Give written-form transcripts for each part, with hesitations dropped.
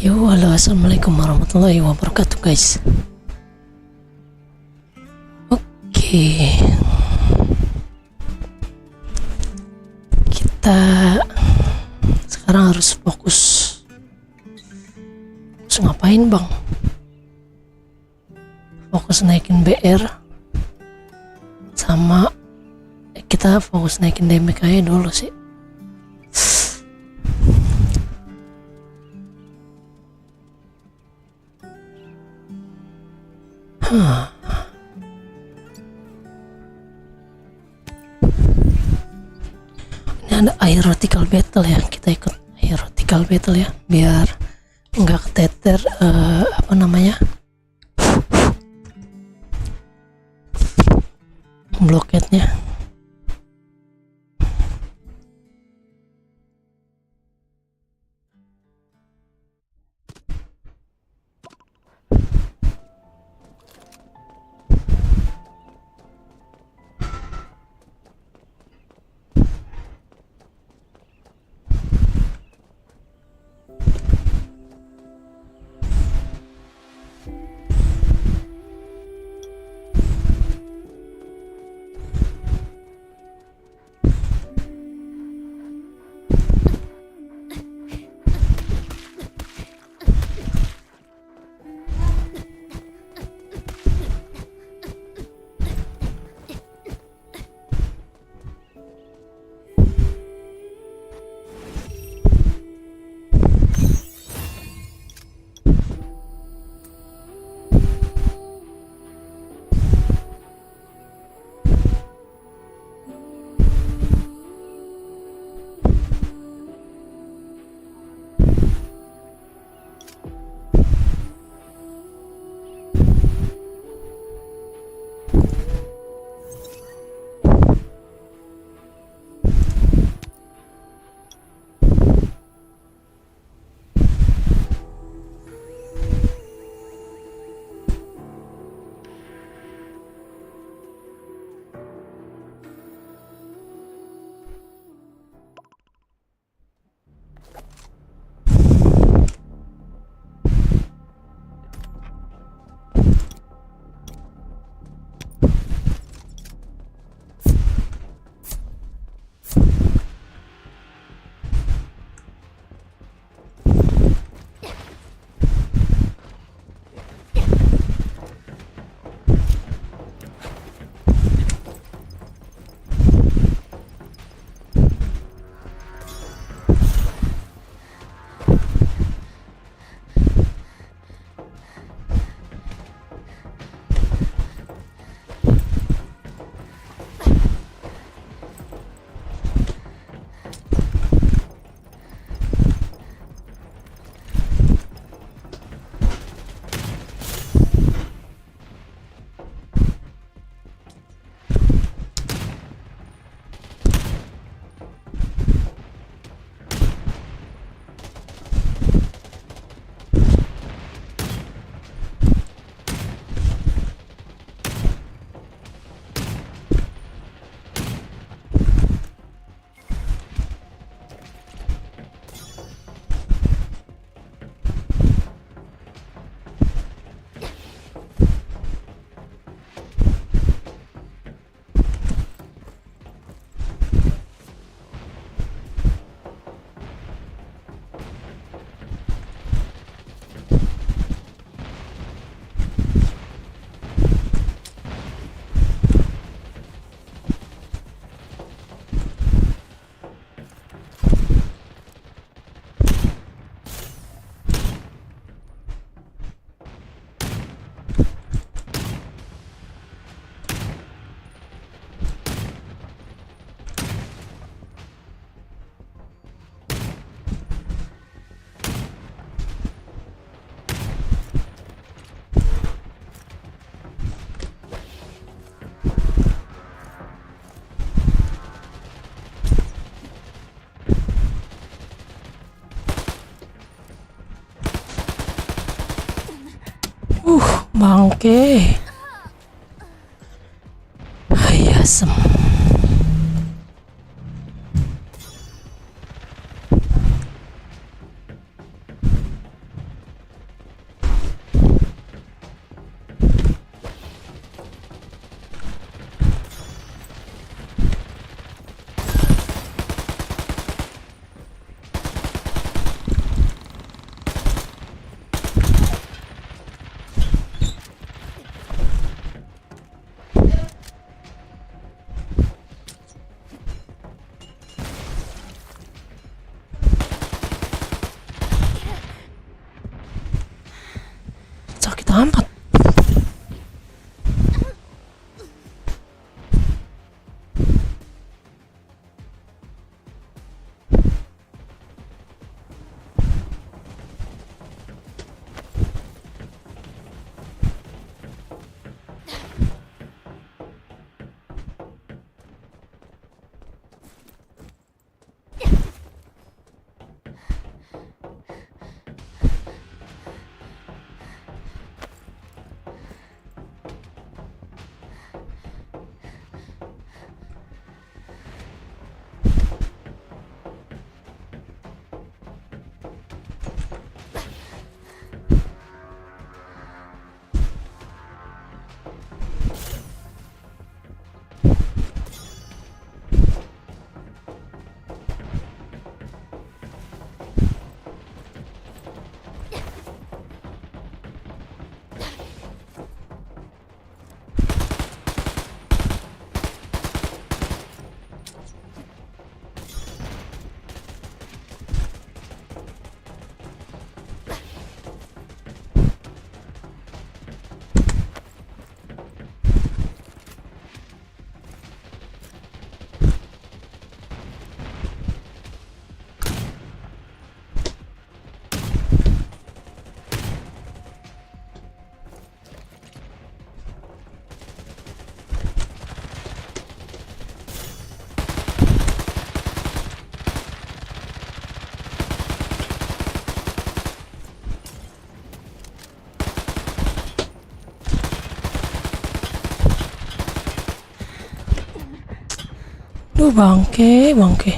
Yo, halo, assalamualaikum warahmatullahi wabarakatuh, guys. Oke, kita sekarang harus fokus. Terus ngapain, bang? Fokus naikin BR sama kita fokus naikin damage aja dulu sih. Ini ada aerotical battle ya, kita ikut aerotical battle ya, biar nggak keteter apa namanya, bloketnya. Bangke. Hai asem. amat. Duh, bangke. Bangke.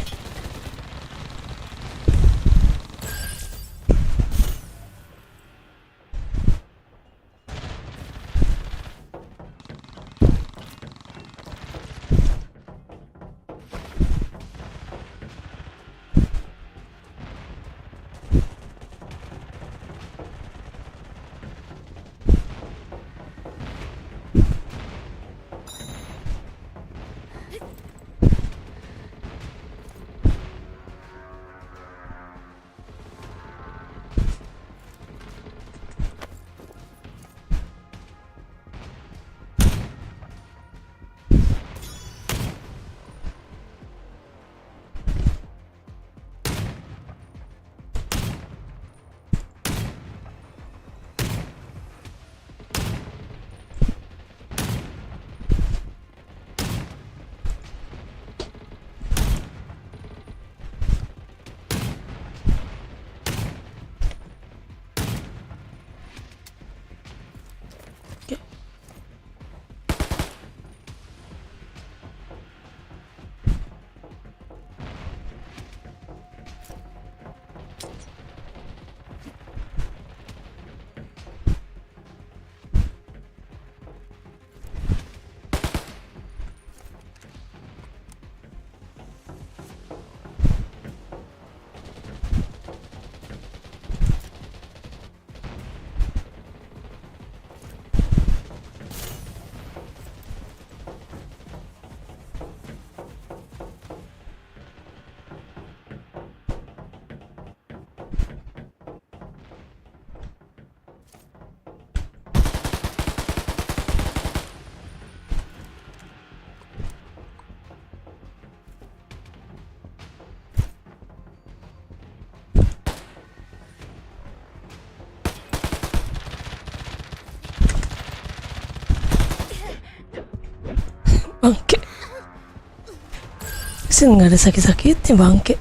Sih nggak ada sakit-sakitnya, bangke.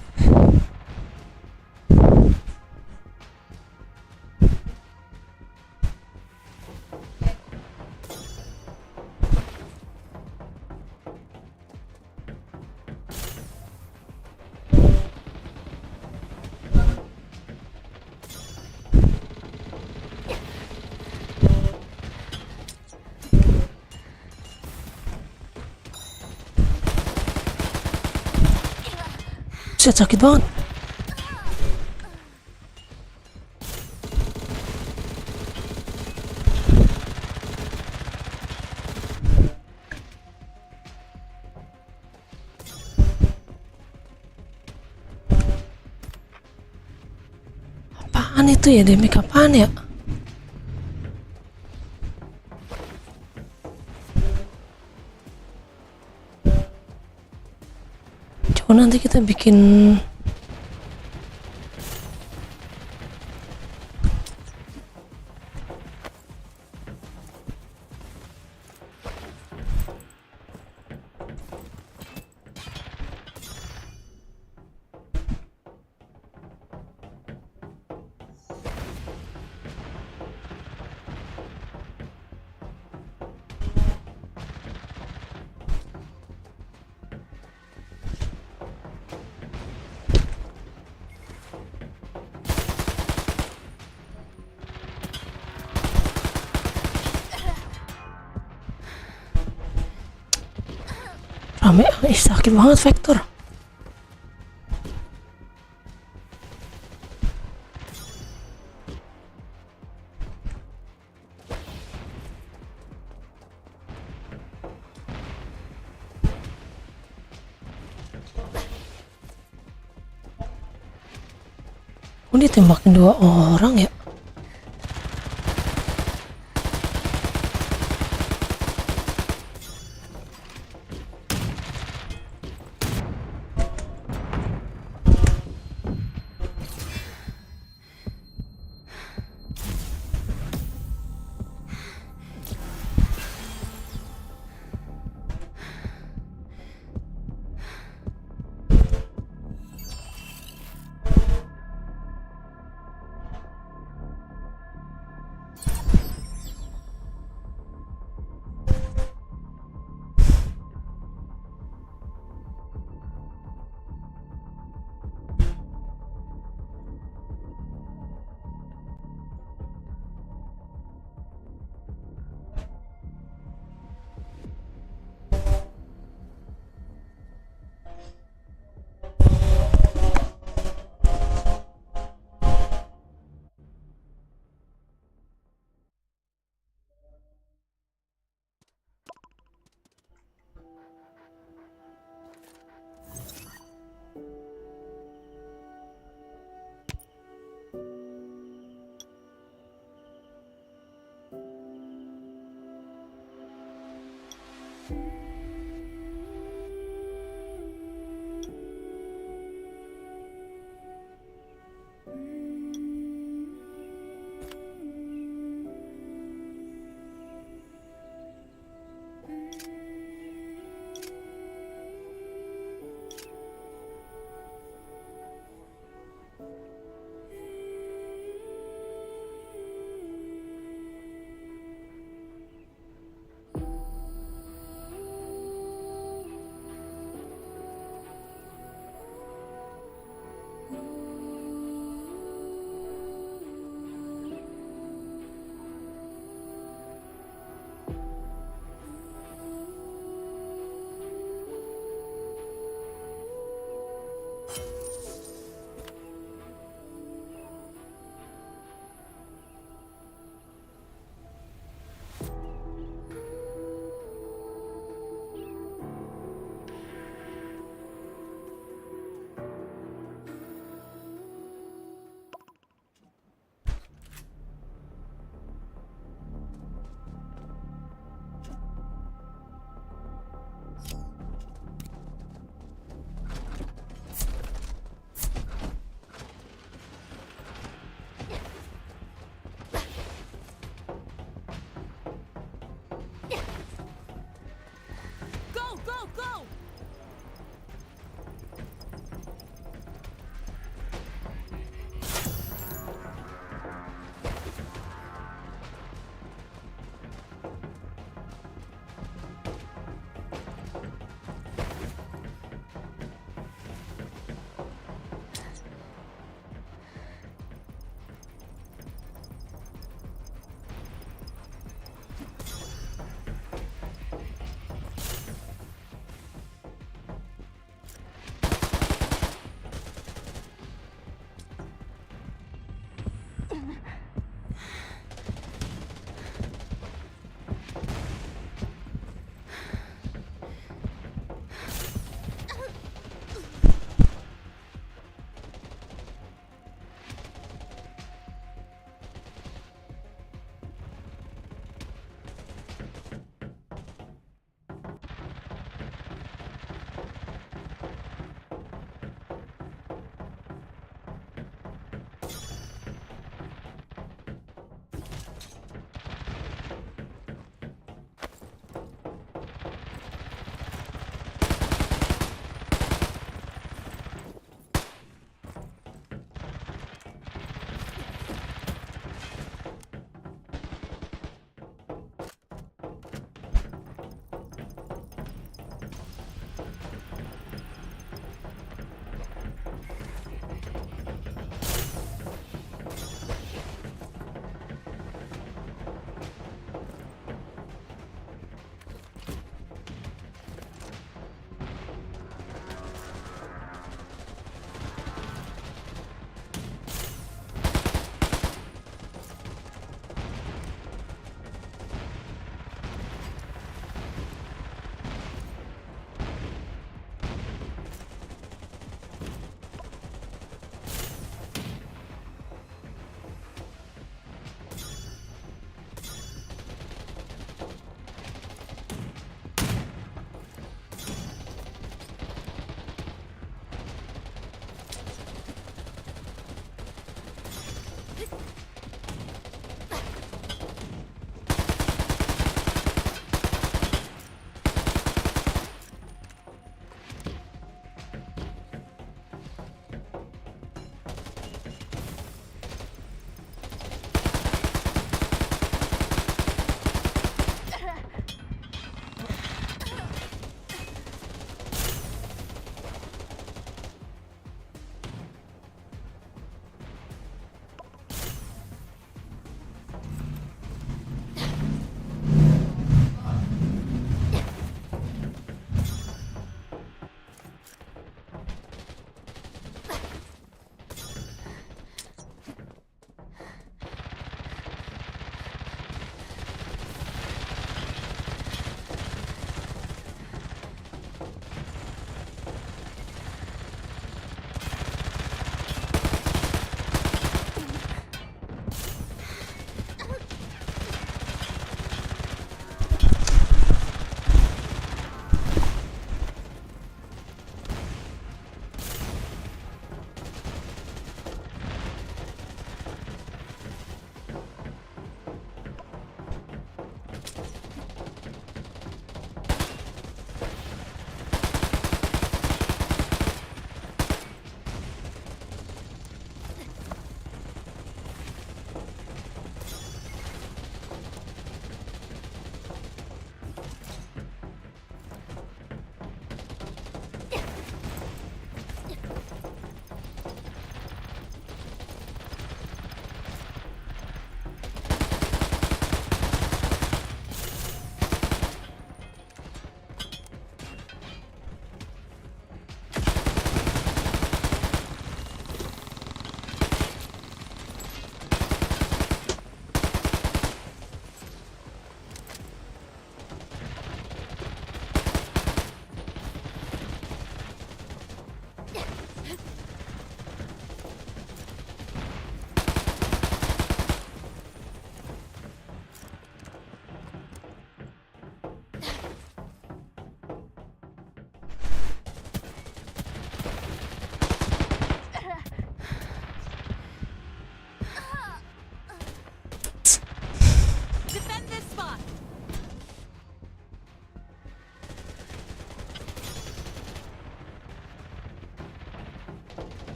Sakit banget. Apaan itu ya, damage apaan ya? Oh, nanti kita bikin rame. Sakit banget Vector. Oh, dia tembakin 2 orang ya.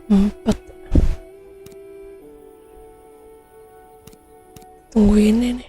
Empat. Tunggu ini nih.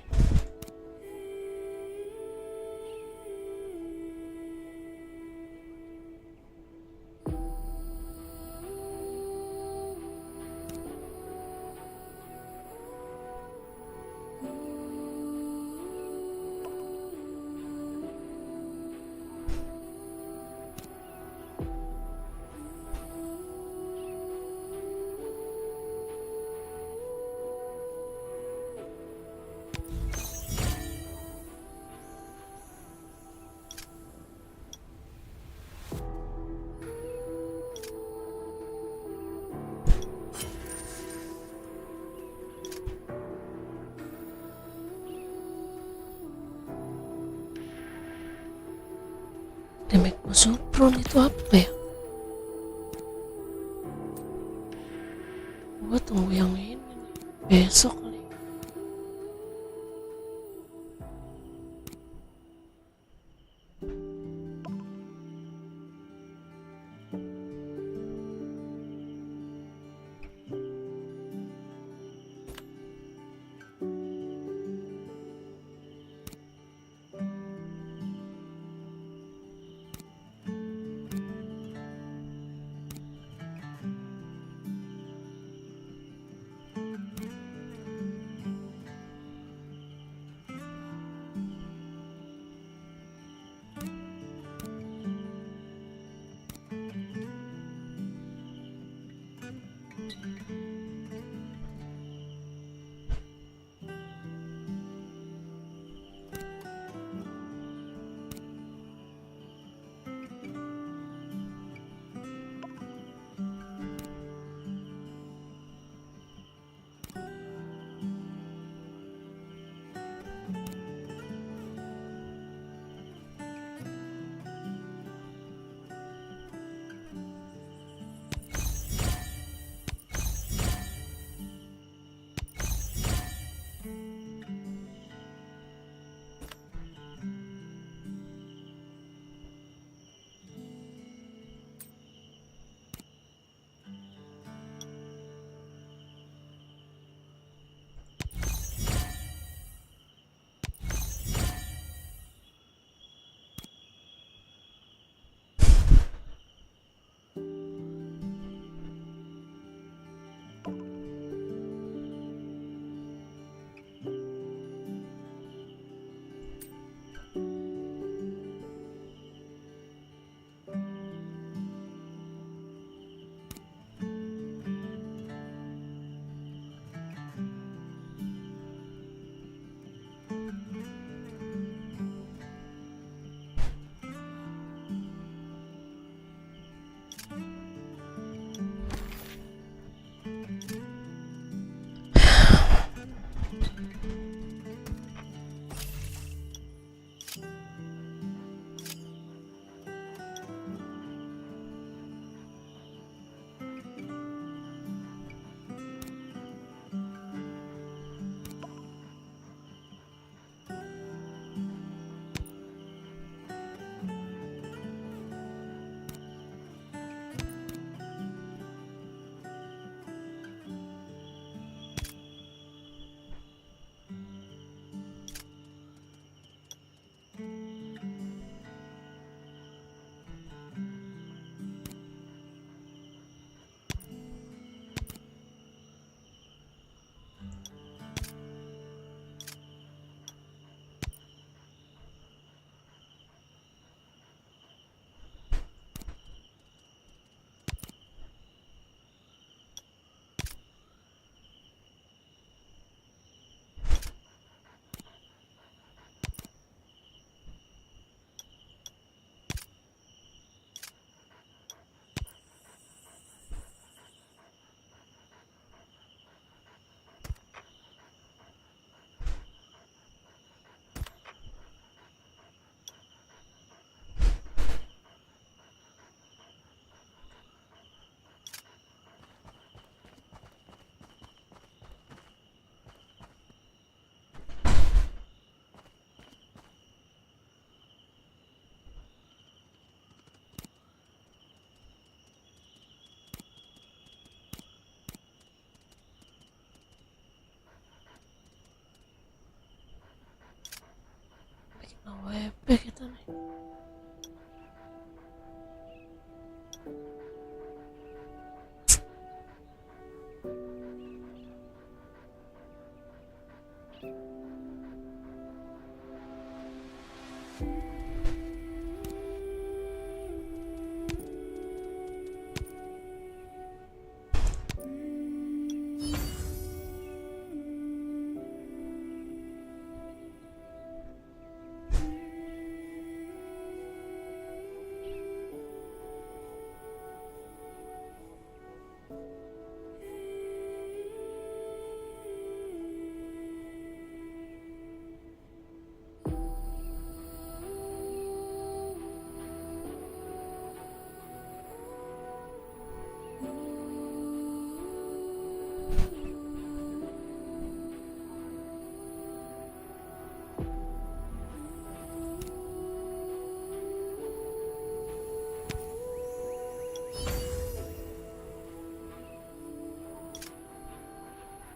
Damage musuh prone itu apa ya? Gua tunggu yang ini nih. Besok kali.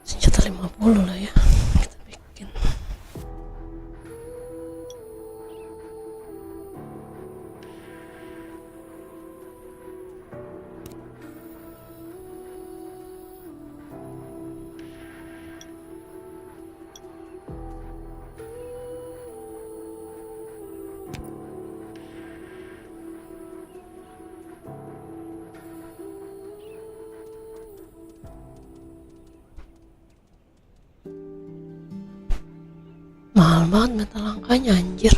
Senjata 50 lah ya kita bikin. Mahal banget meta langkanya anjir.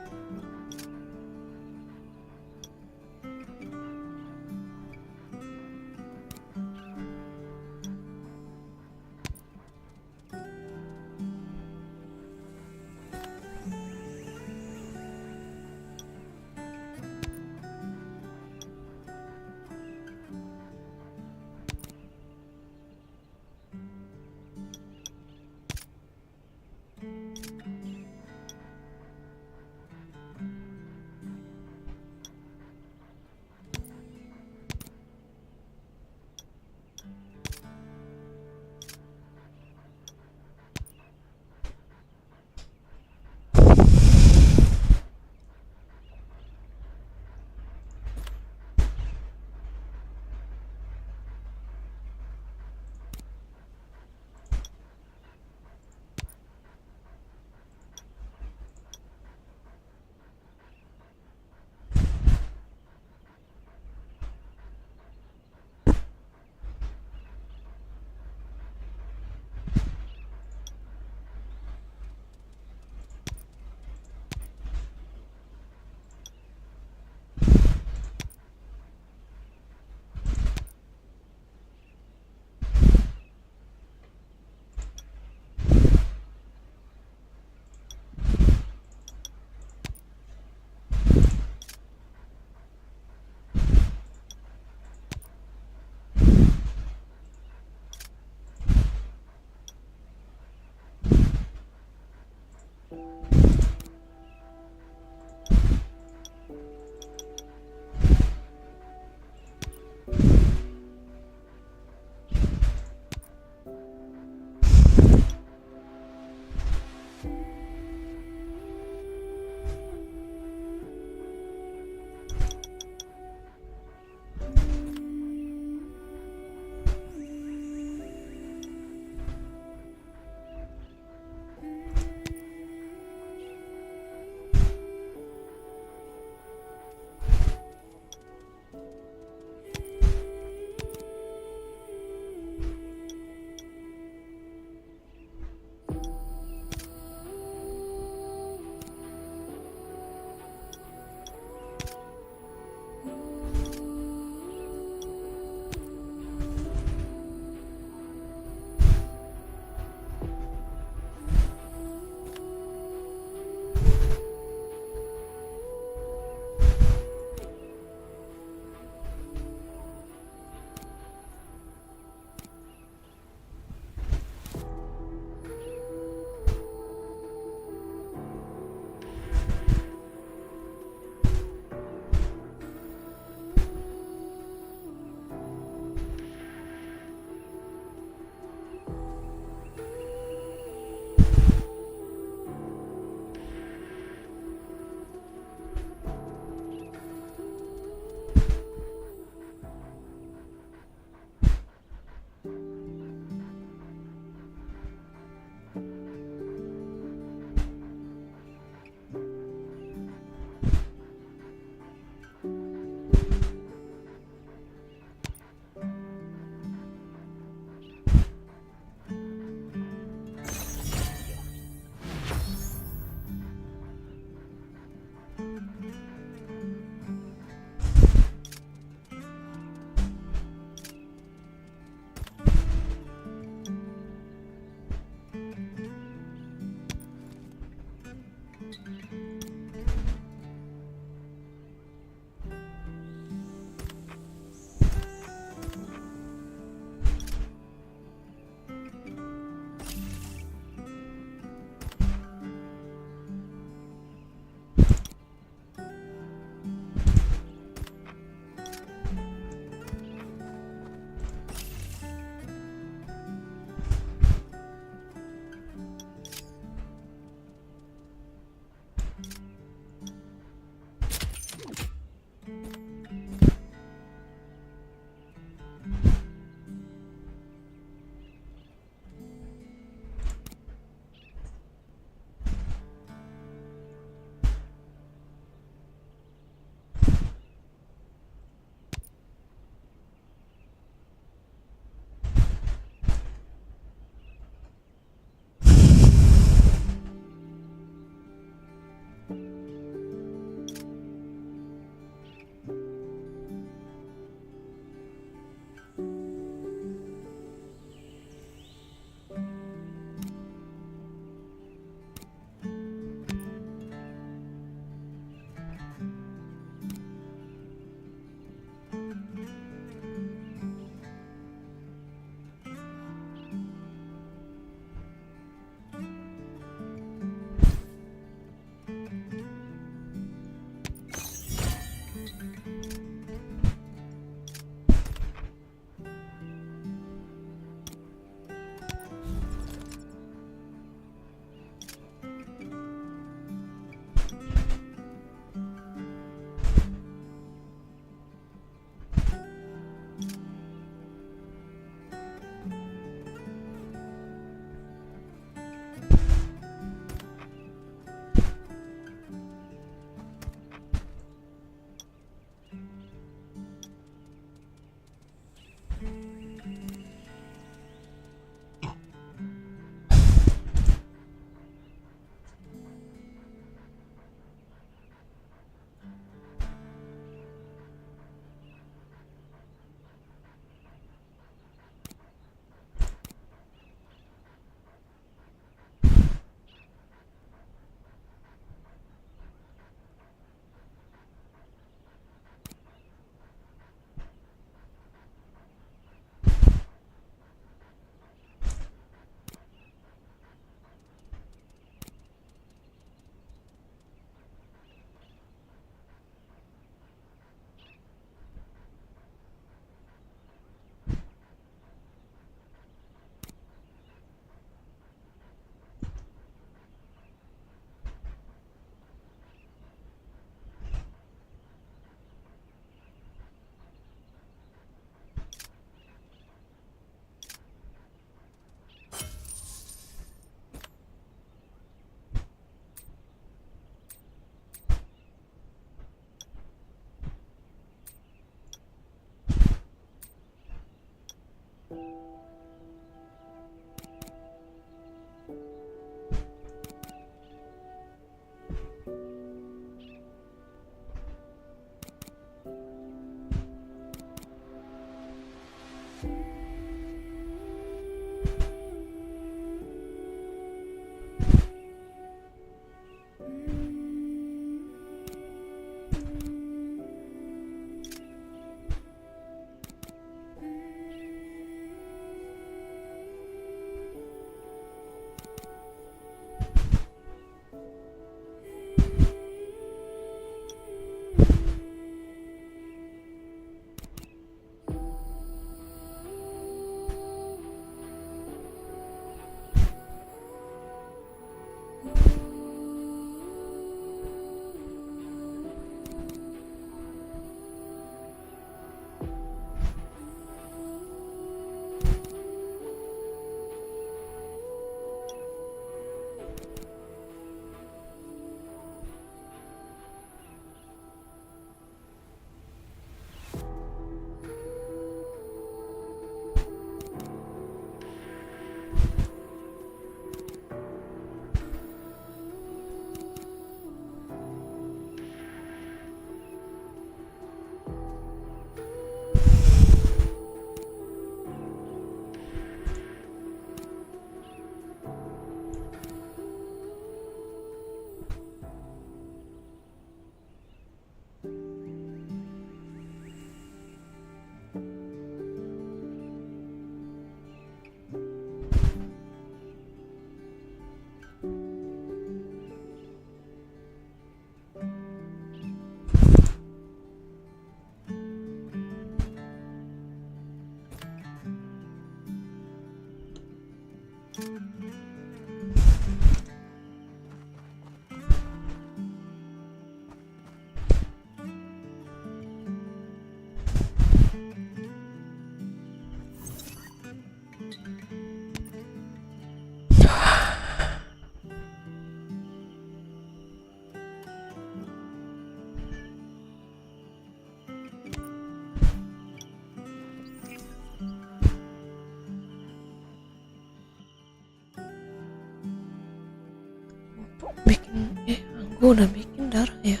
Aku udah bikin darah ya.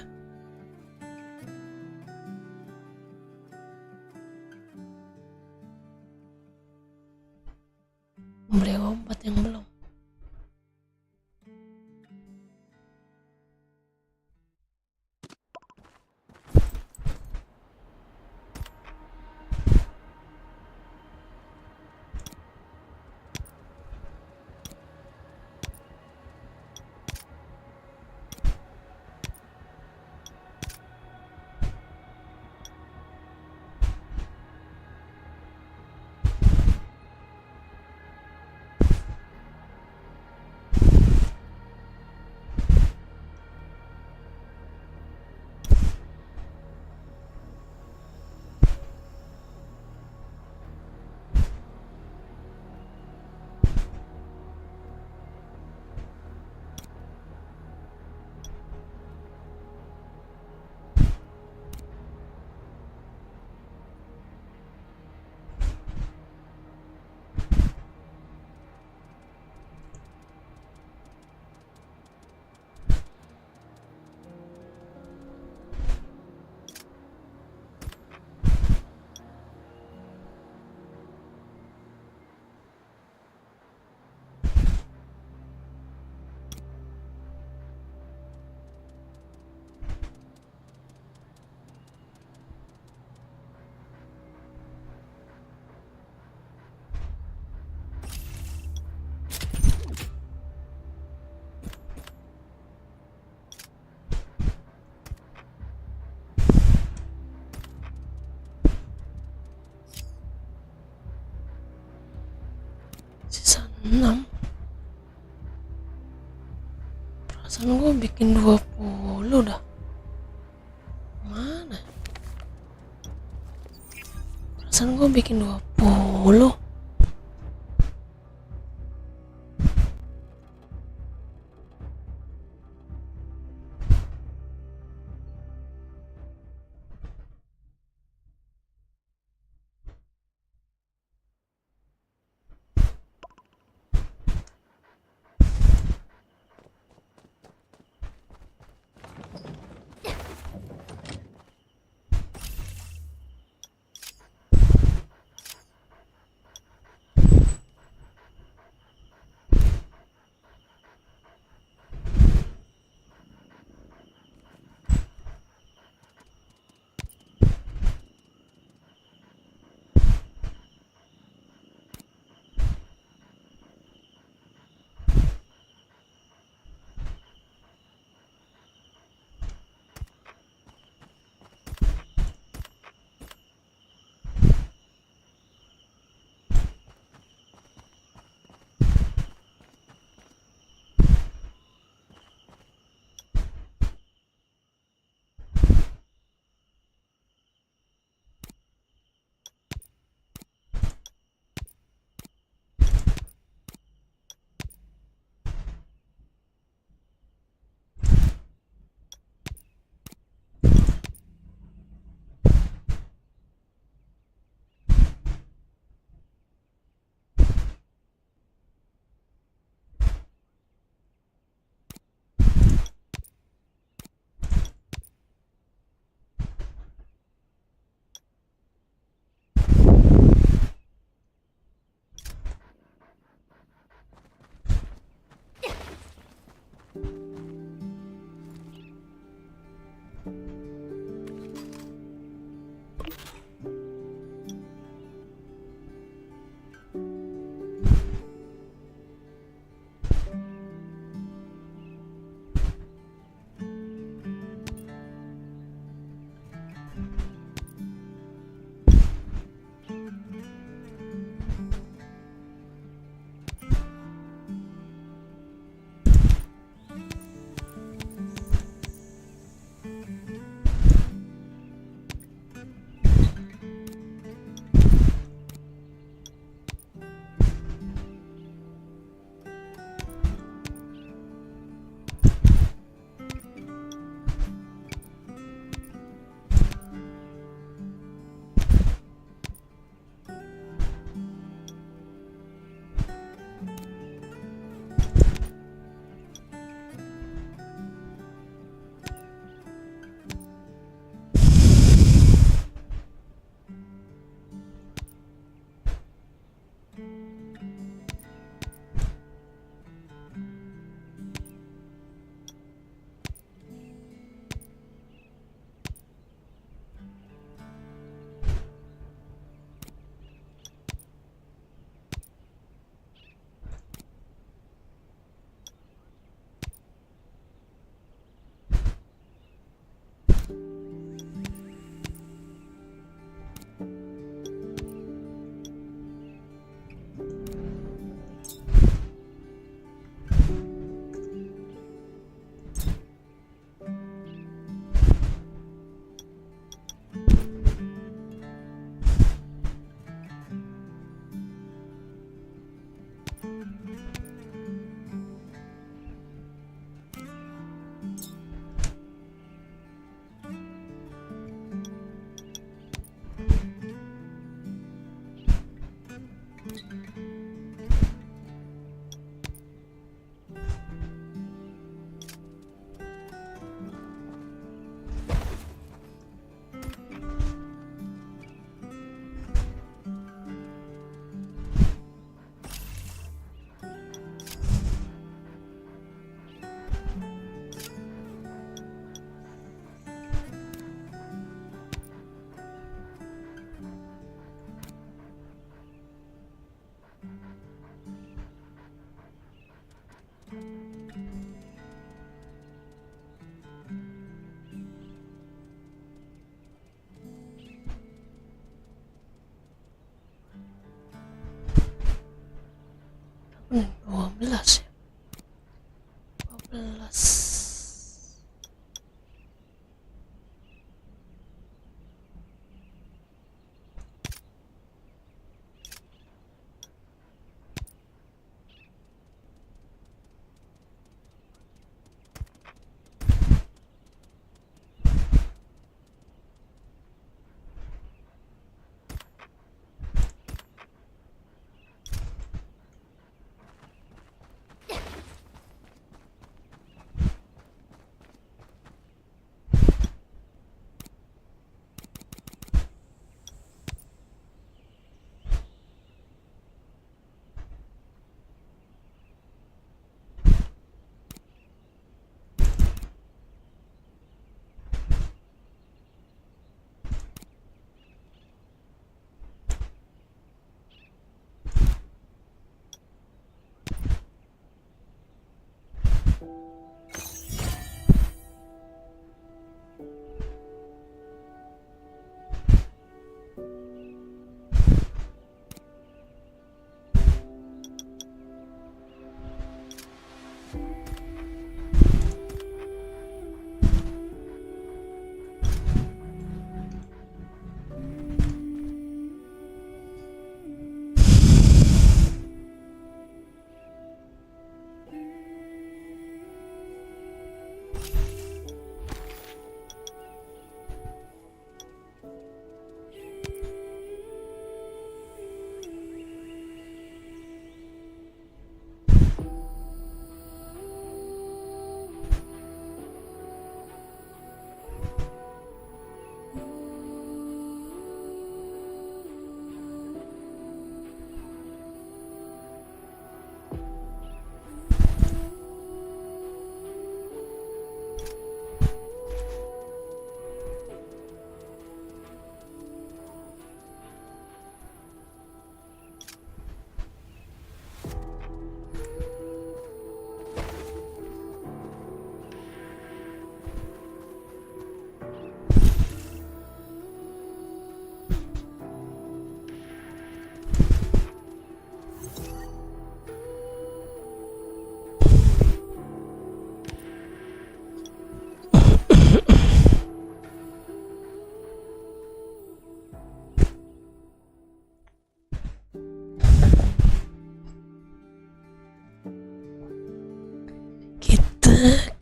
Beli obat yang belum. Sisa 6. Perasaan gue bikin 20 dah. Mana? Perasaan gue bikin 20. 12 ya, 12.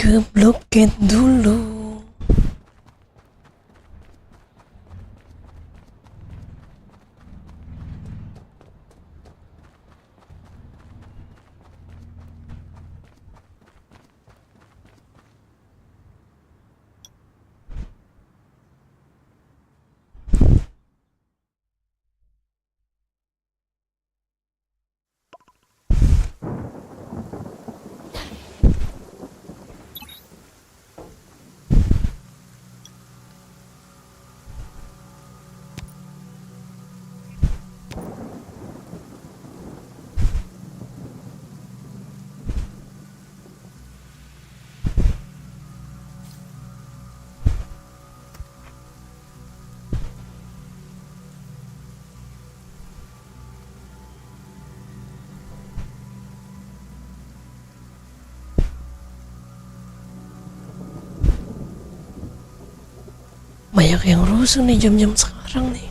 Ke Blok Gen dulu. banyak yang rusuh nih jam-jam sekarang nih.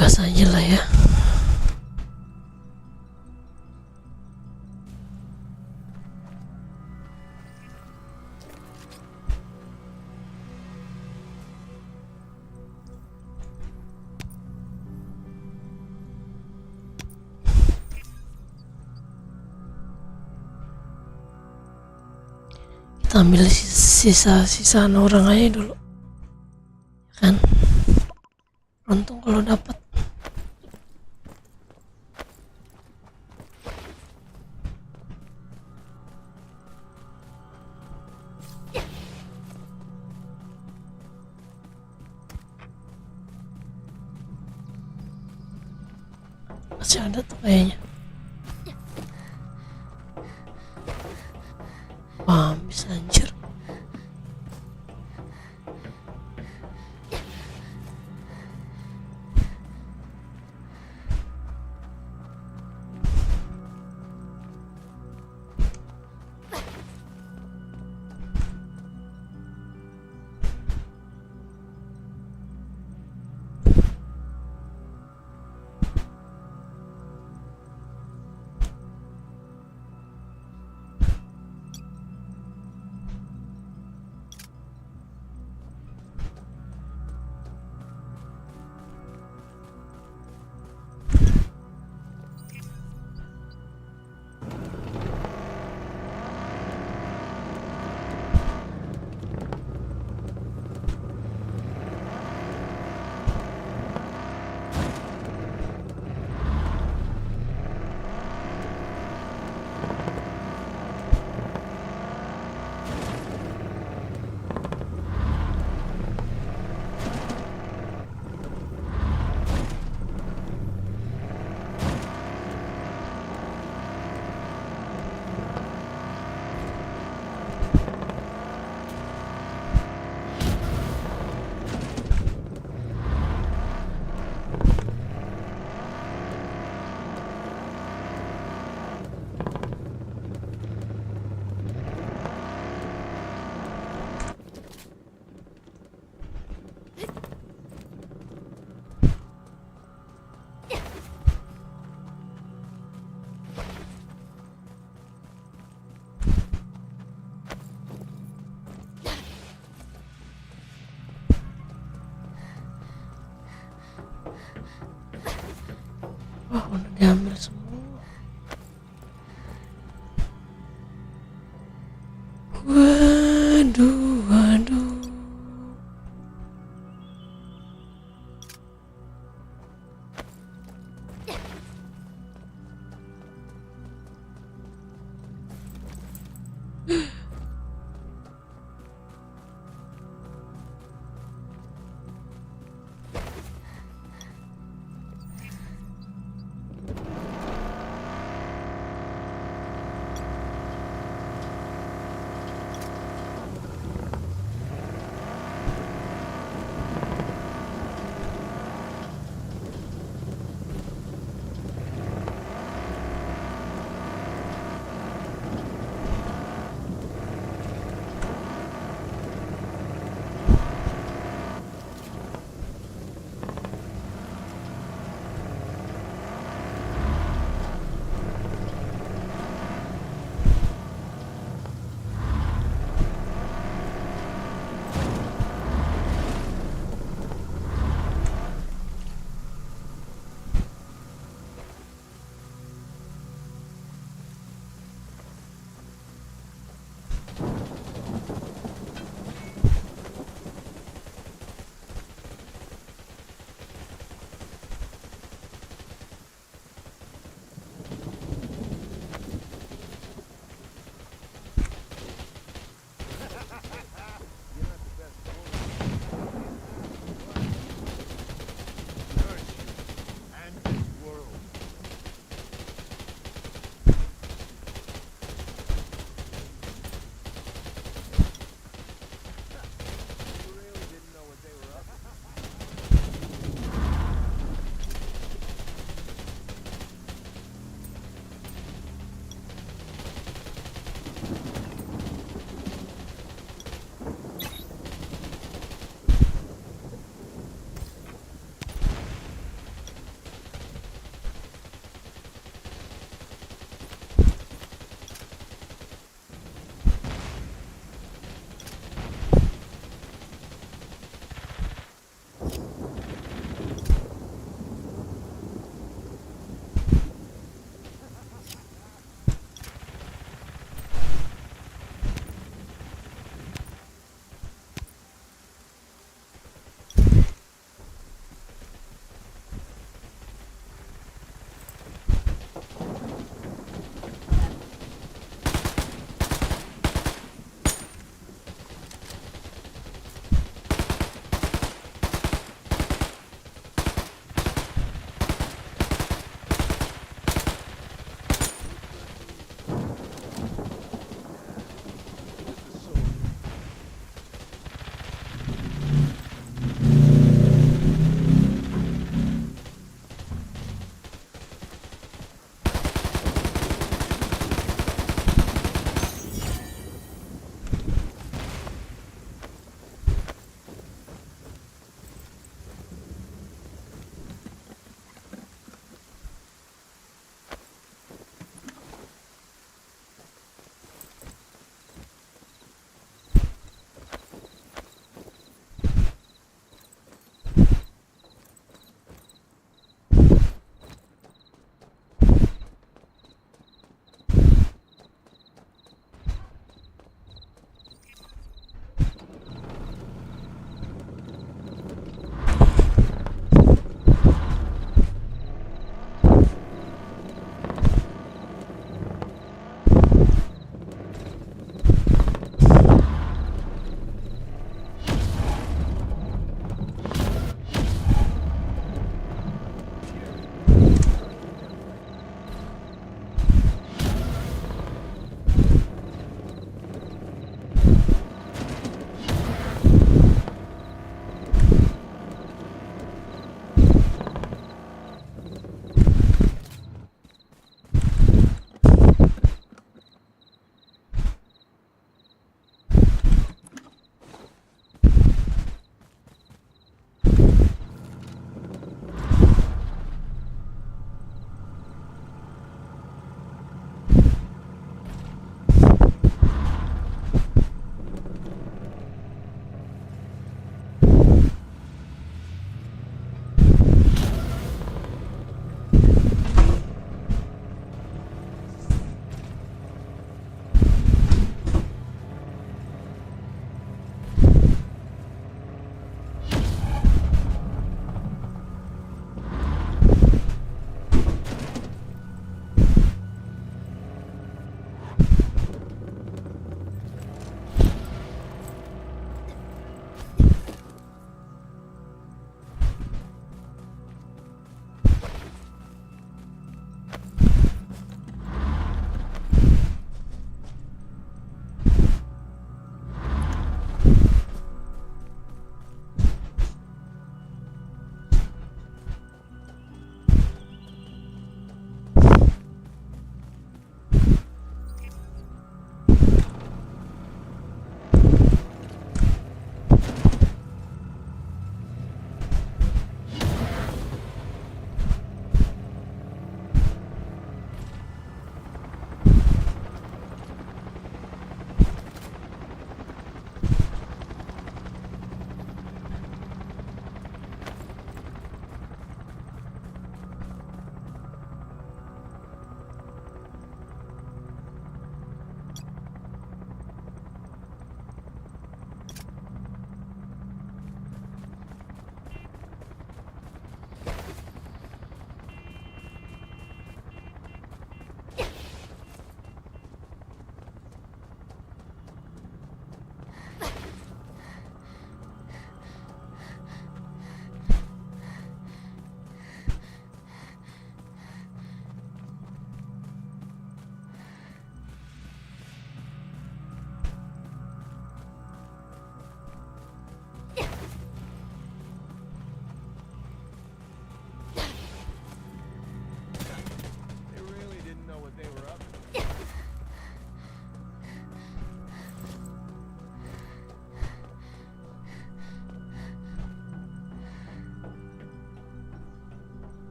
Gas aja lah ya. Kita ambil sisa-sisaan orang aja dulu, kan? Untung kalau dapat. Masih ada tuh kayaknya. Wah, bisa anjir. Wah, udah diambil semua. Waduh, waduh.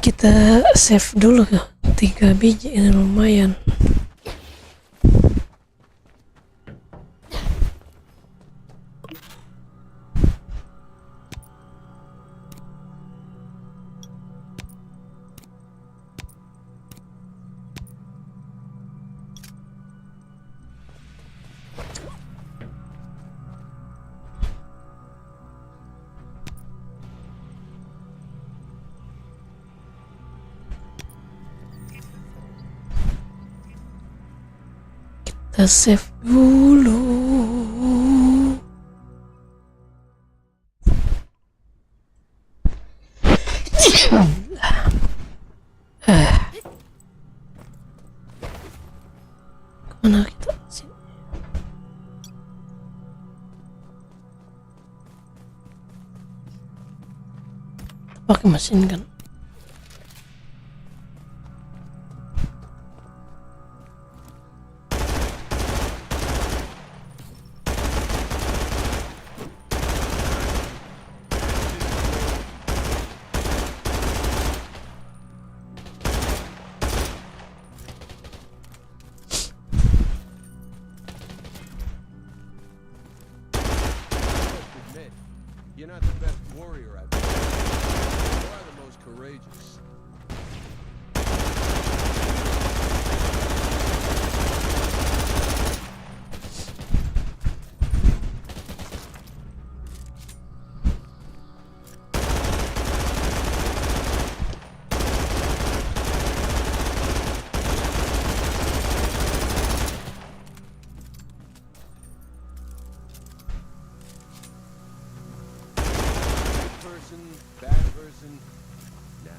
kita save dulu ya. 3 biji ini lumayan. Kita save dulu. Kemana kita? Sini. Kita pakai mesin kan? You're not the best warrior I've met. You are the most courageous. Bad person? Nah.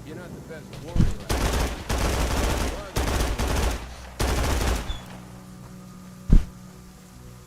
You're not the best warrior I've met. You are the most courageous.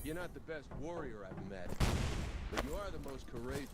You're not the best warrior I've met, but you are the most courageous.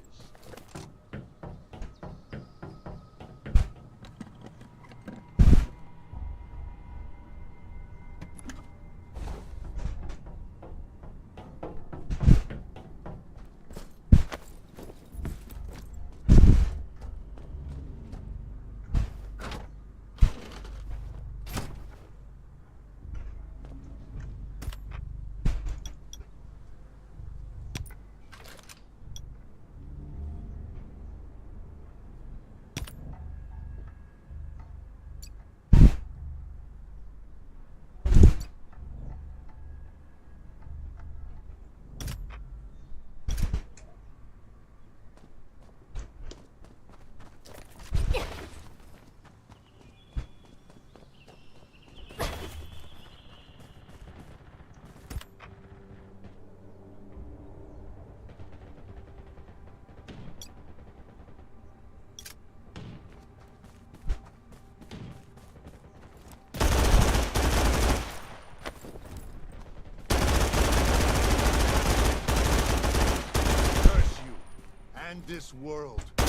this world. You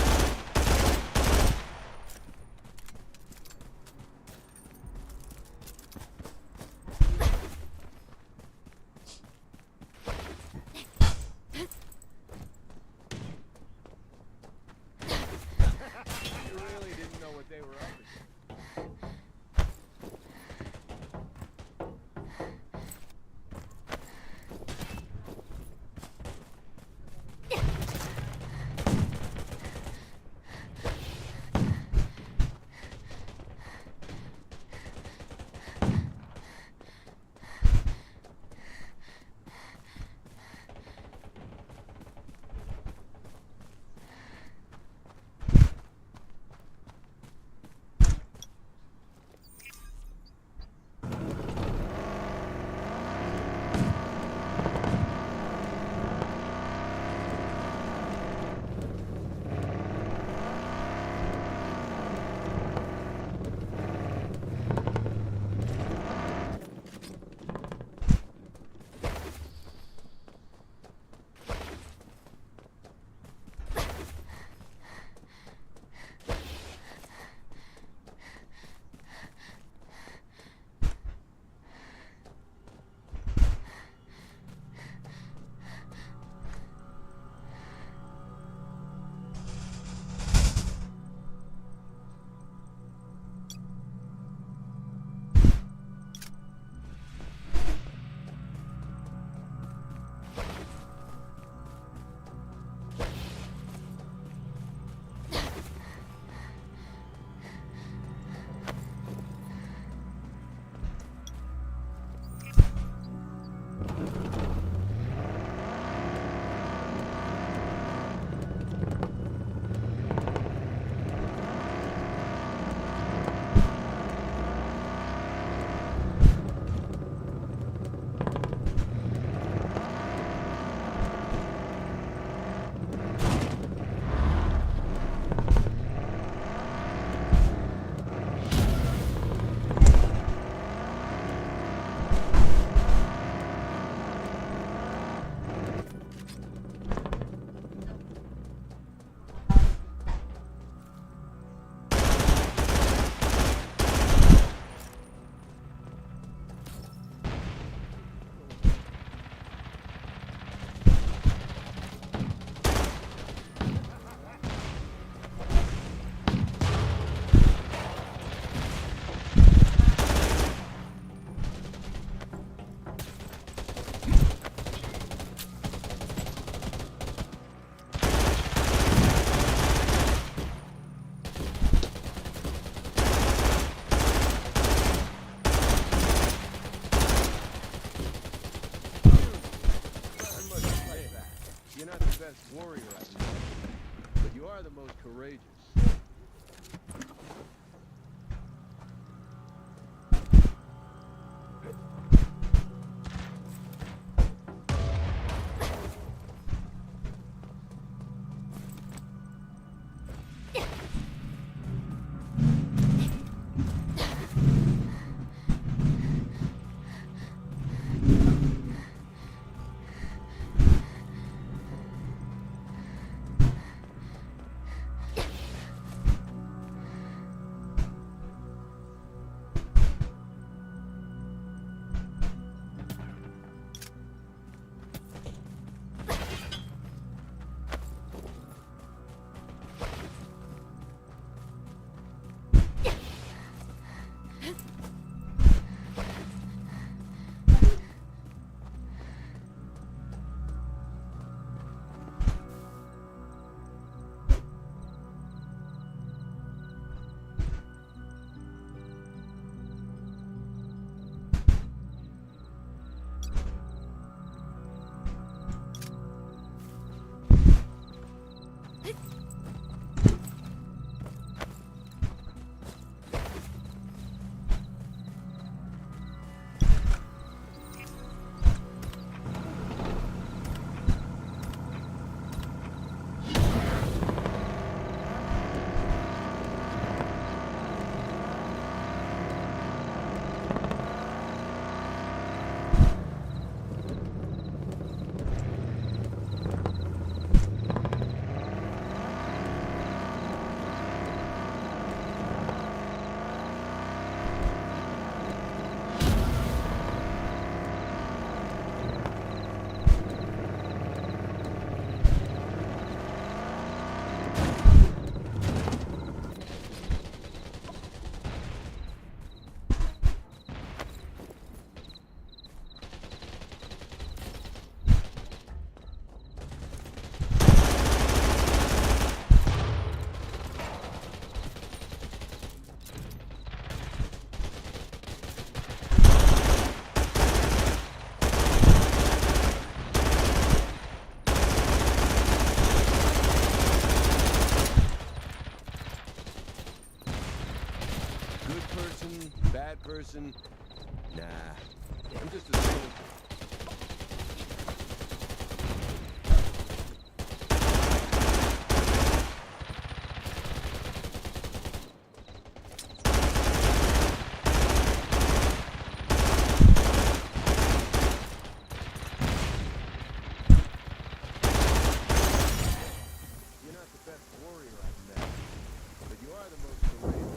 really didn't know what they were up against. You're not the best warrior I know, but you are the most courageous. person. Nah, I'm just a soldier. You're not the best warrior I've met, but you are the most courageous.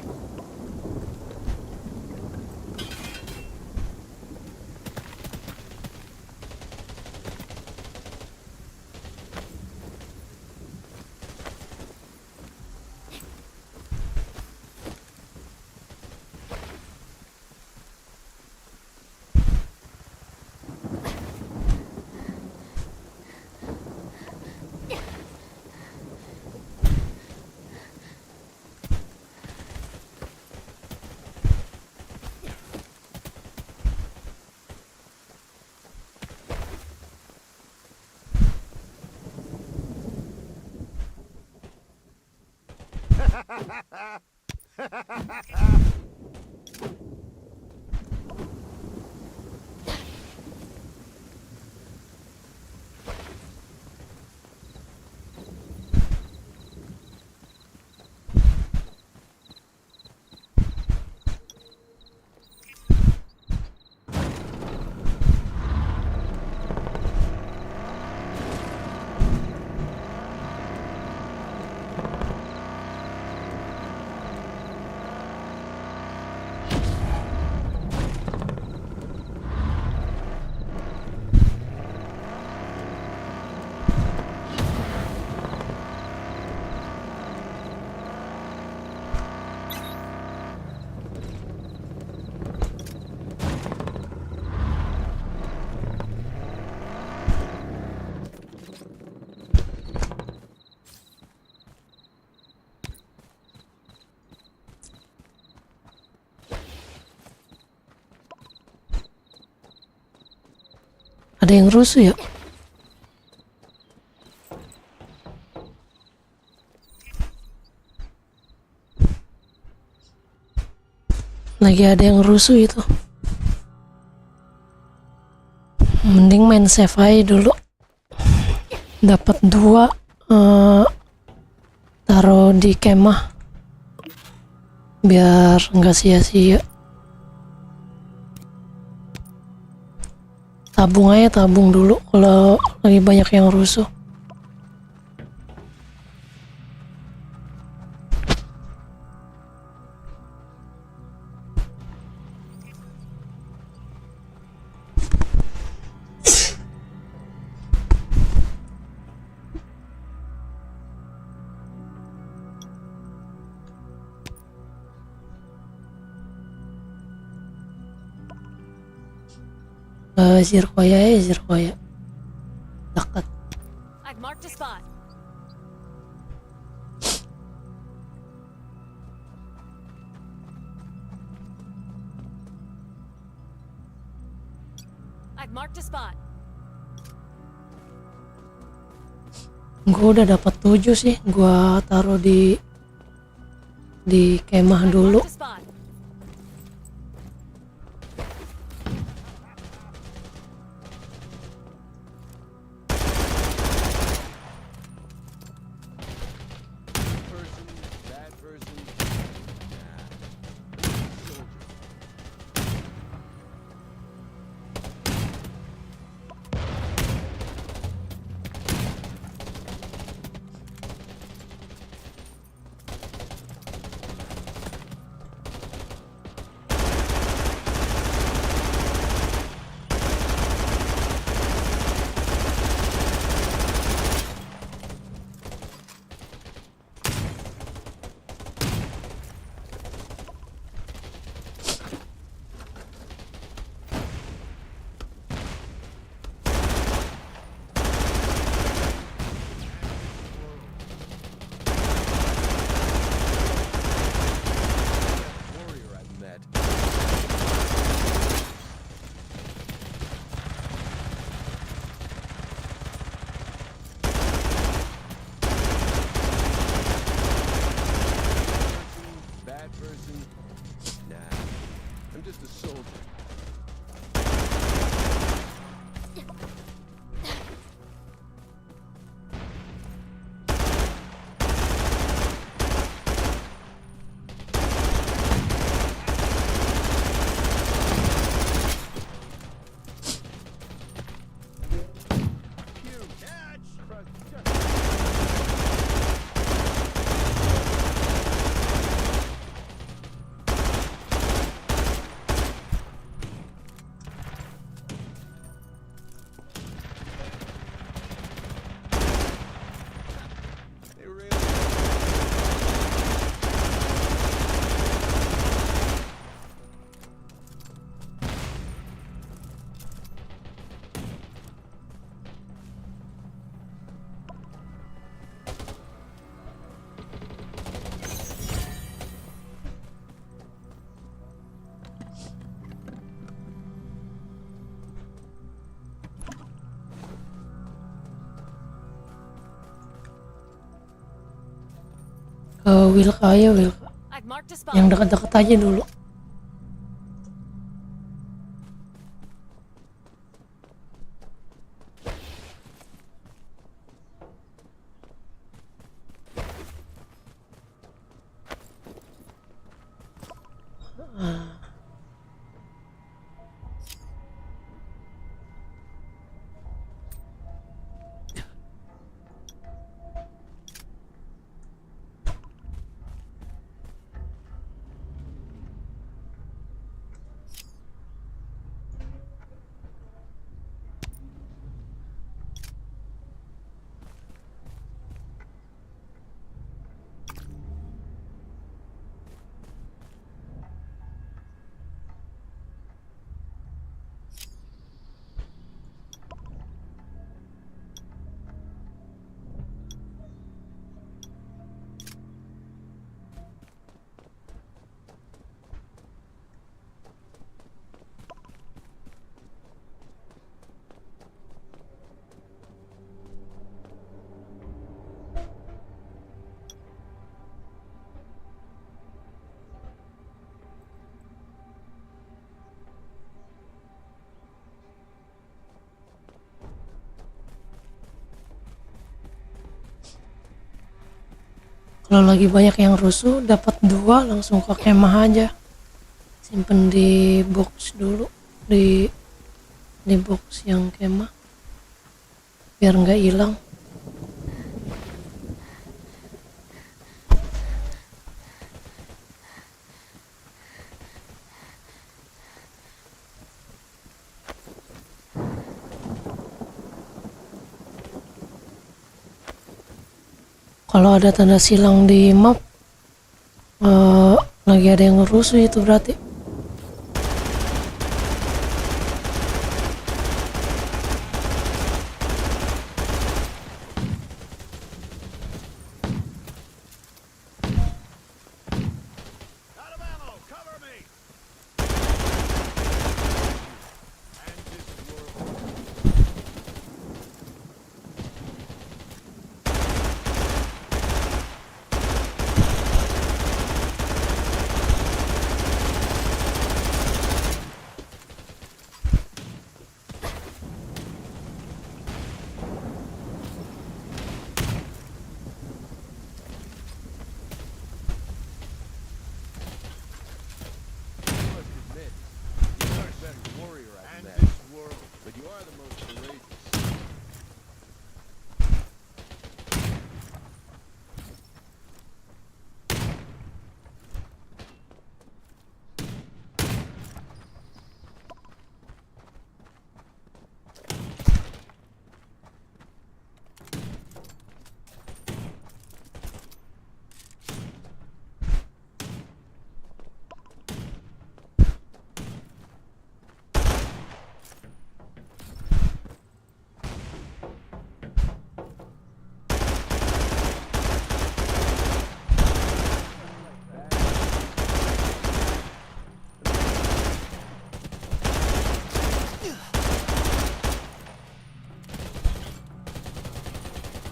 Ada yang rusuh ya? Lagi ada yang rusuh itu. Mending main save aja dulu. Dapat 2, taruh di kemah biar nggak sia-sia. Tabung dulu kalau lagi banyak yang rusuh. Zirkoya dekat. I've marked a spot. I've marked a spot. Gue udah dapat 7 sih, gue taruh di kemah I've dulu. marked a spot. Person, bad person. Nah, I'm just a soldier. ke Wilka aja, Wilka. I've marked a spot. Yang dekat-dekat aja dulu. Kalau lagi banyak yang rusuh, dapat 2 langsung ke kemah aja. Simpen di box dulu, di box yang kemah, biar nggak hilang. Kalau ada tanda silang di map, lagi ada yang rusuh itu berarti. Out of ammo! Cover me! And this world. You must admit, you are the best warrior I've met. This world. But you are the most courageous.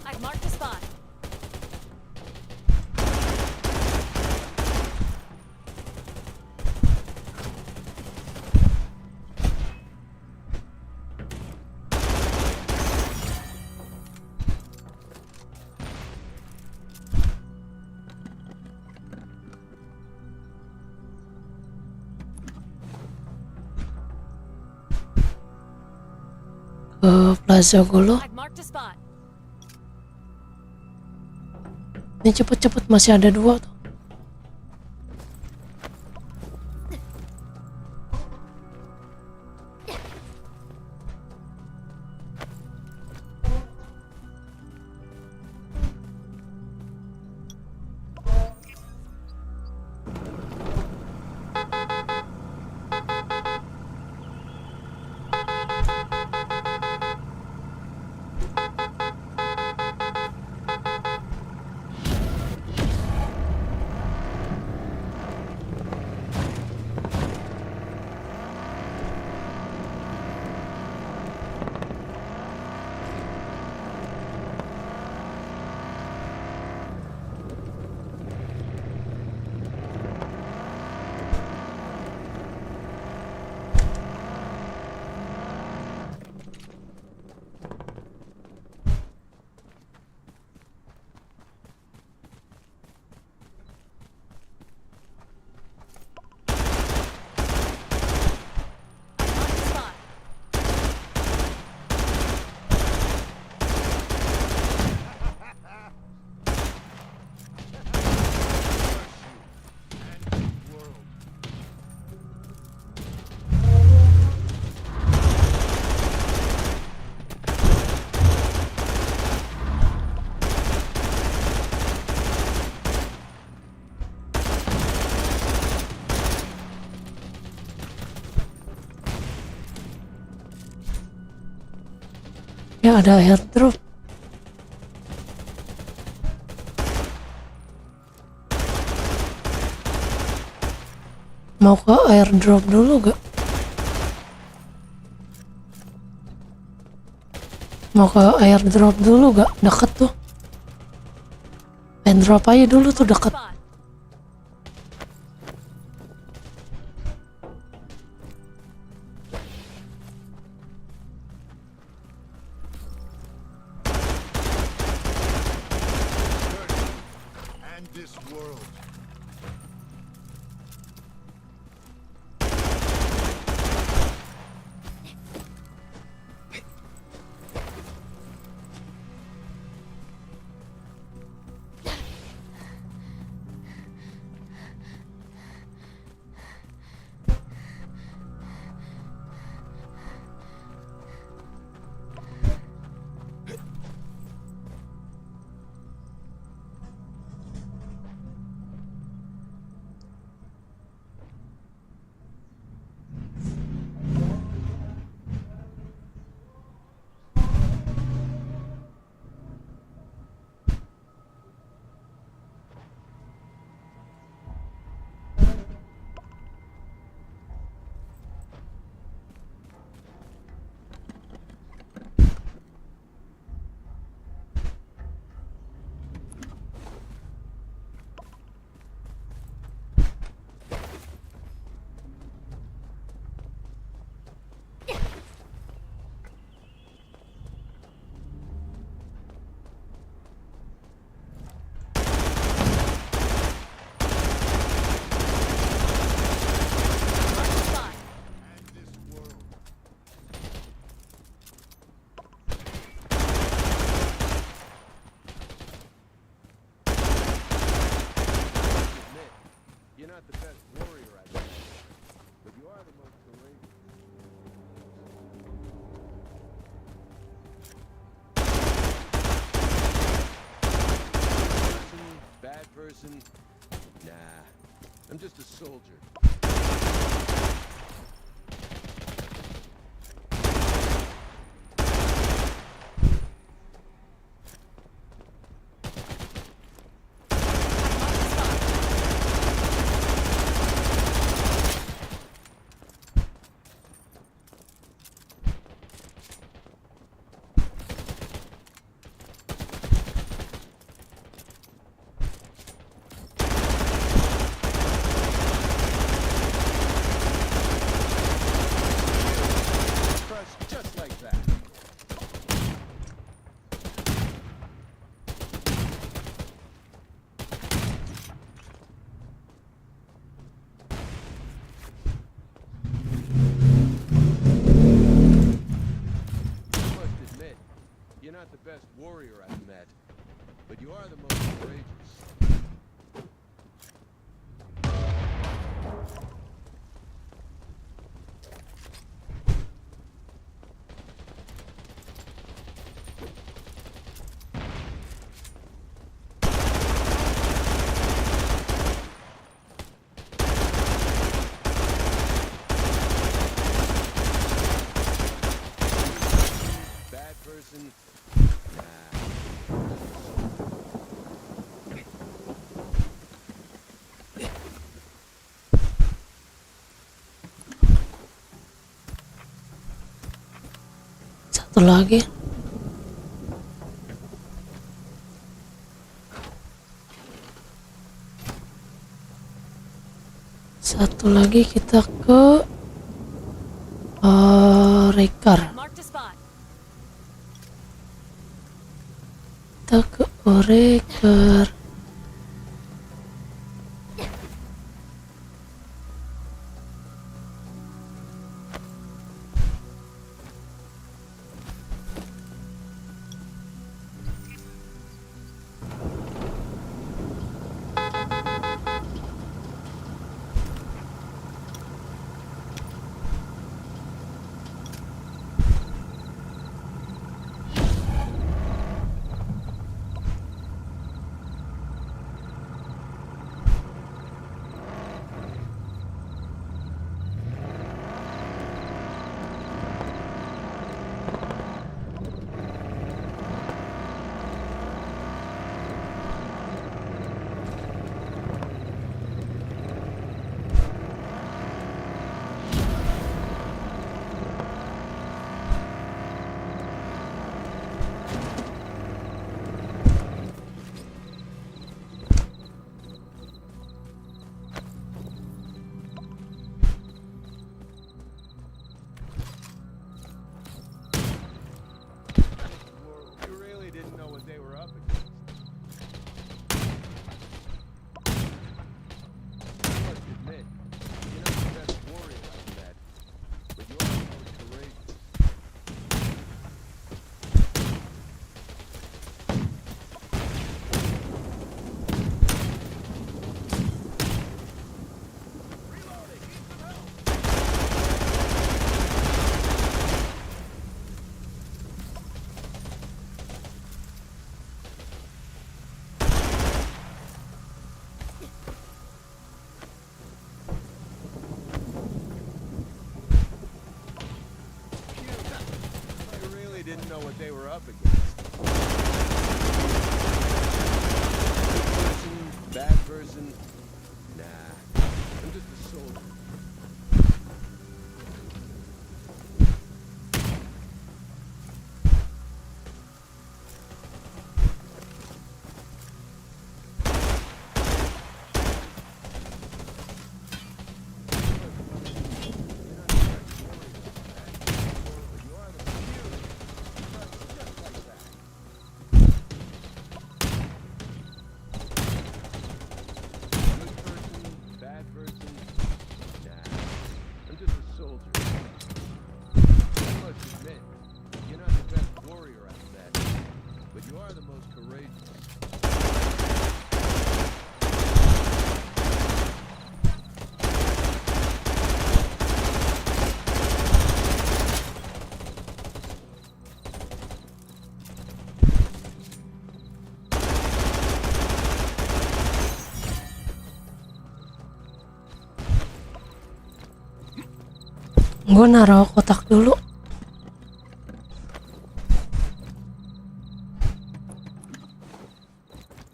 I've marked a spot. Ke Plaza Golo. I've marked a spot. Ini cepet-cepet, masih ada 2 tuh. Ya ada airdrop. Mau ke airdrop dulu gak? Mau ke airdrop dulu gak? Deket tuh. Airdrop aja dulu tuh deket. Spot. And this world. Mark the spot. And this world. Admit, you're not the best warrior I've met, but you are the most courageous. Bad person? Nah, I'm just a soldier. Crushed just like that. I must admit, you're not the best warrior I've met, but you are the most courageous. Bad person? Nah. Satu lagi. Satu lagi kita ke Rekar. Mark the spot. Kita ke Rekar. they didn't know what they were up against. Good person, bad person. Nah, I'm just a soldier. Bad person? Nah, I'm just a soldier. I must admit, you're not the best warrior I've met, but you are the most courageous. Gue naruh kotak dulu.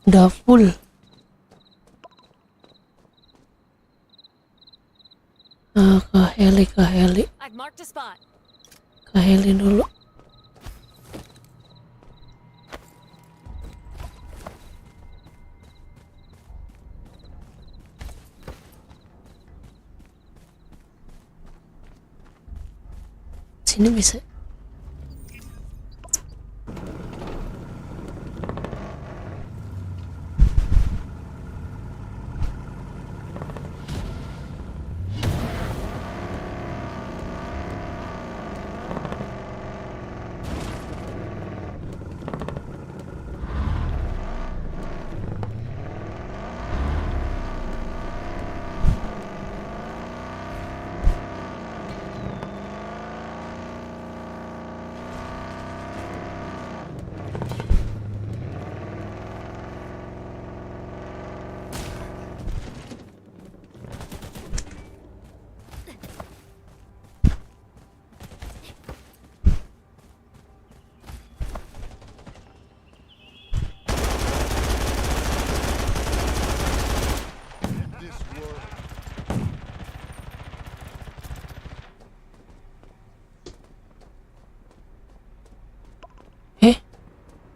Udah full. Ke heli. I've marked a spot. Ke heli dulu. Sini bisa. This world.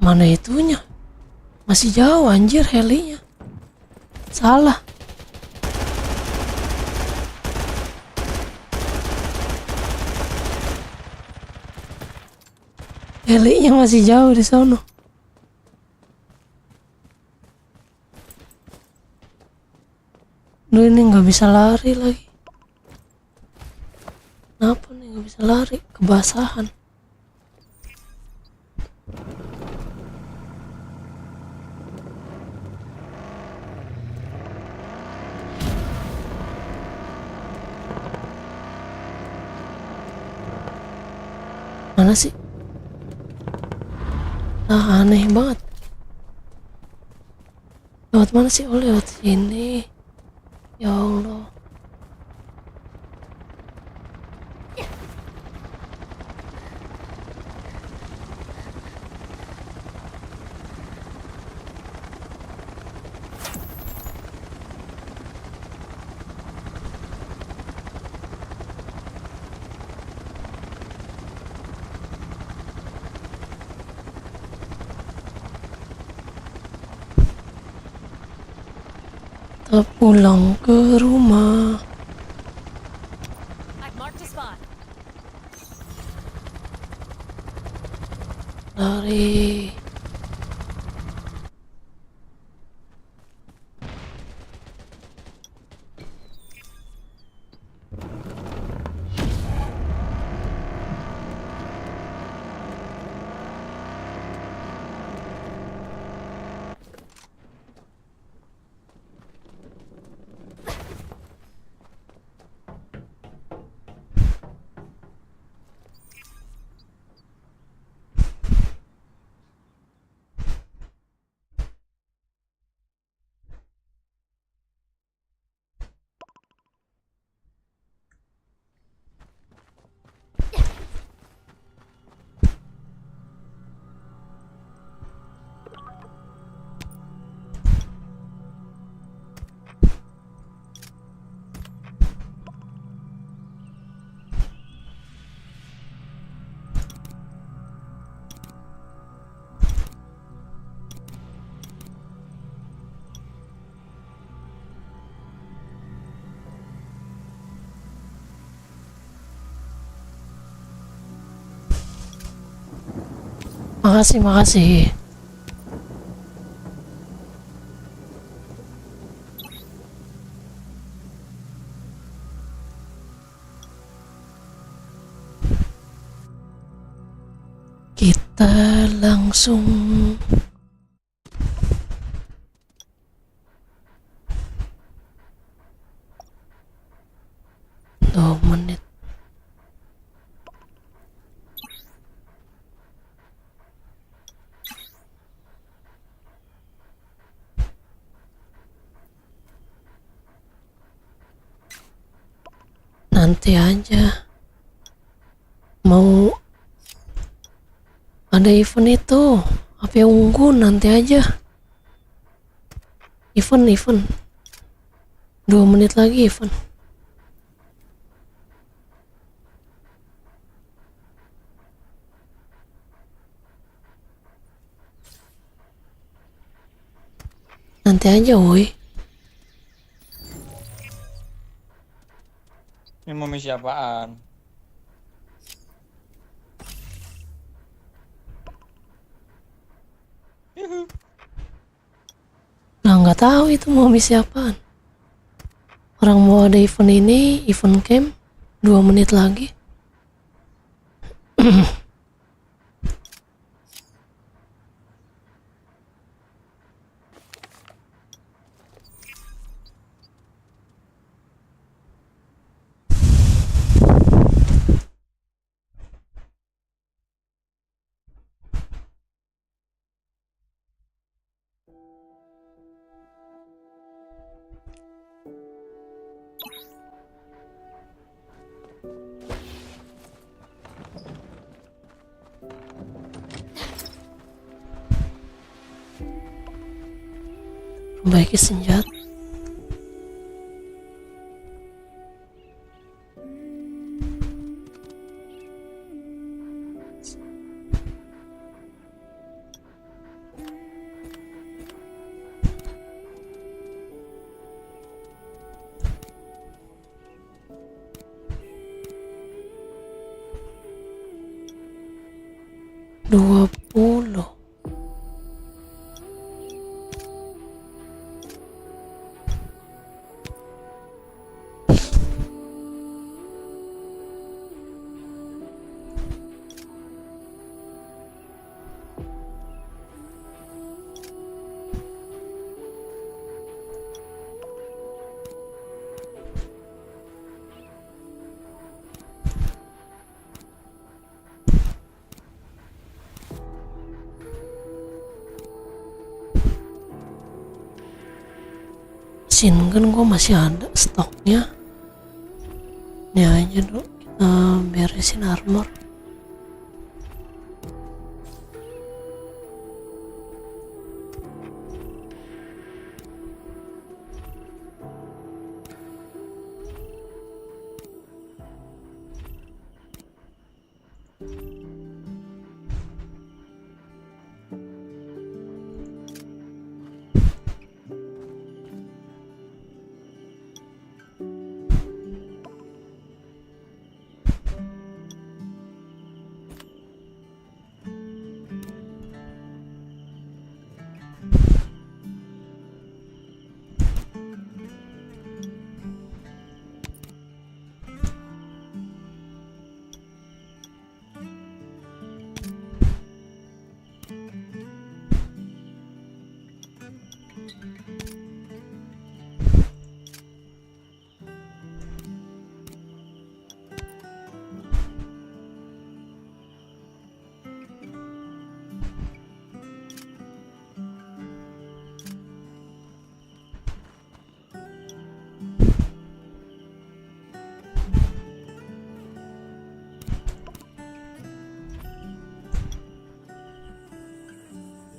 Mana itunya? Masih jauh anjir helinya. Salah. Helinya masih jauh di sono. Duh, ini nggak bisa lari lagi. Kenapa nih nggak bisa lari? Kebasahan. Mana sih? Ah, aneh banget. Lewat mana sih? Oh, lewat sini. Ya Allah. Kita pulang ke rumah. I've marked a spot. Lari. Makasih, makasih. Kita langsung 2 menit. Nanti aja. Mau ada event itu, HP unggun nanti aja. Event 2 menit lagi event. Nanti aja woi. Ini mau misi apaan? Yuhu. Nah, nggak tahu itu mau misi apaan. Orang mau ada event ini, event camp 2 menit lagi. Perbaiki senjata. Dua puluh. Kan gue masih ada stoknya. Ini aja dulu kita beresin armor.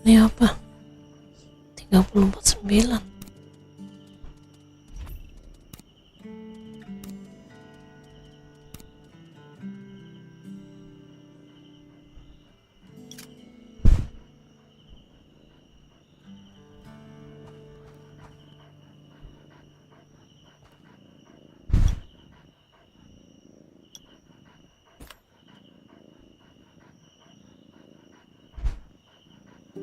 Ini apa? 349. You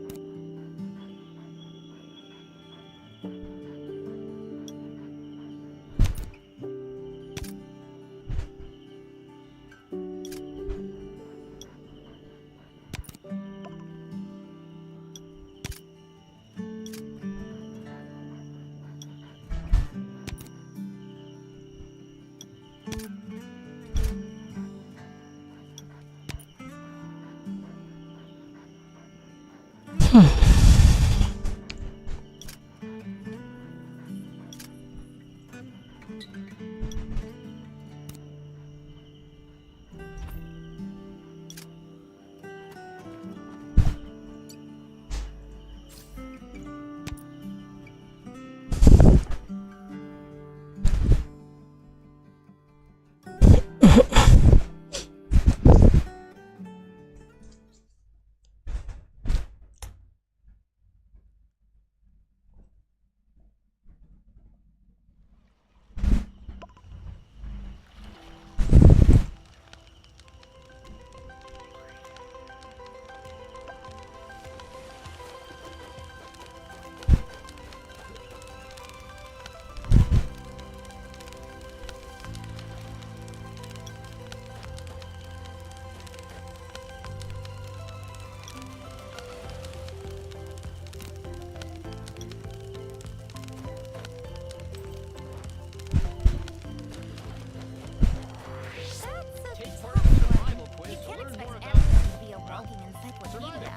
can't expect everyone to be a walking encyclopedia.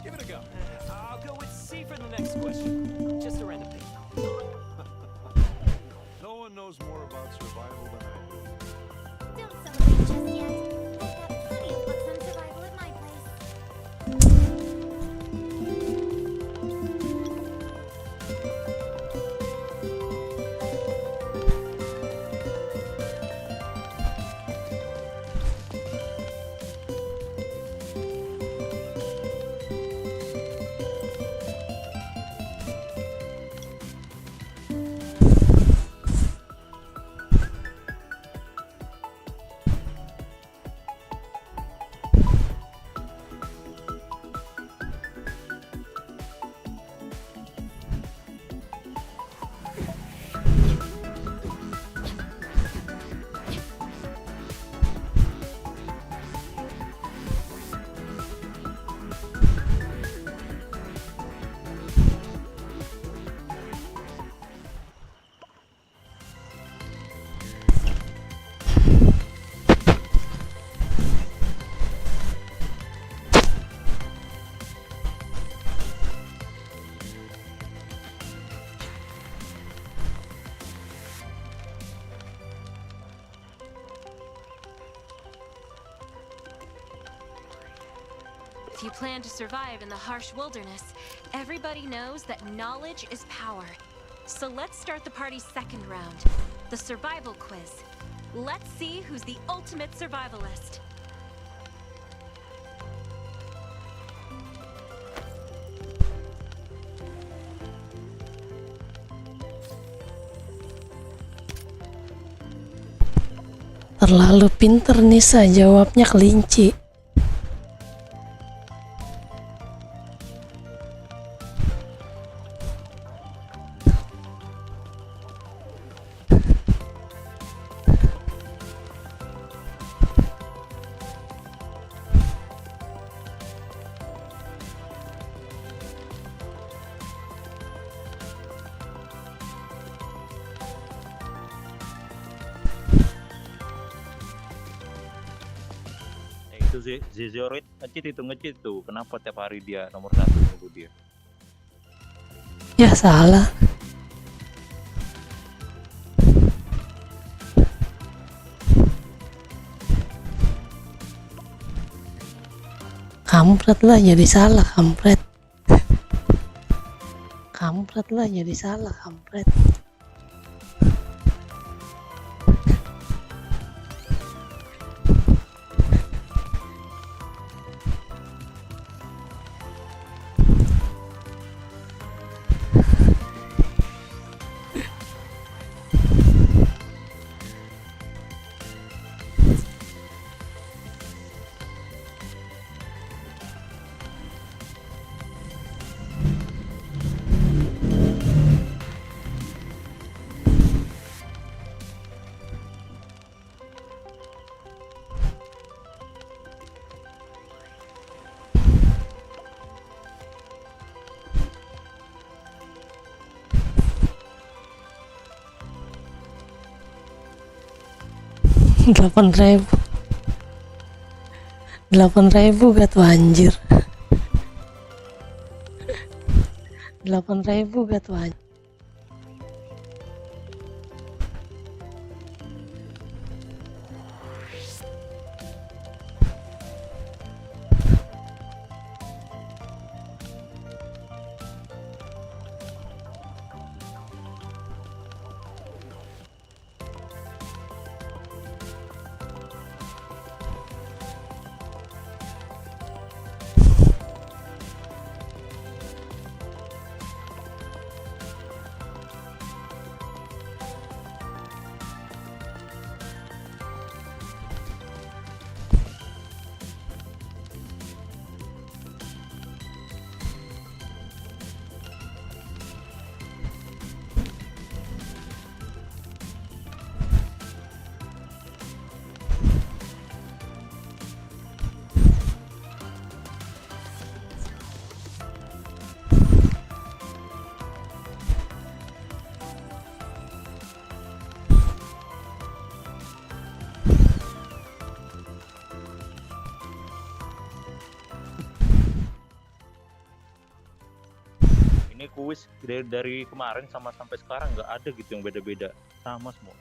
Give it a go. I'll go with C for the next question. Just a random thing. No one knows more about survival than I do. Don't celebrate just yet. I've got plenty of books on survival at my place. If you plan to survive in the harsh wilderness, everybody knows that knowledge is power. So let's start the party's second round, the survival quiz. Let's see who's the ultimate survivalist. Terlalu pinter Nisa, jawabnya kelinci. Itu Zezoroid ngecit tuh. Kenapa tiap hari dia nomor 1 nunggu dia? Ya salah. Kampret lah jadi salah, kampret. Kampret lah jadi salah, kampret. 8.000. 8.000 gak tuh anjir. 8.000 gak tuh anjir. Ini kuis dari kemarin sama sampai sekarang nggak ada gitu yang beda-beda, sama semua.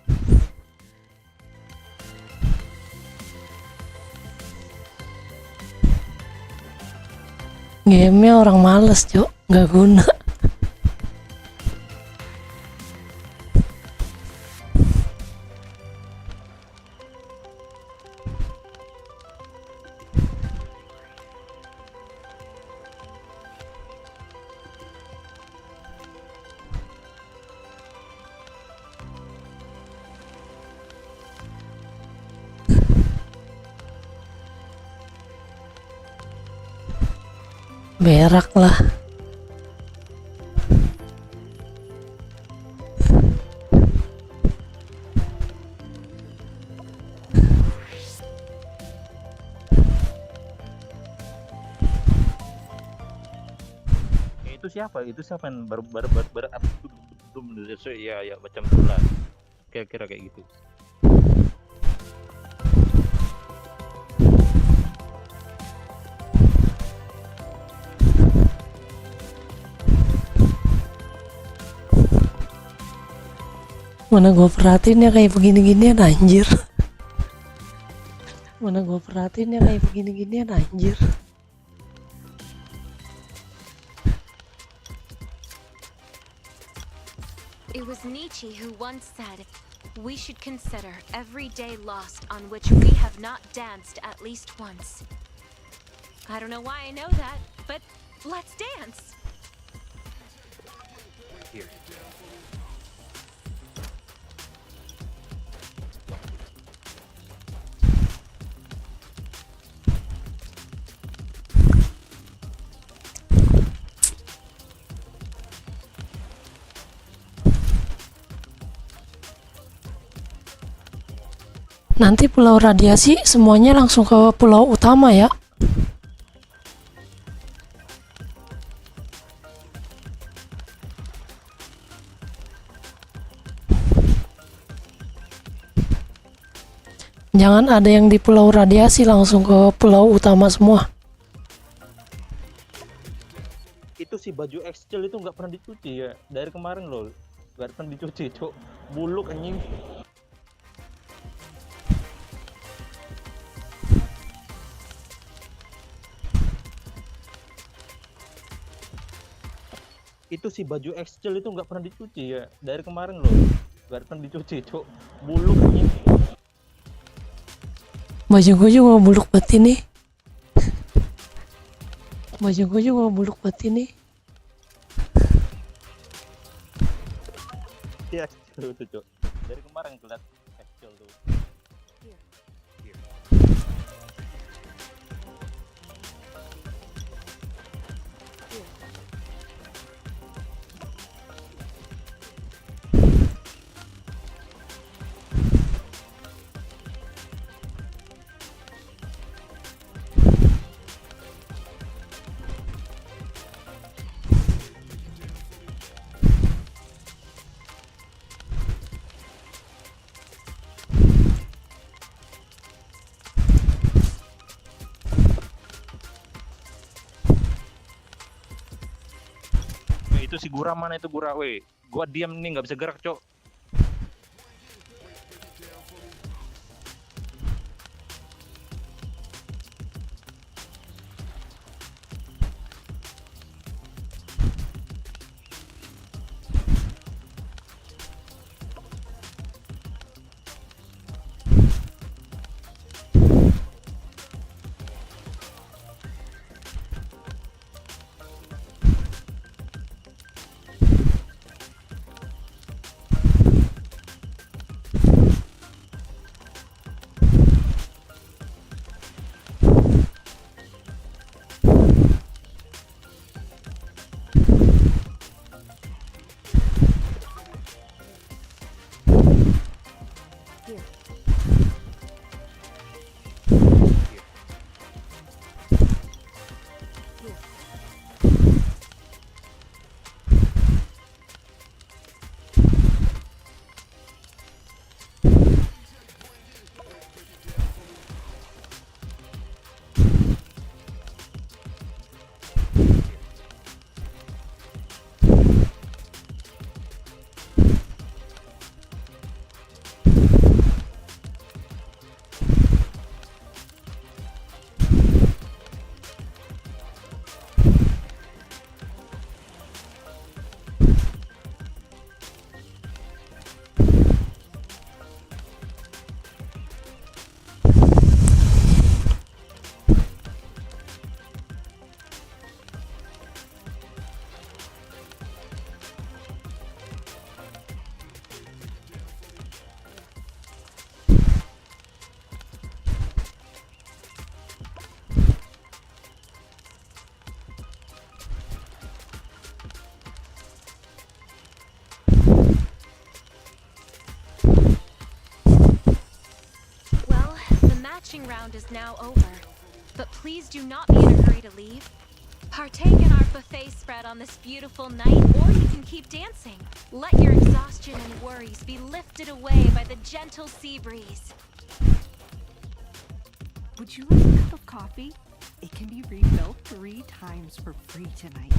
Gamenya orang males, Cok, nggak guna. Berak lah. Itu siapa? Itu siapa yang baru ya macam itulah. Kira-kira kayak gitu. Mana gue perhatiin ya kayak begini-ginian anjir. Mana gue perhatiin ya kayak begini-ginian anjir. It was Nietzsche who once said, "We should consider every day lost on which we have not danced at least once." I don't know why I know that, but let's dance. Here. Nanti pulau radiasi semuanya langsung ke pulau utama ya. Jangan ada yang di pulau radiasi langsung ke pulau utama semua. Itu si baju Excel itu nggak pernah dicuci ya dari kemarin loh, nggak pernah dicuci, cok, buluk anjing. Itu si baju Excel itu nggak pernah dicuci ya dari kemarin loh, nggak pernah dicuci, cok, buluk anjing. Baju gue juga buluk banget ini. Baju gue juga buluk banget ini. Iya, Excel itu, cok, dari kemarin kelihatan Excel tuh. Itu si Gura mana itu Gura, weh? Gua diam nih nggak bisa gerak, Cok. Well, the matching round is now over. But please do not be in a hurry to leave. Partake in our buffet spread on this beautiful night, or you can keep dancing. Let your exhaustion and worries be lifted away by the gentle sea breeze. Would you like a cup of coffee? It can be refilled 3 times for free tonight.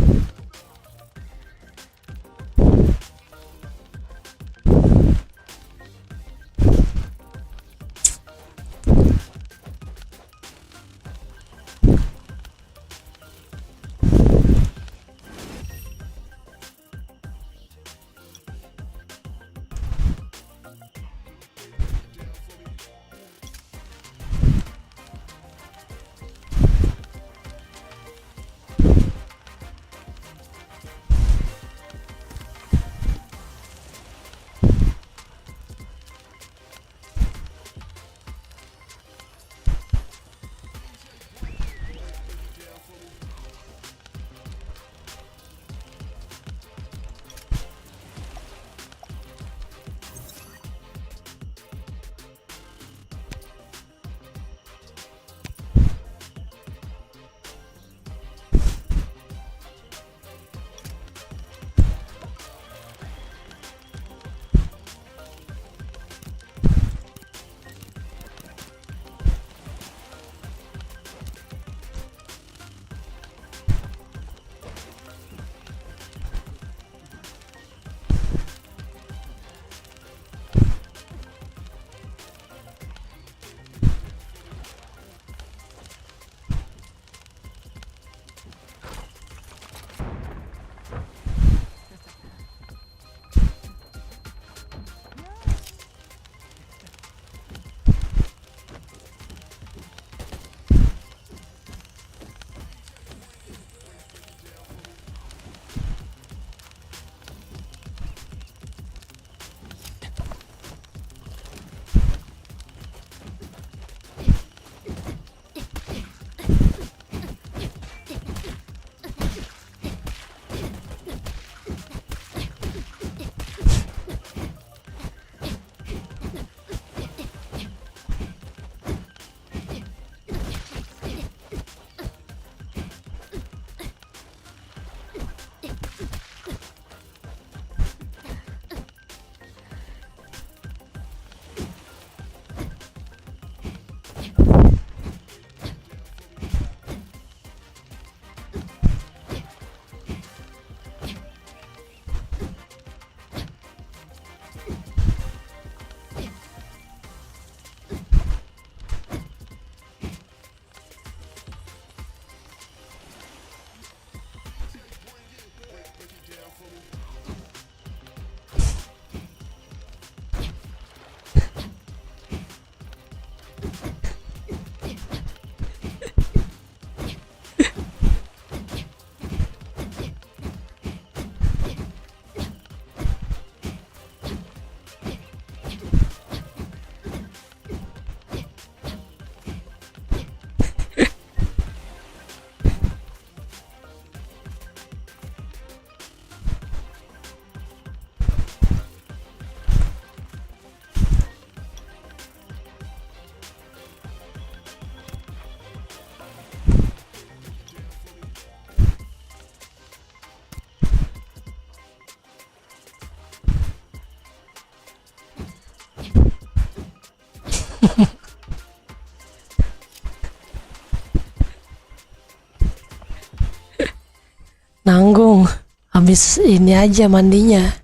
Nanggung. Habis ini aja mandinya.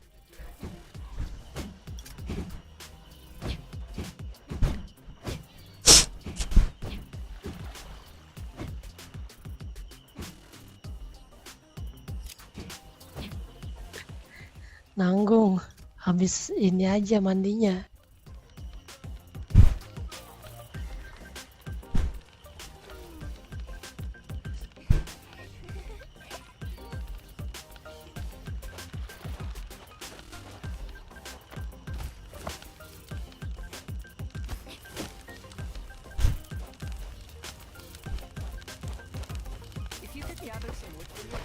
Nanggung. Habis ini aja mandinya. If you could gather some wood for me.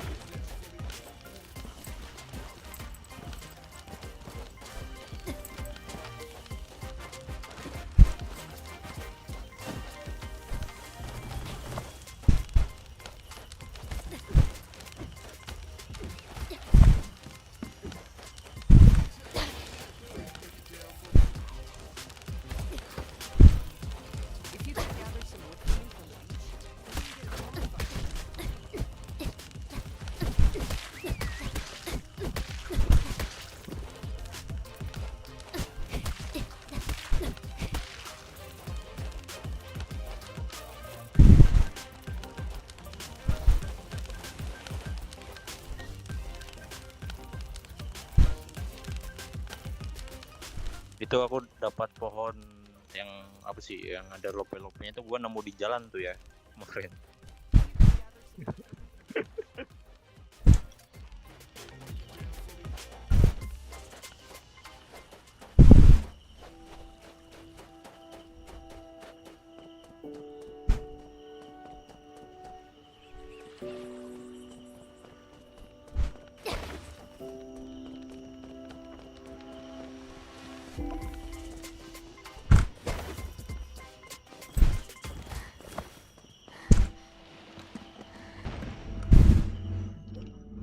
If you could gather some wood for me from the beach. Itu aku dapat pohon yang apa sih, yang ada lope-lopenya itu gua nemu di jalan tuh ya kemarin.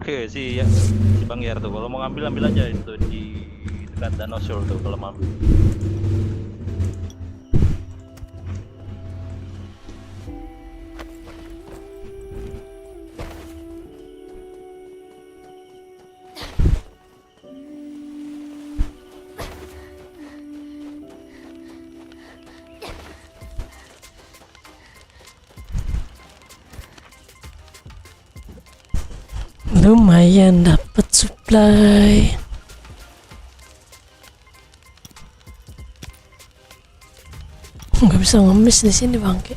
Oke si Bang Yer tuh kalau mau ngambil ambil aja itu di dekat Danau Shore tuh kalau mau ambil. Lumayan dapat supply. Nggak bisa ngemis di sini bangke.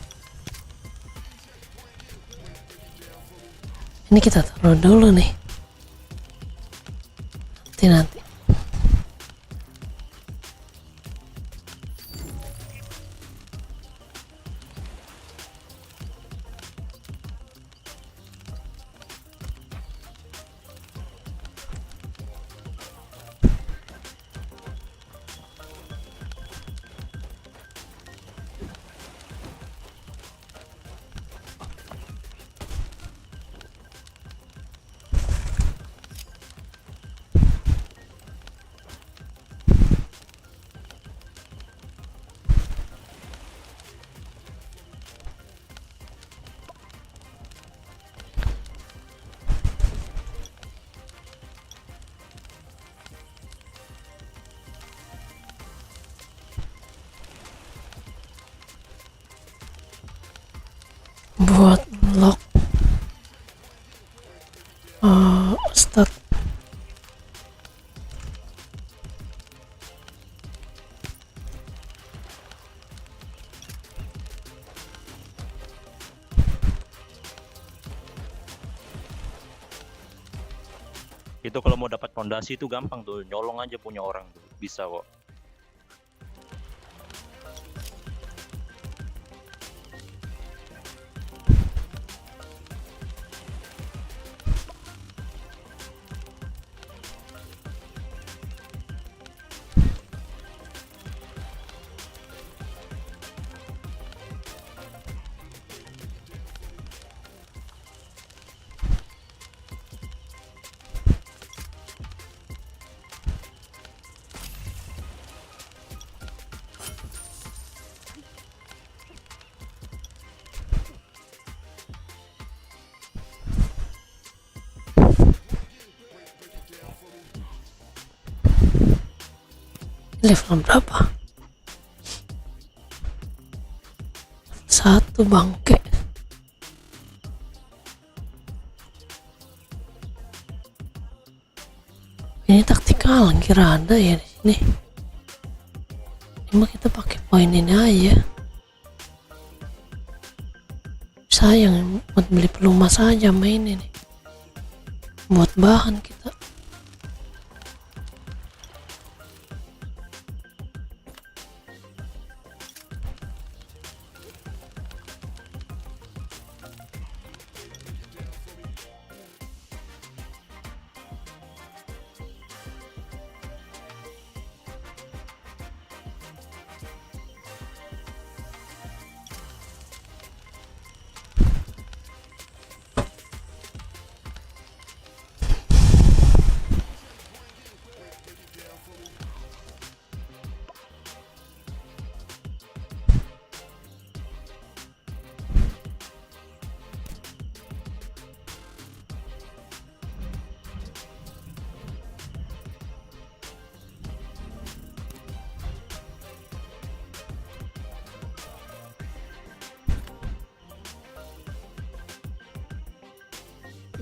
Ini kita taruh dulu nih. Nanti. Buat lock start. Itu kalau mau dapat fondasi itu gampang tuh, nyolong aja punya orang tuh, bisa kok. Level berapa? Satu bangke. Ini taktikal kira ada ya di sini. Cuma kita pakai poin ini aja. Sayang buat beli pelumas aja main ini. Buat bahan kita.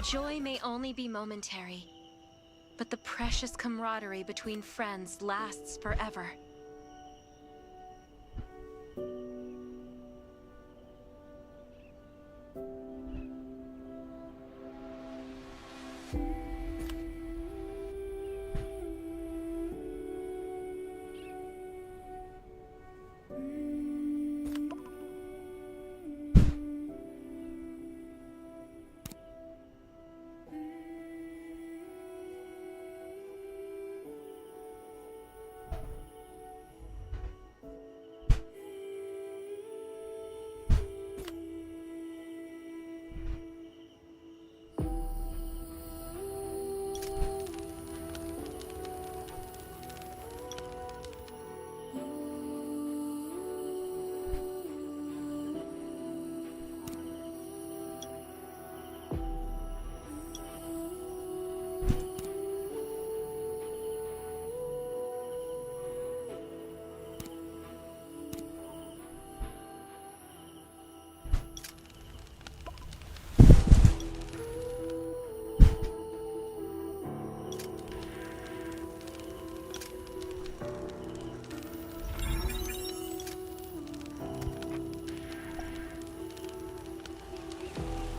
Joy may only be momentary, but the precious camaraderie between friends lasts forever.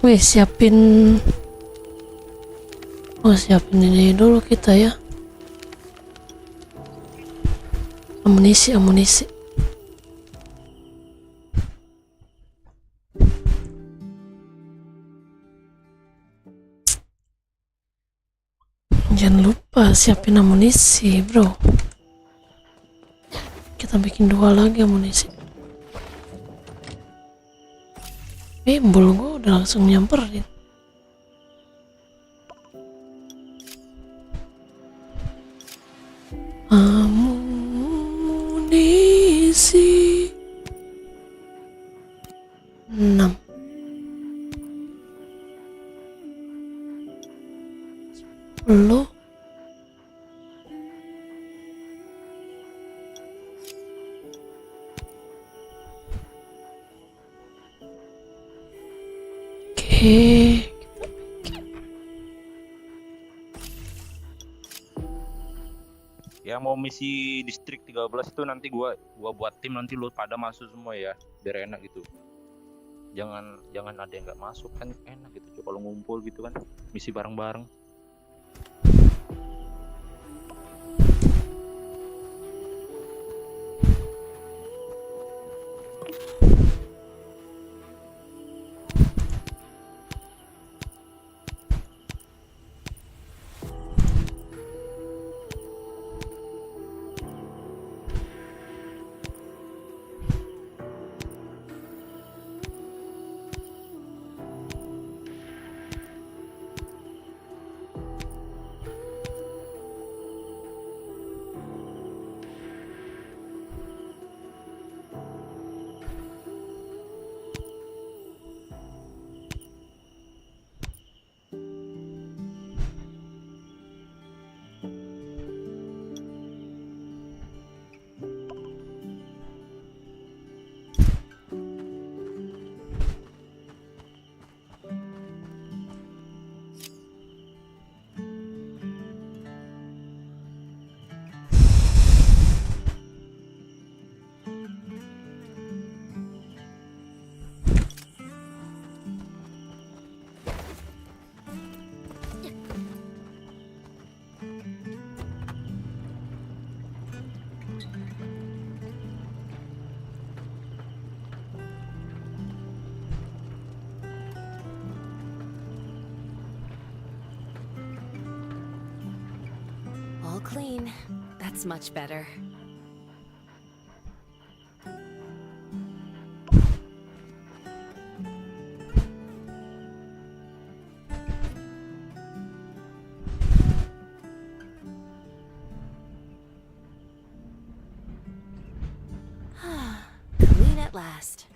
Wih, siapin ini dulu kita ya. Amunisi. Jangan lupa siapin amunisi, bro. Kita bikin 2 lagi amunisi. Bimbul gue udah langsung nyamperin. Amunisi 6. Lo Yang mau misi distrik 13 itu nanti gua buat tim, nanti lu pada masuk semua ya, biar enak gitu. Jangan ada yang nggak masuk, kan enak gitu kalau ngumpul gitu kan, misi bareng-bareng. clean. That's much better. Clean at last.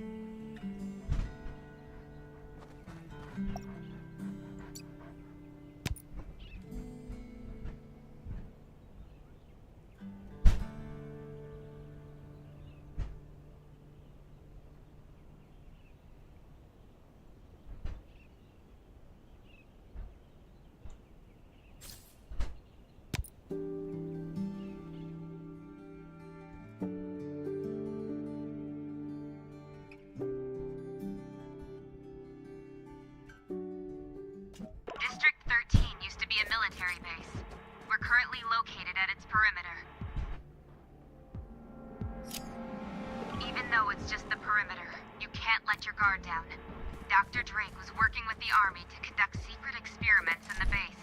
District 13 used to be a military base. We're currently located at its perimeter. Even though it's just the perimeter, you can't let your guard down. Dr. Drake was working with the army to conduct secret experiments in the base.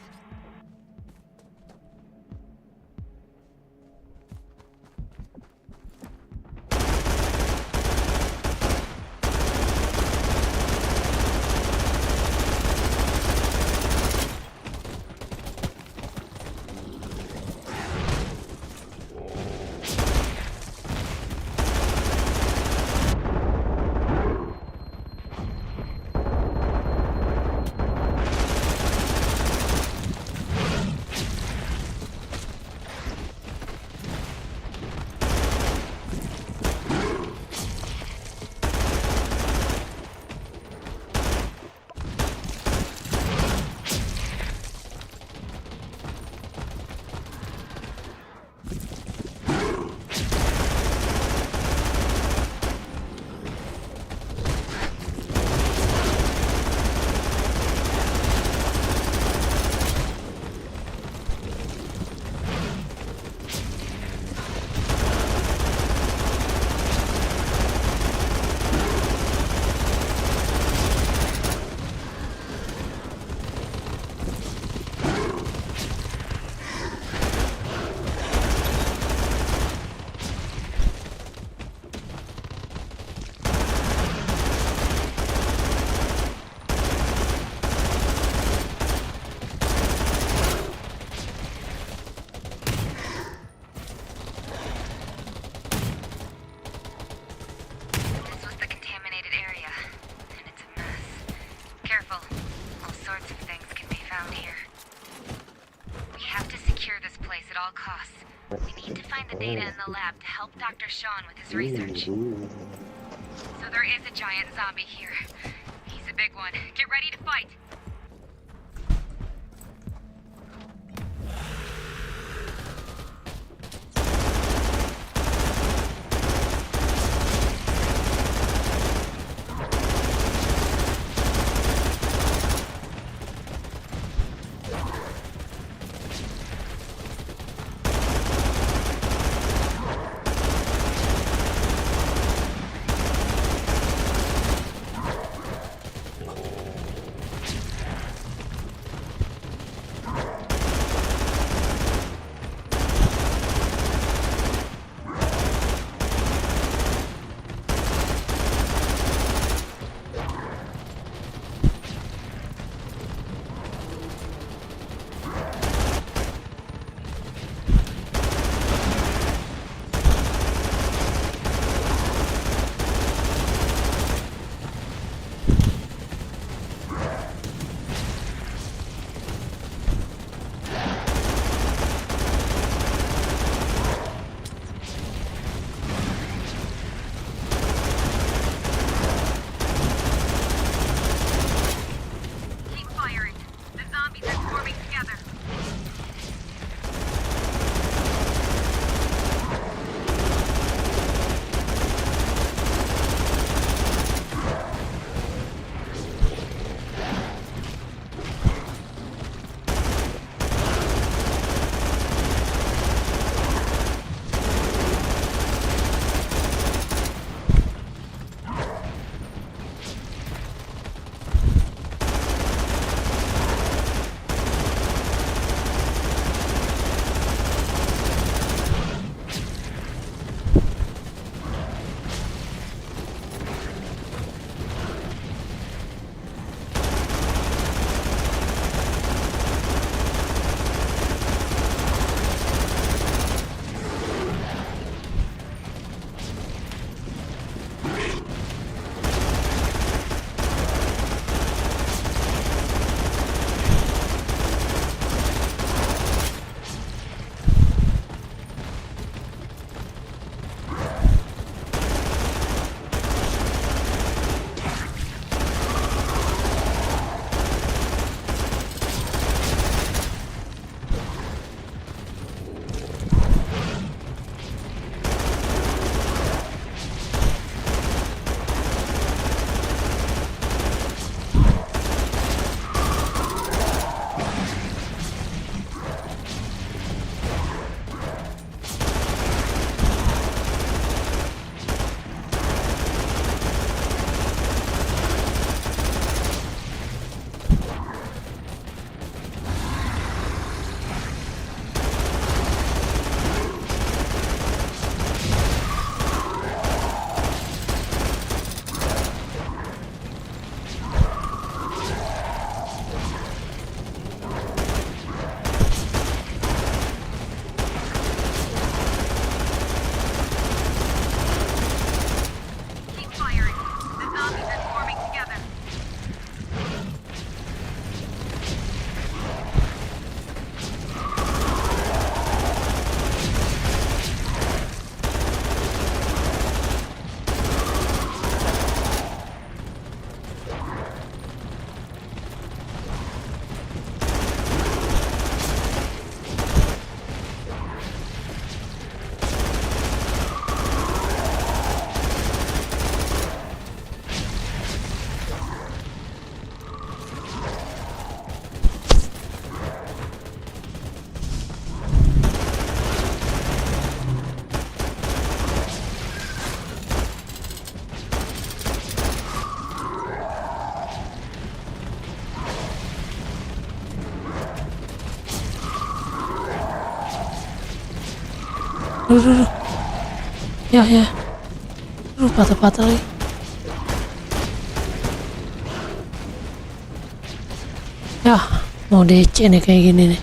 Data in the lab to help Dr. Sean with his research. So there is a giant zombie here. He's a big one. Get ready to fight. Aduh. Ya. Patah-patah lagi. Ya, mau DC nih kayak gini nih.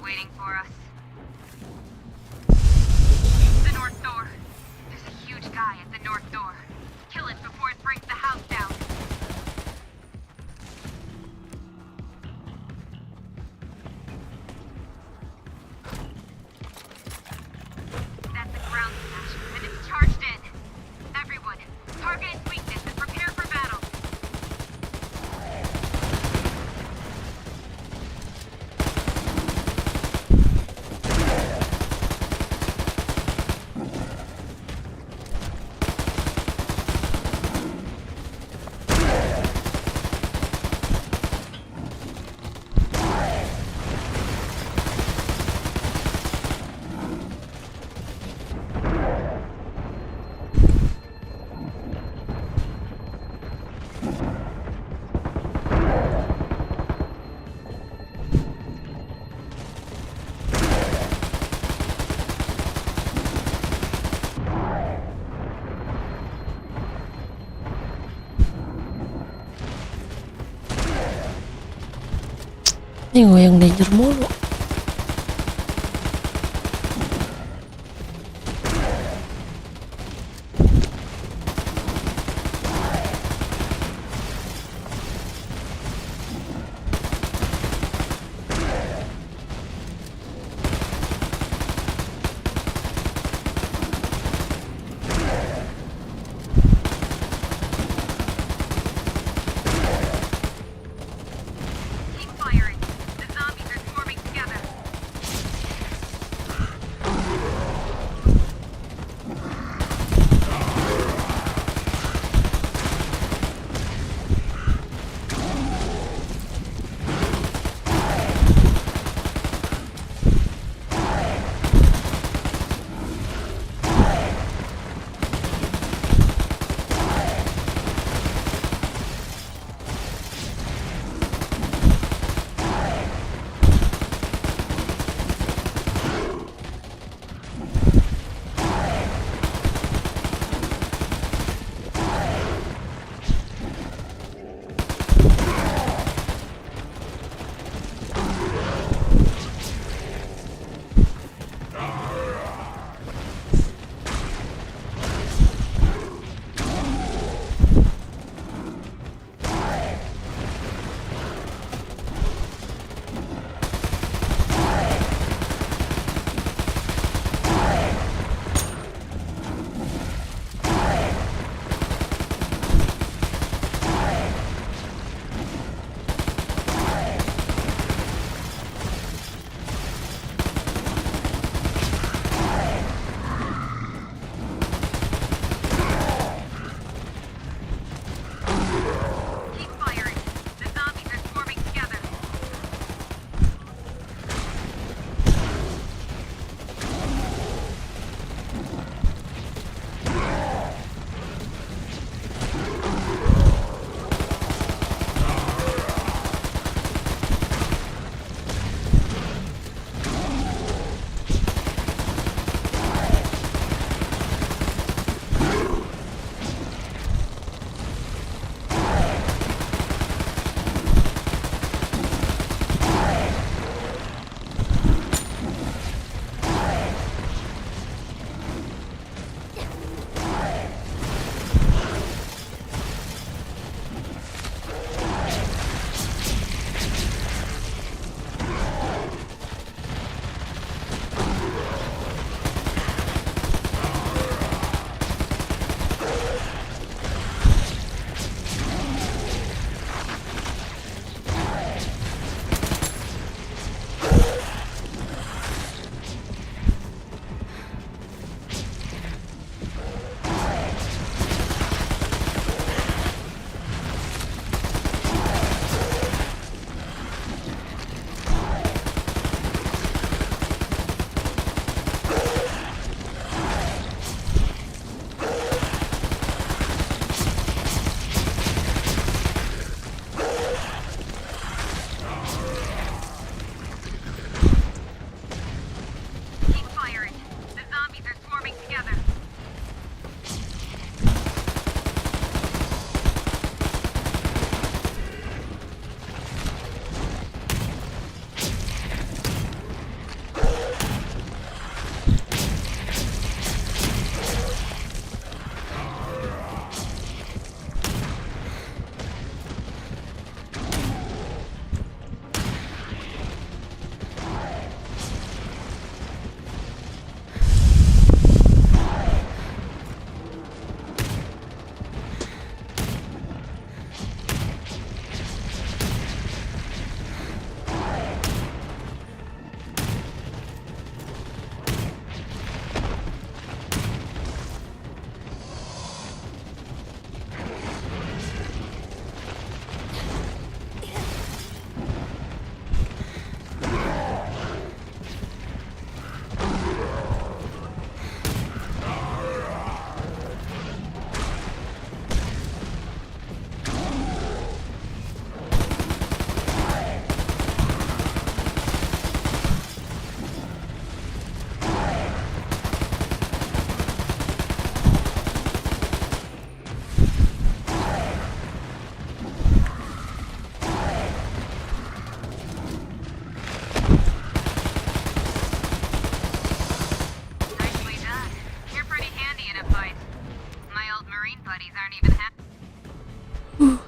waiting for us. The north door. There's a huge guy at the north door. Kill it before it brings the house down. That's a ground smash, and it's charged in. Everyone, target its weakness and prepare for battle. Ini gue yang danger mulu. Keep firing. The zombies are swarming together.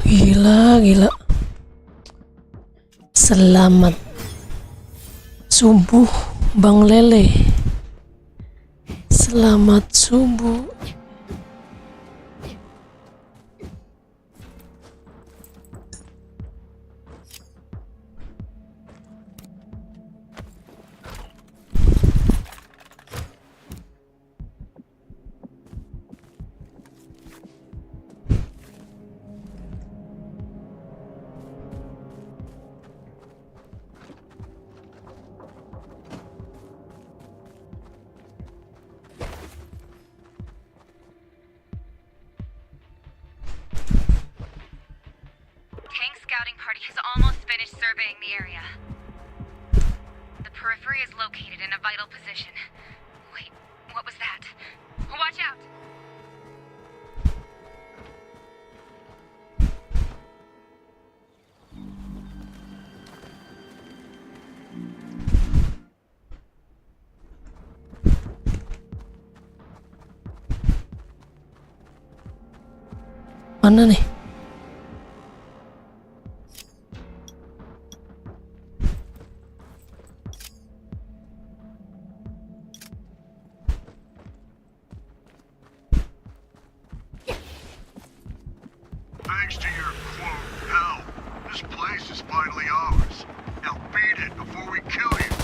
Gila. Selamat subuh, Bang Lele. Selamat subuh. Tank scouting party has almost finished surveying the area. The periphery is located in a vital position. Wait, what was that? Watch out! Mana nih? Thanks to your quote help, this place is finally ours. Now beat it before we kill you.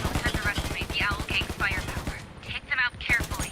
Don't underestimate the Owl Gang's firepower. Take them out carefully.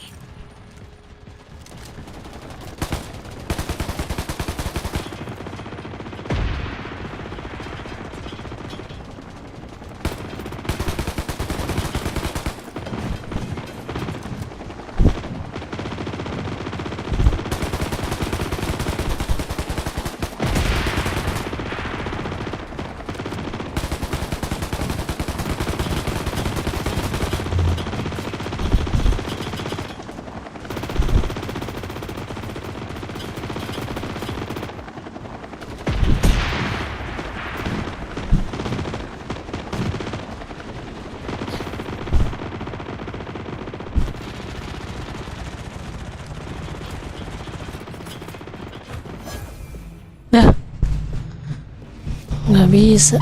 Dah. Nggak bisa.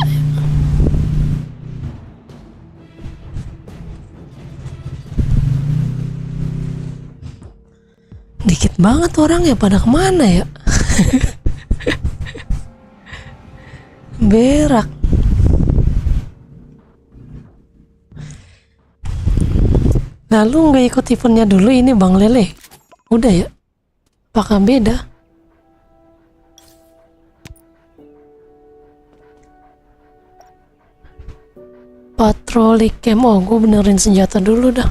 Dikit banget orang ya, pada kemana ya? Berak. Lalu nggak ikut eventnya dulu ini Bang Lele? Udah ya? Apakah beda? Patroli camp, oh gue benerin senjata dulu dah.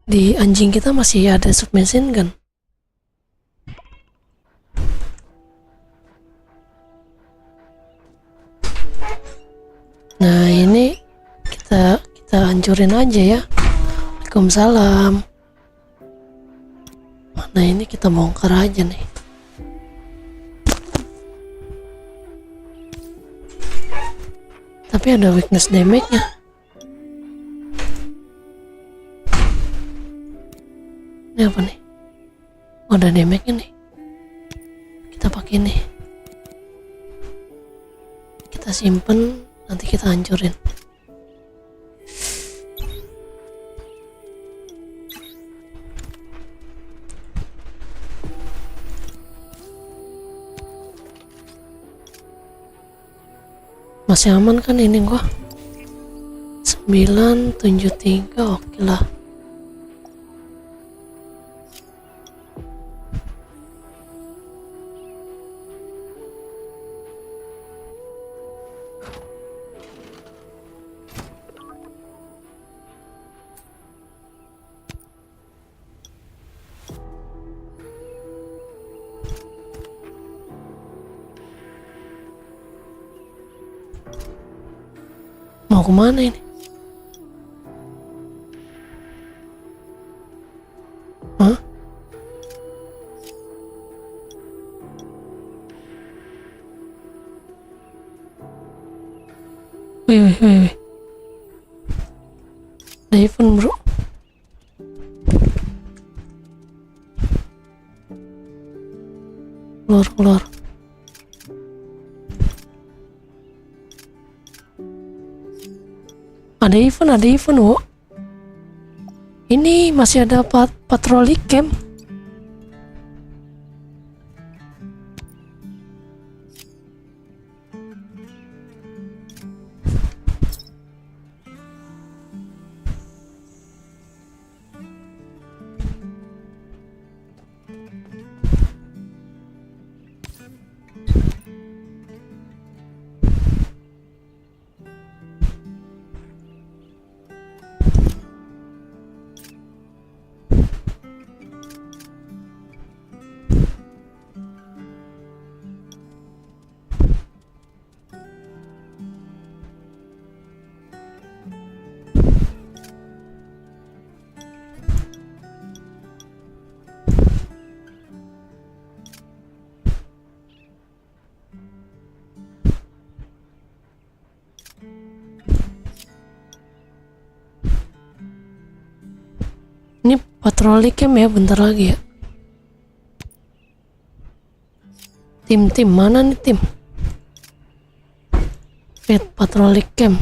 di anjing kita masih ada submachine gun. Nah ini kita hancurin aja ya. Waalaikumsalam. Mana ini kita bongkar aja nih. Tapi ada weakness damage-nya. Ini apa nih? Oh, ada damage-nya nih. Kita pakai nih. Kita simpen, nanti kita hancurin. Masih aman kan ini gua? 973, oke lah. Mau kemana ini? Hah? Wih. Ada event bro. Keluar. Ada event, wo. Ini masih ada patroli camp. Ini patroli camp ya, bentar lagi ya. Tim mana nih tim? Pet patroli camp.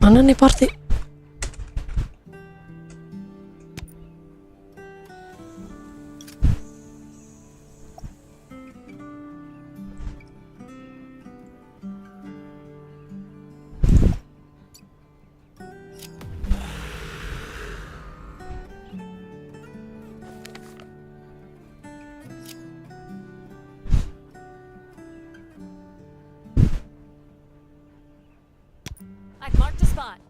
Mana nih party? I've marked a spot.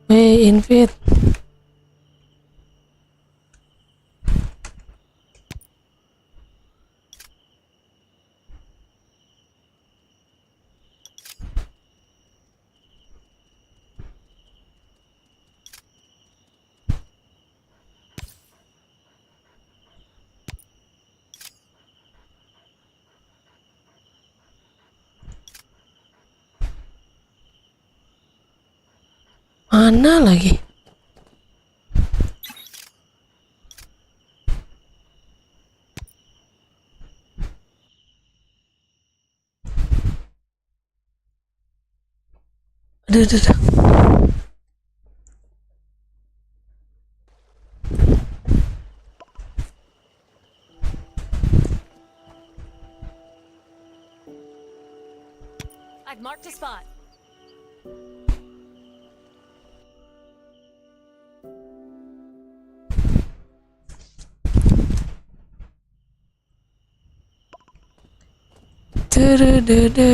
Hey, invite. Mana lagi? Aduh, aduh, aduh. I've marked a spot. Tudududu.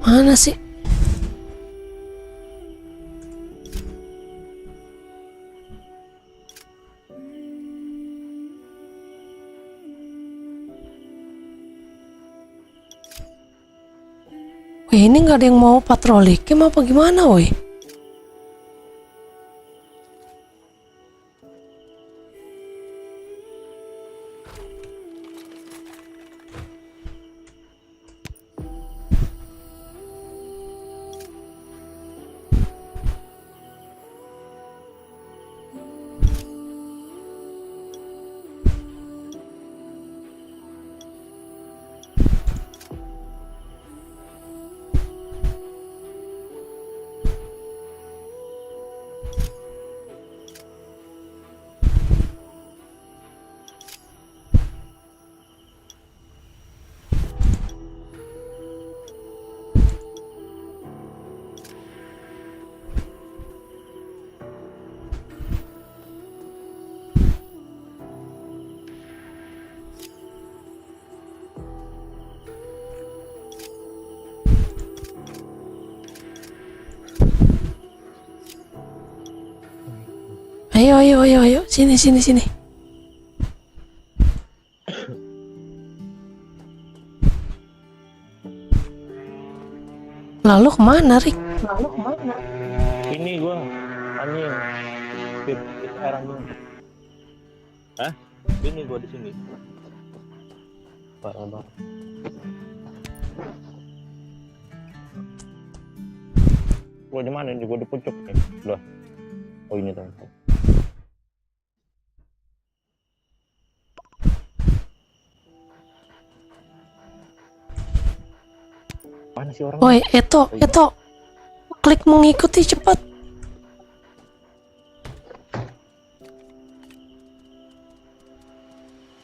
Mana sih? Wih, ini nggak ada yang mau patroli camp apa gimana, woi? Ayo, ayo, ayo, ayo, sini, sini, sini. Lalu kemana, Rick? Ini gua anjing. Fit air anjing. Hah? Ini gua di sini. Parah banget. Gua di mana? Gua di pucuk nih. Loh. Oh ini tuh. Mana sih orang? Woi, Eto, Eto. Klik mengikuti cepat.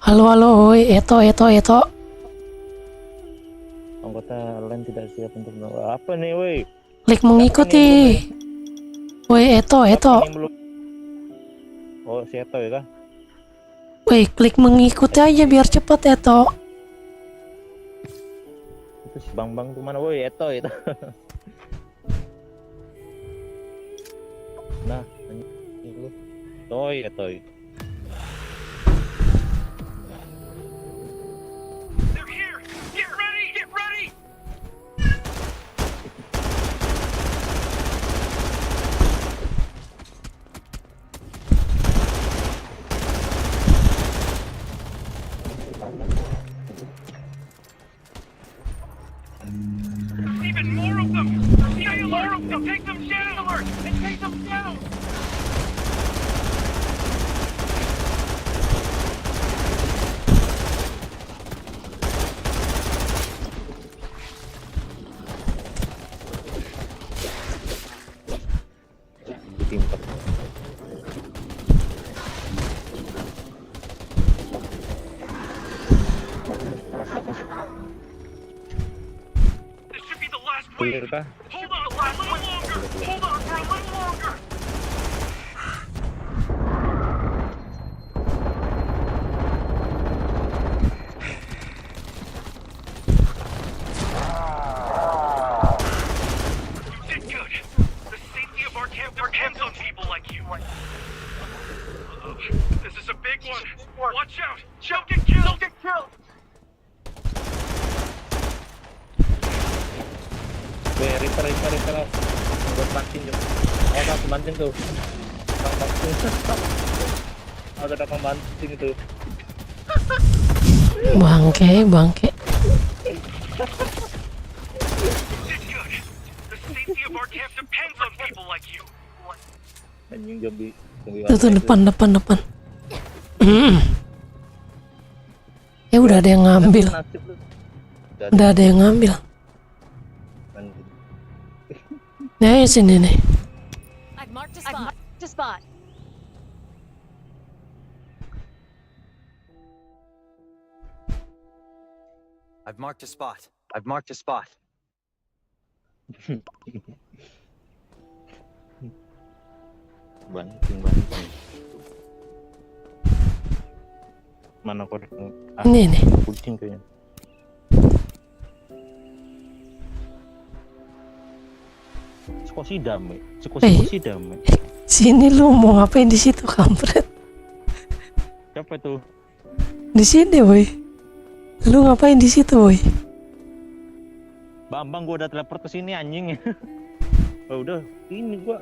Halo, halo, woi, Eto, Eto, Eto. Anggota lain tidak siap untuk apa nih, woi? Klik mengikuti. Woi, Eto, Eto. Oh, si Eto ya kah? Woi, klik mengikuti aja biar cepat, Eto. Itu si Bang tuh mana, woi? Eto itu. Nah, ini lu. Toy, Eto. They're here! Get ready! Get ready! Even more of them! Stay alert! Take them down! Alert! And take them down! Pintar. This should be the last Clear wave! kah? Hold on for a little longer! Hold on for a little longer! You did good. The safety of our camp depends on people like you. This is a big one. Watch out! Don't get killed! Don't get killed! Weh, Reaper. Buat banting tuh. Ayo, banting tuh. Banting. ada pembanting itu. Bangke. Anjing zombie. Tuh depan. Udah ada yang ngambil. Udah ada yang ngambil. Nah, sini nih. I've marked a spot. I've marked a spot. Banting. Mana korek? Ini nih. Kucing kayaknya. Skosi damai. Sini lu mau ngapain di situ, kampret? Siapa tuh? Di sini, woi. Lu ngapain di situ, woi? Bambang, gua udah teleport ke sini anjing. Oh, udah, ini gua.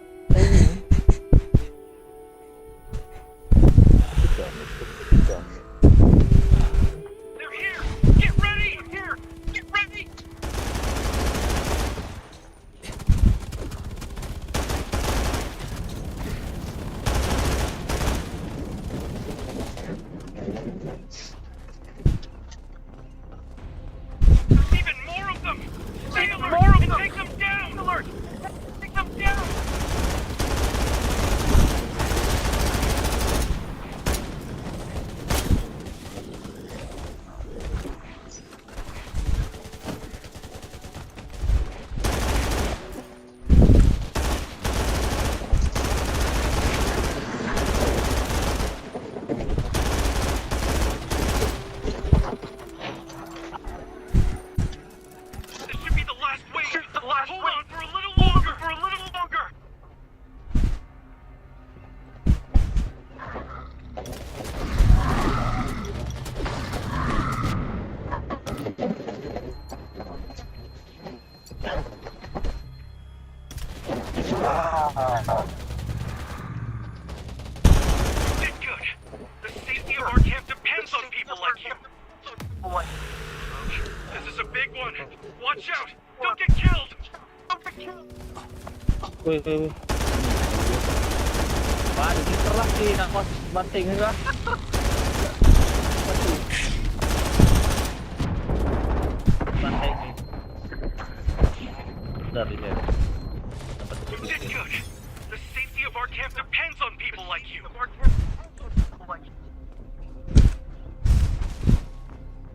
Wih. Wah, dikiter lah sih, nak banting juga. Banting nih. Bentar di sini. The safety of our camp depends on people like you.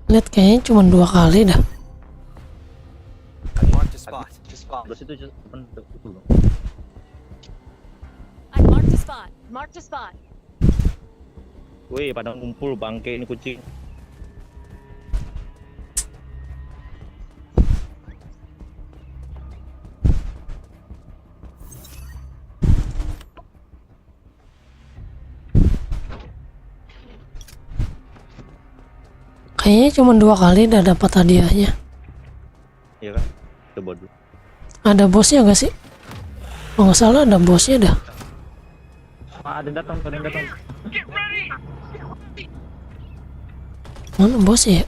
Lihat kayaknya cuma 2 kali dah. Terus itu dulu. Marked a spot. Wih, pada ngumpul bangke ini kucing. Kayaknya cuma 2 kali udah dapat hadiahnya. Iya kan? Coba dulu. Ada bosnya gak sih? Kalau nggak salah ada bosnya dah. Ada datang. Mana bosnya ya?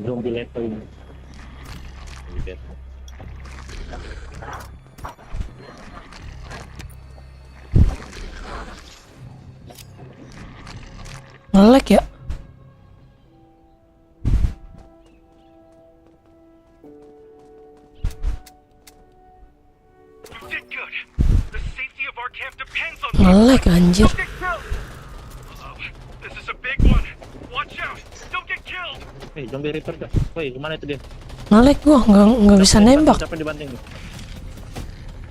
Zombie level ini. Nge-lag ya? You did good. The safety of our camp depends on Nge-lag anjir. Don't get killed. This is a big one. Watch out. Don't get killed. Zombie Reaper dah. Woi, kemana itu dia? Nge-lag gua, nggak bisa nembak. Siapa yang dibanting nih?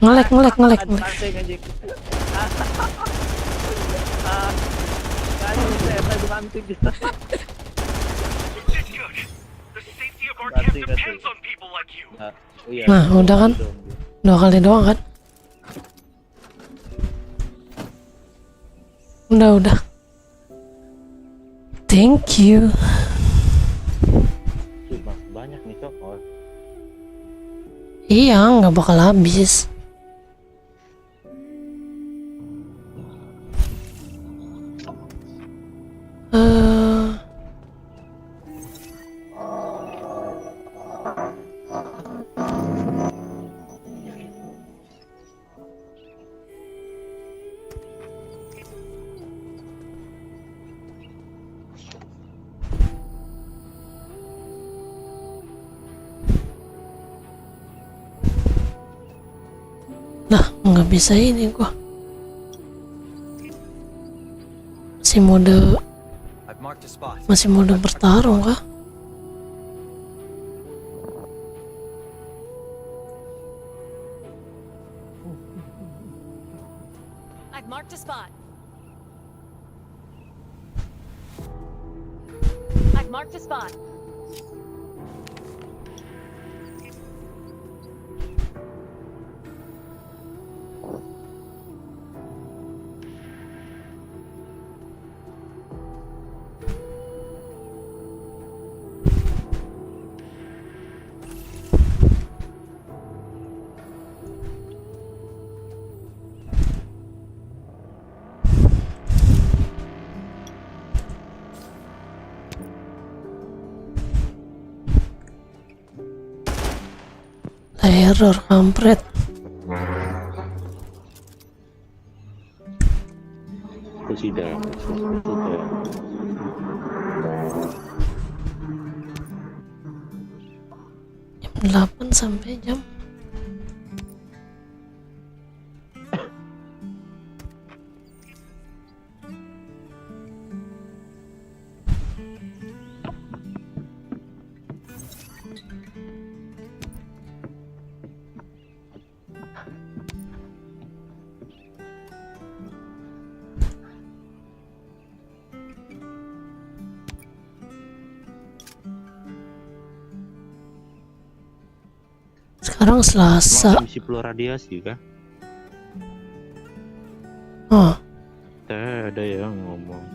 Nge-lag. Banting anjing. Saya dibanting. You did good. The safety of our camp depends on people like you. Iya. Nah, udah kan? 2 kali doang kan? Udah. Thank you. Banyak nih Cok. Oh. Iya, nggak bakal habis. Nah, nggak bisa ini gua. Masih mode bertarung kah? I've marked a spot. I've marked a spot. Error kampret. Sudah. Jam 8 sampai jam sekarang Selasa. Misi peluru radiasi kah? Oh, Ada yang ngomong.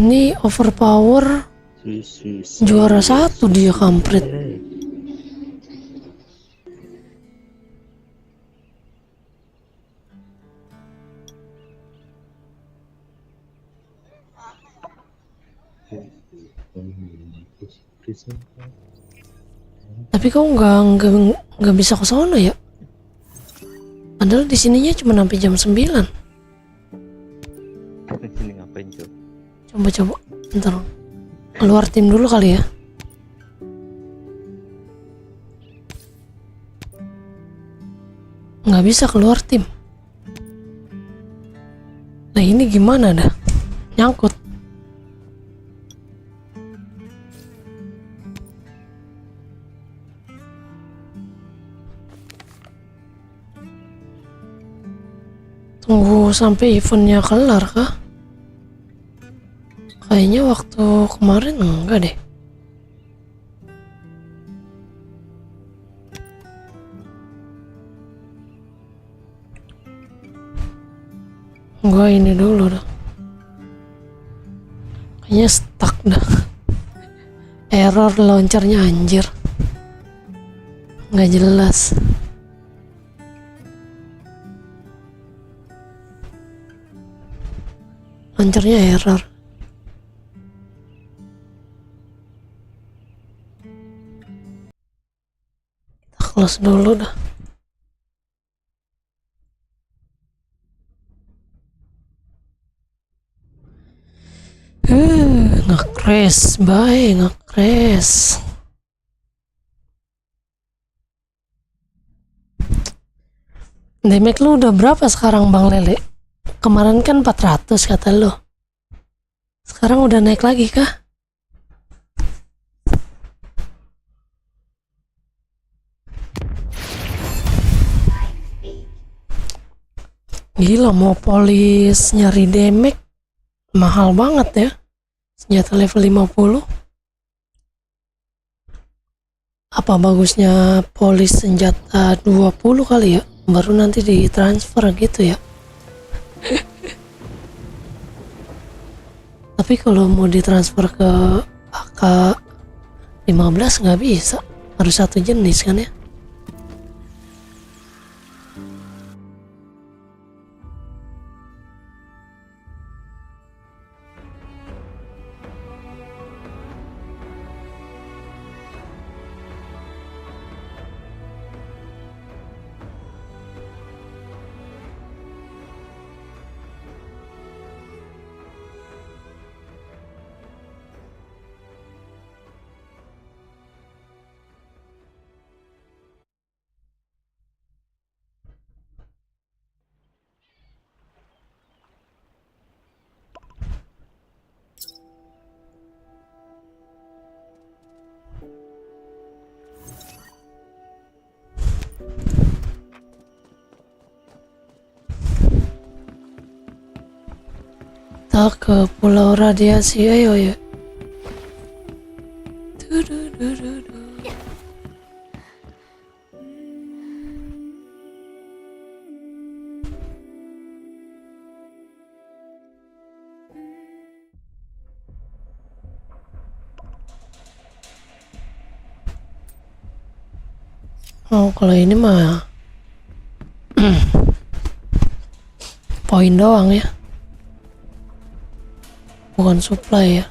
ini overpower juara 1 dia kampret. Tapi kok nggak bisa ke sono ya? Padahal di sininya cuma sampai jam 9. Ini ngapain coba? Coba, bentar. Keluar tim dulu kali ya. Nggak bisa keluar tim. Nah ini gimana dah? Nyangkut. Tunggu sampai eventnya kelar kah? Kayaknya waktu kemarin enggak deh. Gua ini dulu dah. Kayaknya stuck dah. Error launchernya anjir. Nggak jelas. Launchernya error. Kita close dulu dah. Nge-crash, bye, nge-crash. Damage lu udah berapa sekarang Bang Lele? Kemarin kan 400 kata lu. Sekarang udah naik lagi kah? Gila, mau polis nyari damage mahal banget ya. Senjata level 50. Apa bagusnya polis senjata 20 kali ya? Baru nanti ditransfer gitu ya. Tapi kalau mau ditransfer ke AK-15 nggak bisa. Harus satu jenis kan ya. Kita ke Pulau Radiasi, ayo ya. Oh, kalau ini mah poin doang ya, bukan supply ya.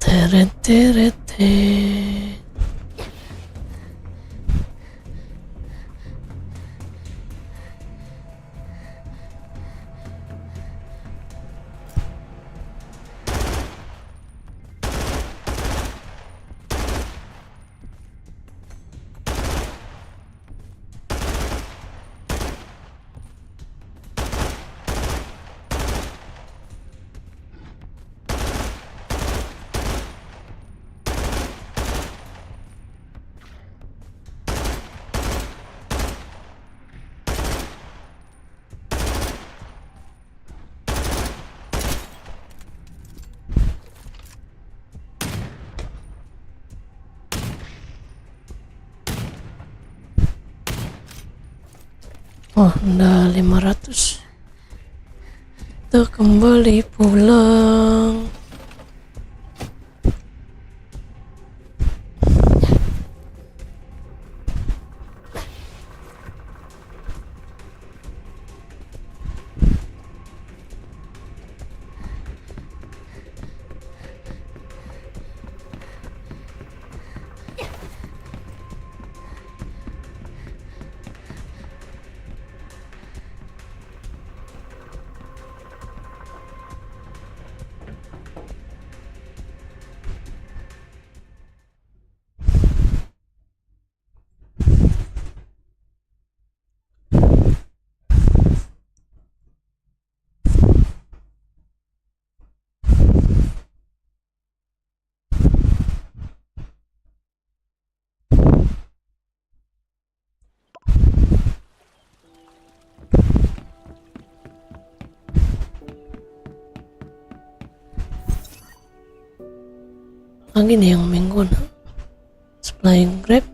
Teret teret teret. Oh, udah 500. Kita kembali pulang. Lagi nih yang minggu supply Grab.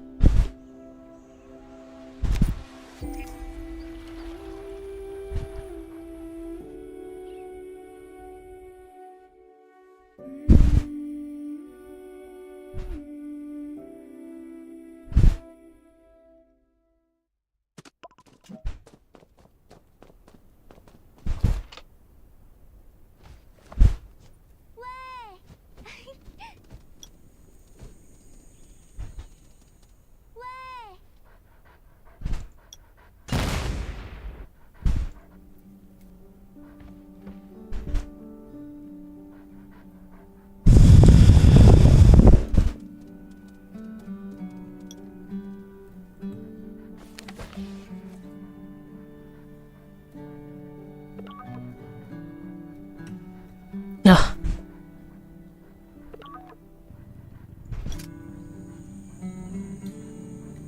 Nah,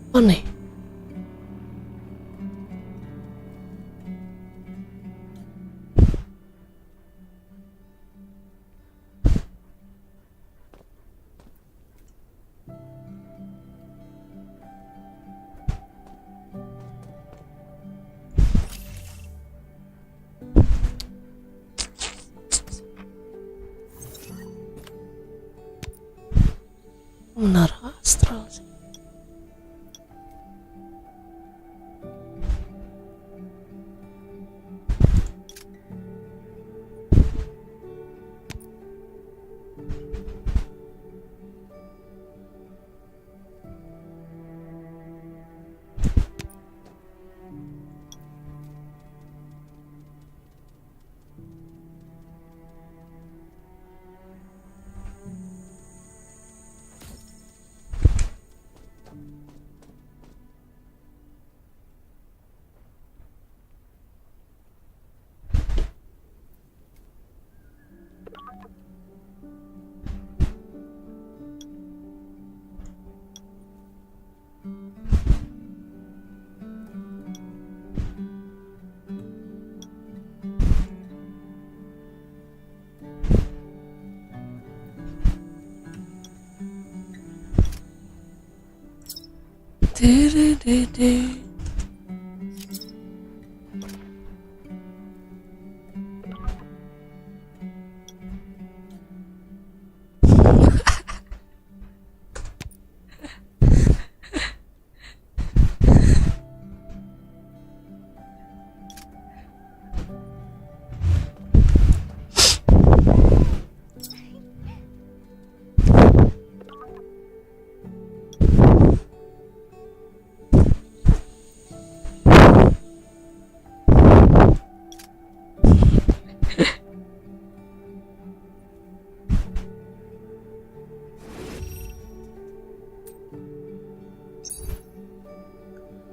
apa nih? Menara astral sih. Dede.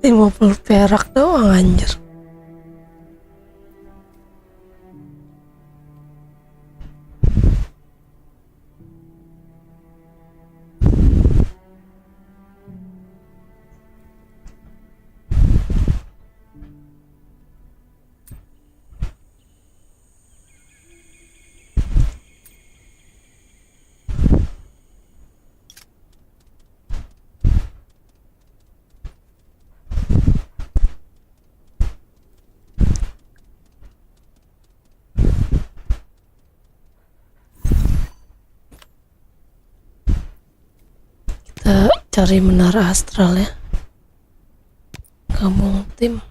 $50 perak doang anjir. cari menara astral ya. Gabung tim.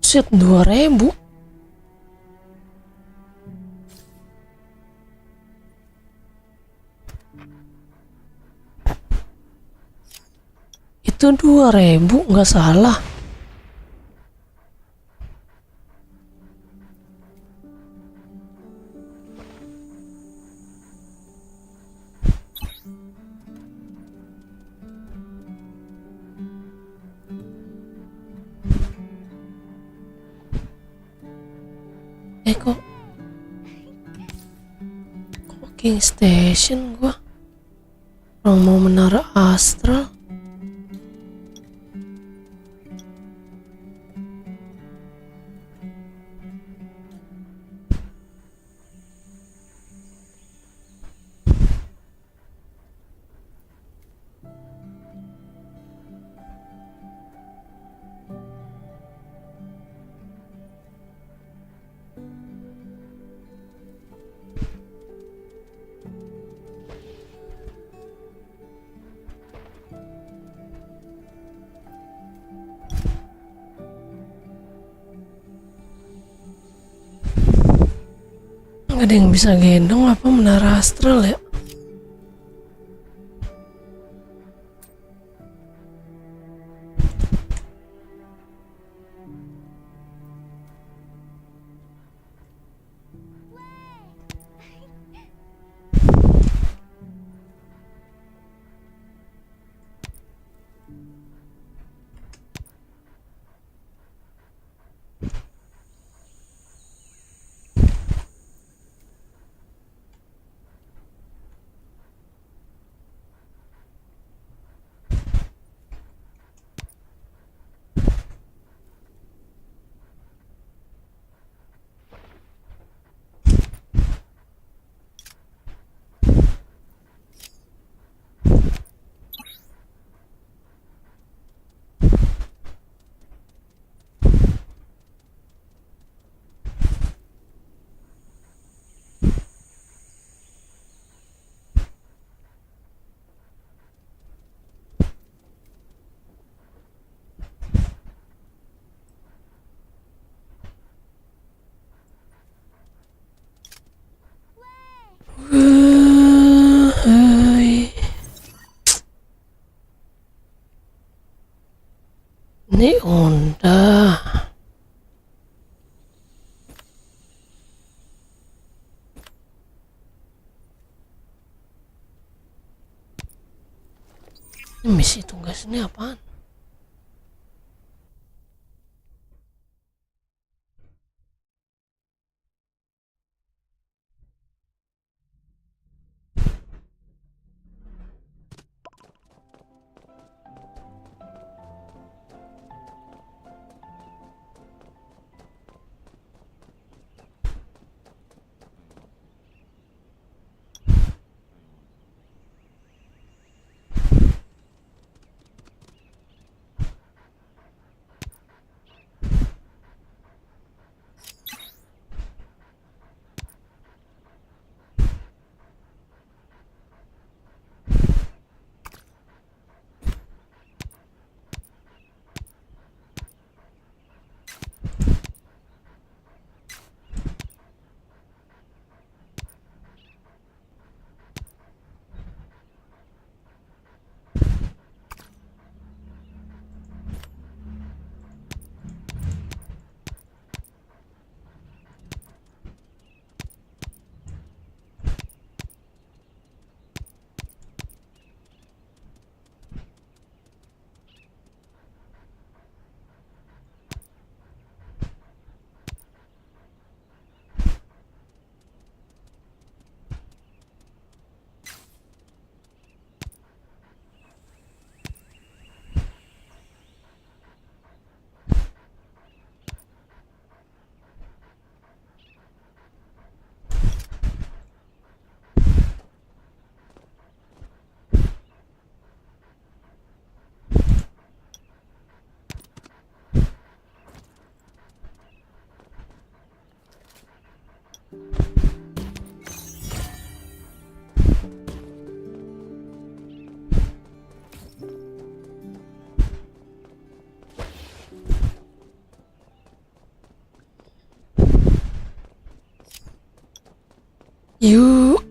Set 2.000. Itu 2.000 nggak salah. Kok King Station gua orang mau menara astral. Gak ada yang bisa gendong apa menara astral ya? Ah. Ini misi tugas ini apaan? Yuk.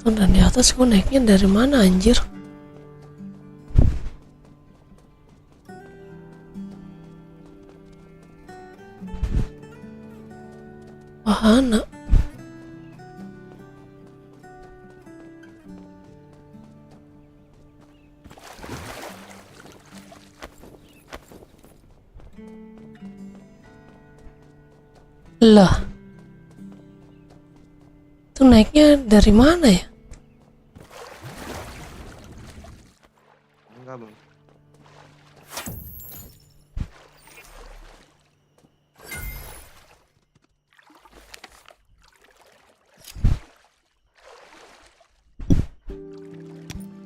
Tuh, dan di atas gue naiknya dari mana anjir? Wahana. Lah. Itu naiknya dari mana ya? Enggak, Bang.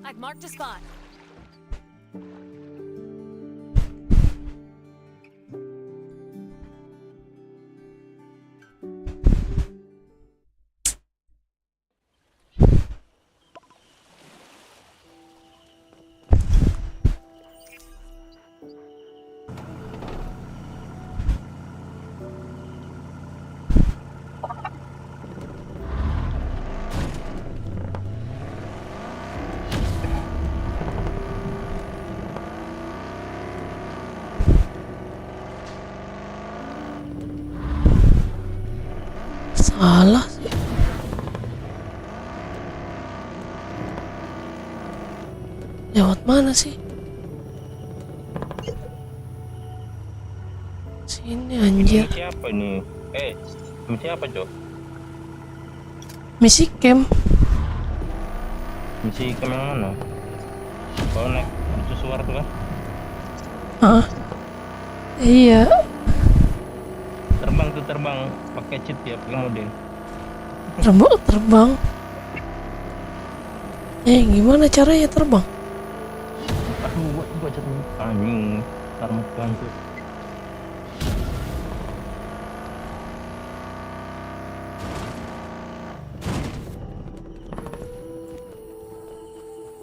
I've marked a spot. Salah sih. Lewat mana sih? Sini anjir. Misi apa ini? Misi apa, Cok? Misi camp. Misi ke mana? Kalau naik mercusuar tuh kan? Ah, iya. Terbang pakai cheat ya, pakai mode. Terbang. Gimana caranya terbang? Aduh, gua jatuh anjing. Ntar mau bantu.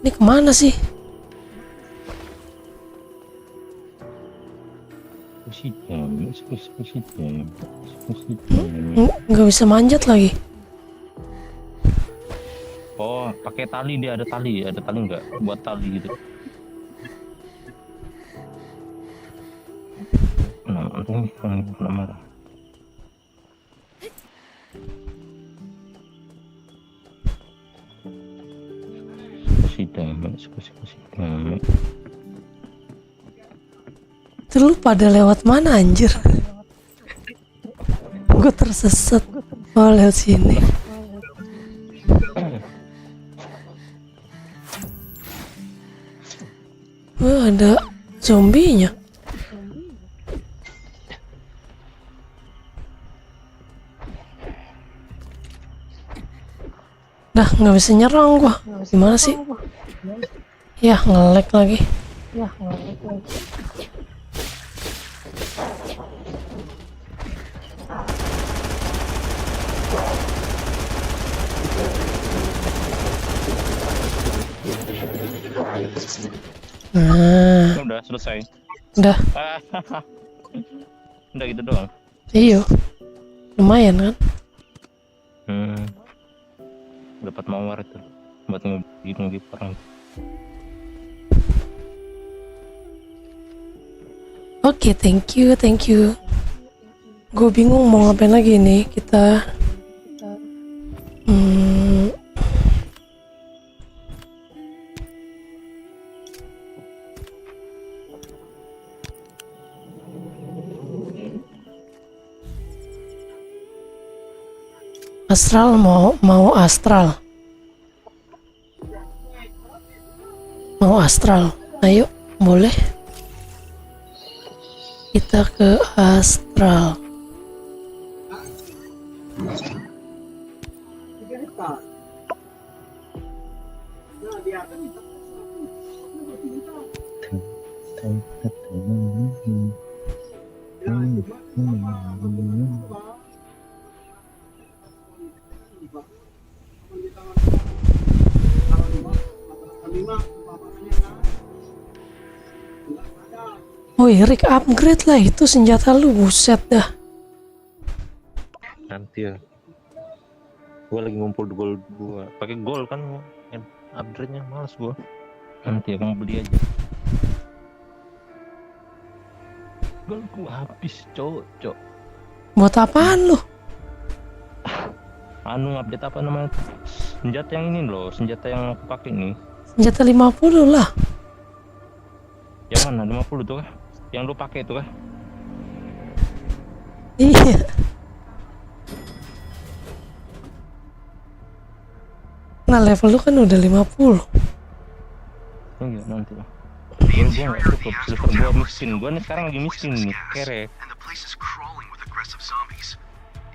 Ini kemana sih? Nggak bisa manjat lagi. Oh, pakai tali, dia ada tali nggak? Buat tali gitu. Nama. Sidang. Itu lu pada lewat mana anjir? Gue tersesat. Oh, lewat sini. Wah, ada zombinya. Dah nggak bisa nyerang gua. Gimana sih? Ya nge-lag lagi. Nah, Udah selesai. udah. Udah gitu doang. Iya. Lumayan kan? Dapat mawar itu buat ngegip orang. Oke, thank you. Gue bingung mau ngapain lagi nih kita. Astral mau astral. Mau astral. Ayo, boleh. Kita ke astral. Oh, Rick upgrade lah itu senjata lu, buset dah. Nanti ya. Gua lagi ngumpul gold gua. Pakai gold kan upgrade-nya males gua. Nanti ya, kamu beli aja. Gold gua habis, cocok. Buat apaan lu? Update apa namanya? Senjata yang ini loh, senjata yang aku pakai nih. Senjata 50 lah. Yang mana? 50 tuh kah? Yang lu pakai itu kah? Iya. Nah, level lu kan udah 50. Enggak, nanti lah. Gua nggak cukup, silver gua miskin. Gua nih sekarang lagi miskin nih, kere. And the place is crawling with aggressive zombies.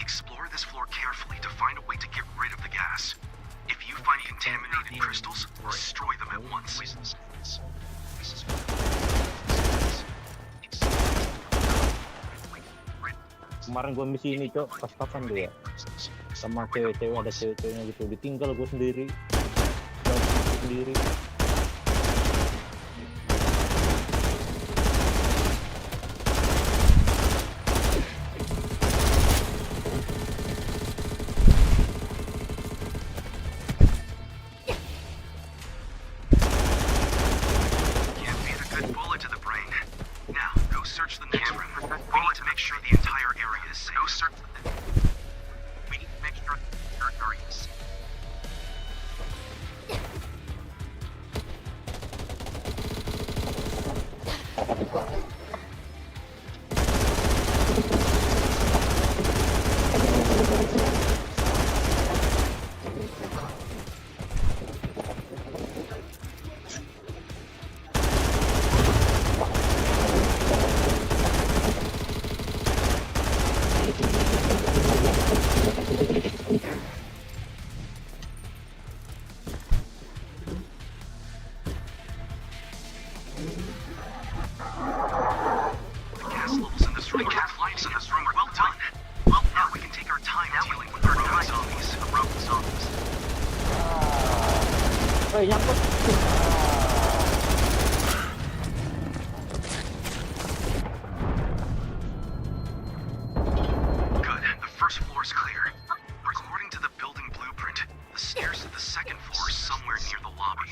Explore this floor carefully to find a way to get rid of the gas. If you find contaminated crystals, destroy them at once. Kemarin gua misi ini, Cok, pas kapan tuh ya? Sama cewek-cewek, ada cewek-ceweknya gitu. Ditinggal gua sendiri. Sendiri. first floor is clear. According to the building blueprint, the stairs to the second floor is somewhere near the lobby.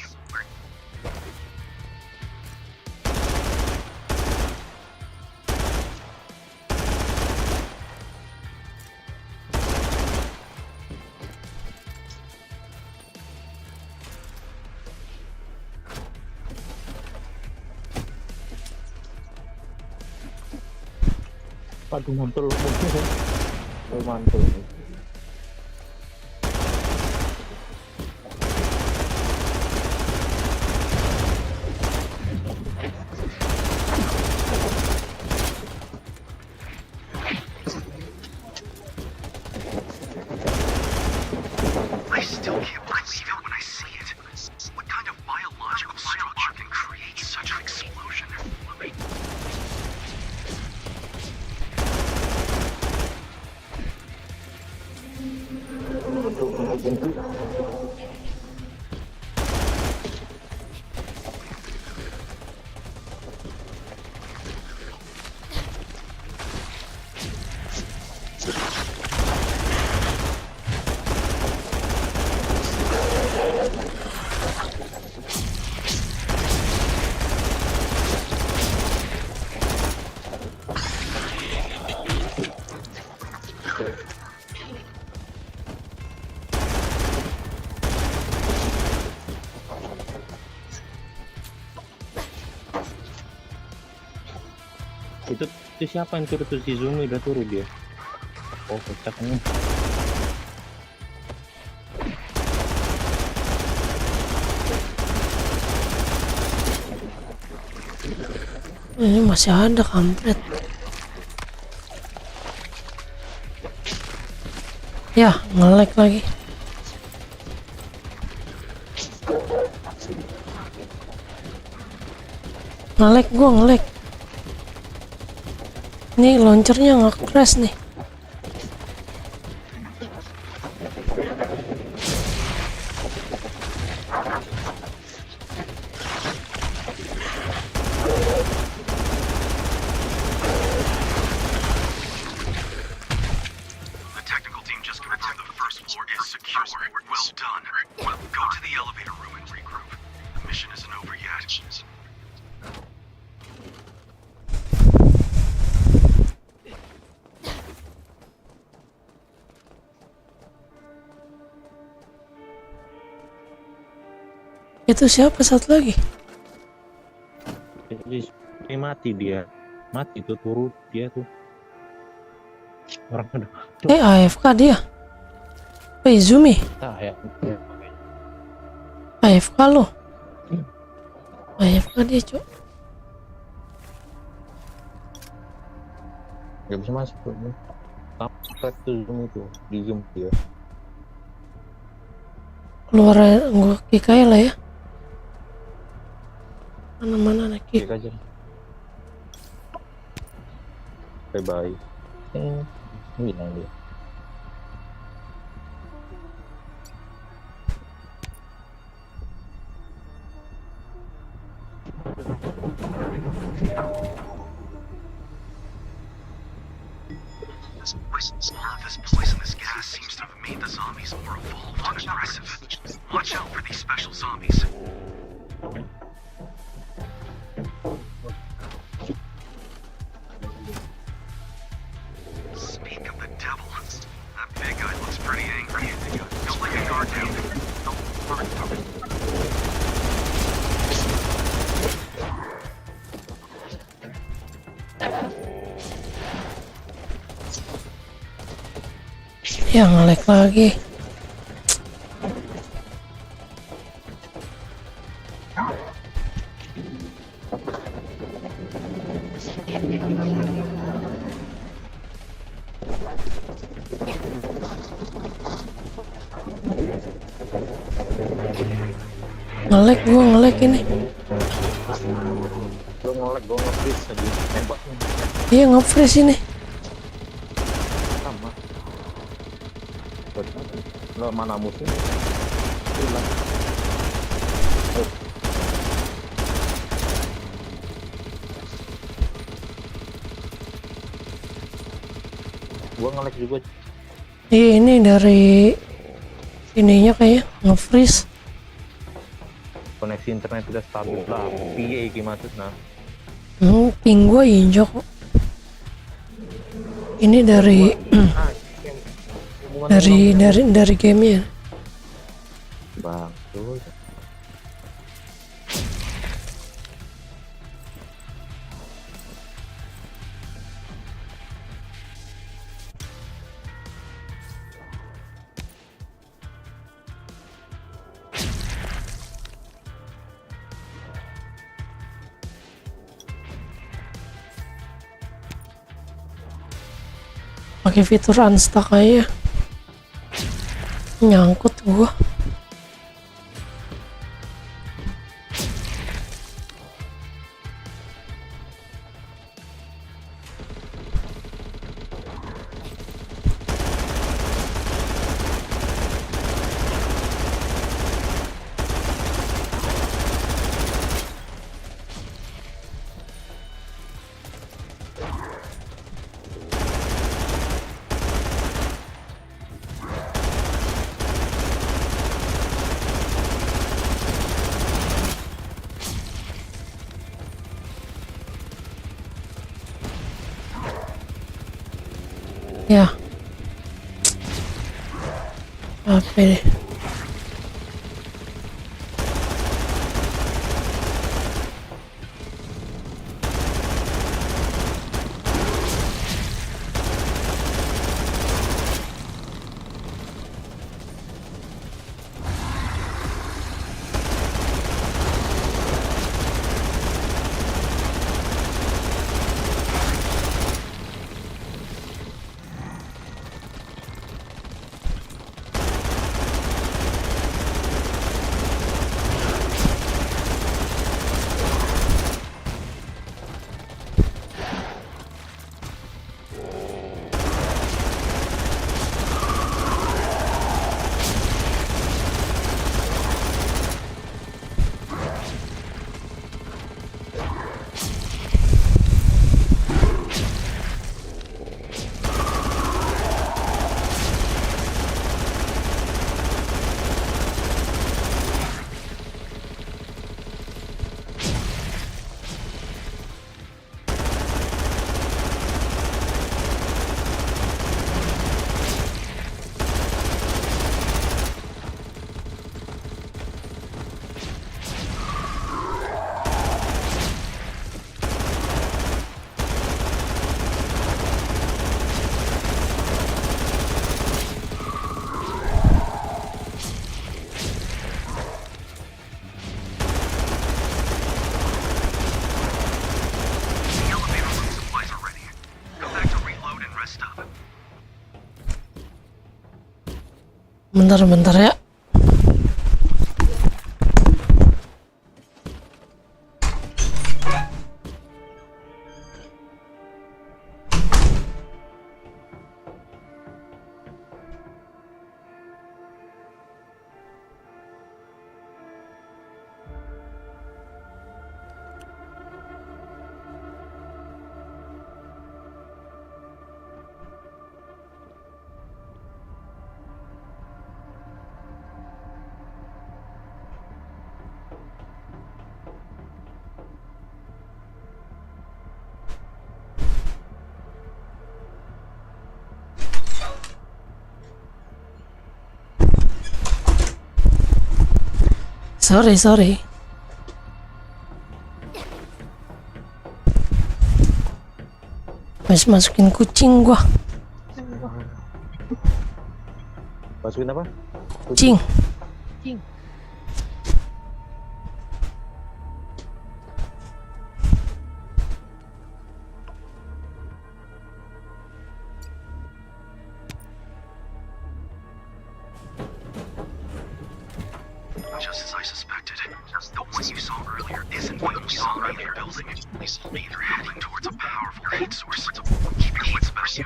Aduh, mantul. Mantul. I still can't believe it when I see it. What kind of biological structure can create such an explosion? Itu siapa yang turun tuh? Si Zumi udah turun dia. Oh, kocak nih. Ini masih ada kampret. Ya, nge-lag lagi. Nge-lag. Nih launchernya nggak crash nih. The technical team just confirmed the first floor is secure. Well done. Go to the elevator room and regroup. The mission isn't over yet. Itu siapa satu lagi? Jadi mati dia. Mati tuh turun dia tuh. Orang ada. AFK dia. Izumi. Nah, ya. AFK lo. AFK dia, Cok. Gak bisa masuk tuh. Sampai tuh Zoom itu di Zoom dia. Keluar gua kick aja lah ya. Mana nak kick. Aja. Bye. Ini bilang dia. This poison, this gas seems to have made the zombies more evolved and aggressive. Watch out for these special zombies. Speak of the devil. That big guy looks pretty angry. Don't let your guard down. Ya nge-lag lagi. Nge-lag ini. Lo nge-lag, gue nge-freeze aja nembaknya. Iya nge-freeze ini. Sama. Lo mana musuh? Hilang. Gua nge-lag juga. Ini dari ininya kayaknya nge-freeze. Koneksi internet tidak stabil lah. Piye iki maksudna? Ping gua injok kok. Ini dari dari gamenya. Bang, tuh. Pakai fitur unstuck aja. Nyangkut gua. Ya. Apa ini? Bentar ya. Sorry. Masukin kucing gua. Masukin apa? Kucing. Just as I suspected, the one you saw earlier isn't what you saw in the building. They're heading towards a powerful heat source. Keep your wits about you.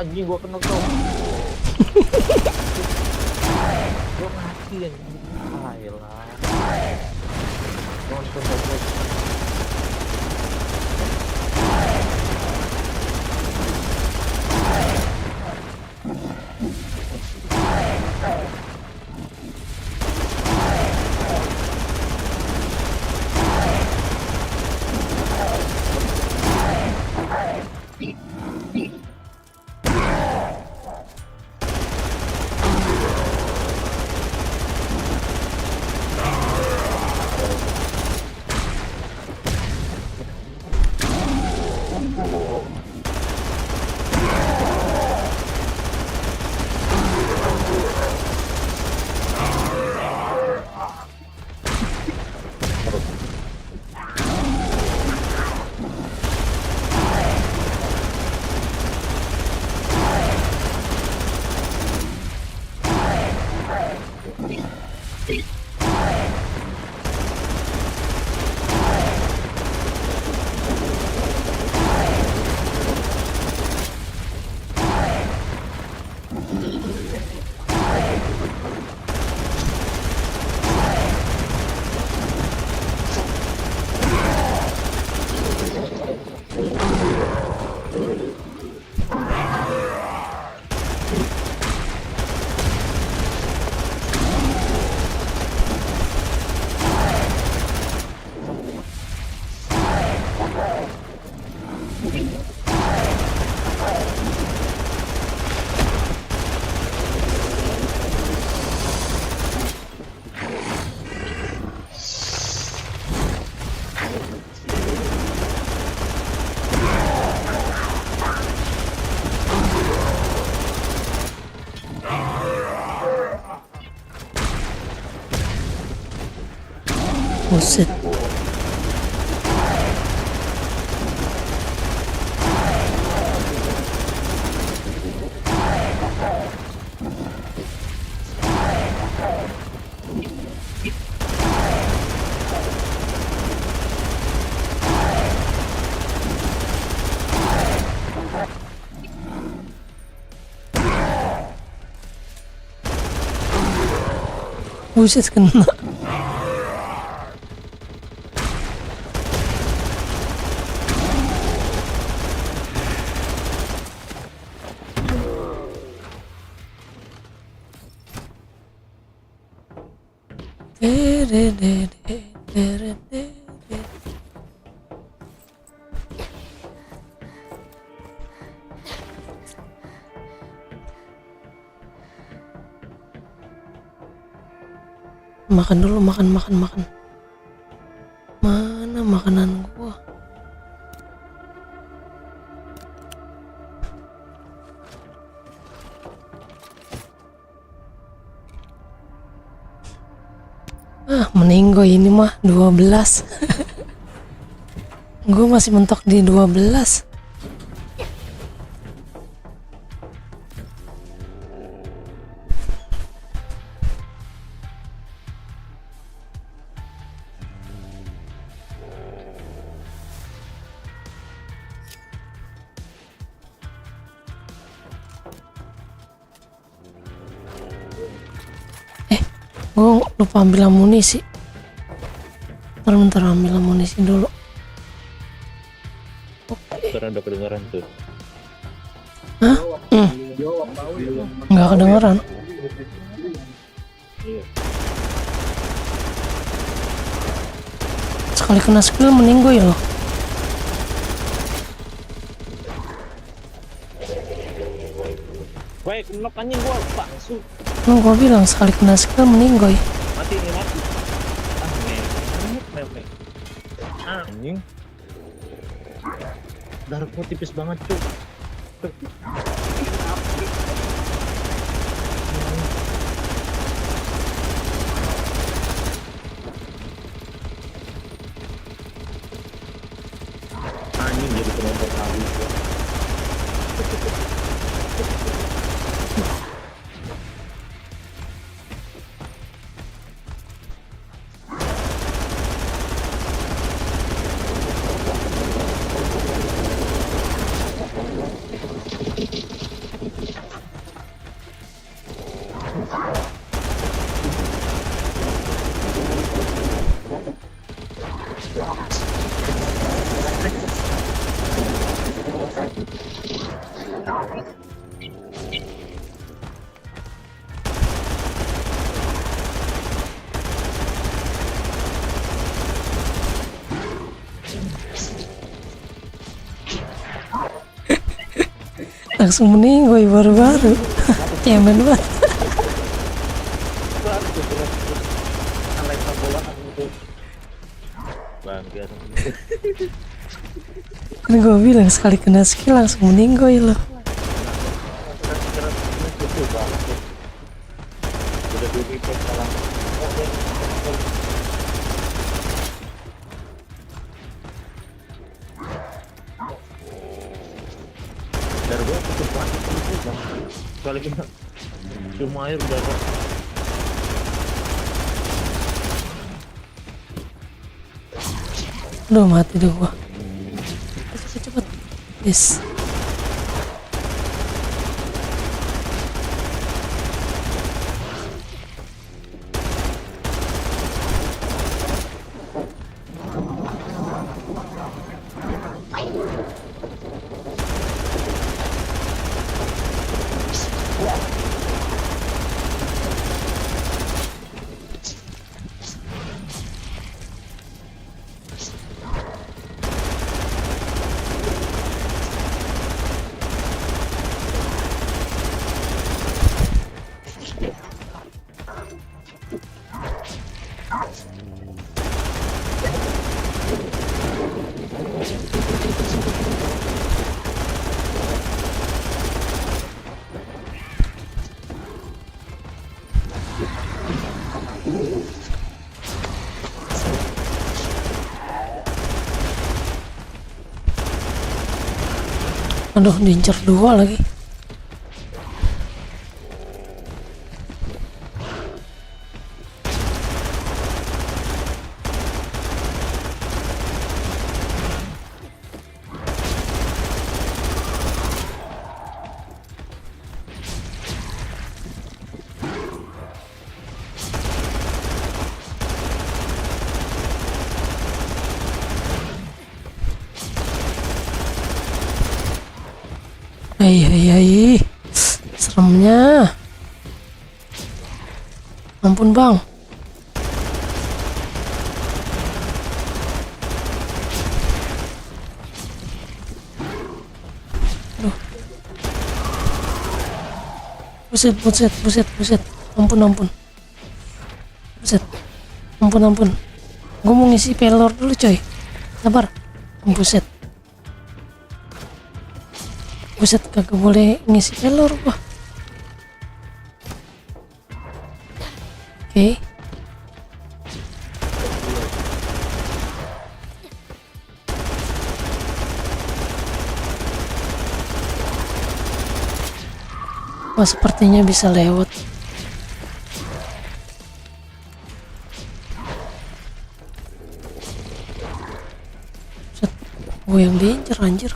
anjing gua kena tuh. Gua mati anjing. Ah, elah. Nonton aja. Buset. Buset kena. Makan dulu, makan. Mana makanan gua? Meninggoy ini mah 12. Gue masih mentok di 12. Gue lupa ambil amunisi. Bentar ambil amunisi dulu. Sekarang udah kedengeran tuh. Hah? Nggak kedengeran. Sekali kena skill meninggoy loh. Woi, knock anjing gua palsu. Gua bilang sekali kena skill meninggoy. Mati. Memek. Anjing. Darahku tipis banget, cuy. Anjing jadi penonton lagi. Langsung meninggoy baru-baru. Cemen banget. Kan gue bilang sekali kena skill langsung meninggoy loh. Cuma air udah Udah mati deh gua. Cepet. Yes. Aduh, diincer 2 lagi. Hai, seremnya. Ampun bang. Aduh. Buset. Ampun. Buset. Ampun. Gue mau ngisi pelor dulu coy. Sabar. Buset, kagak boleh ngisi pelor gua. Oke. Wah, sepertinya bisa lewat. Gue yang diincer anjir.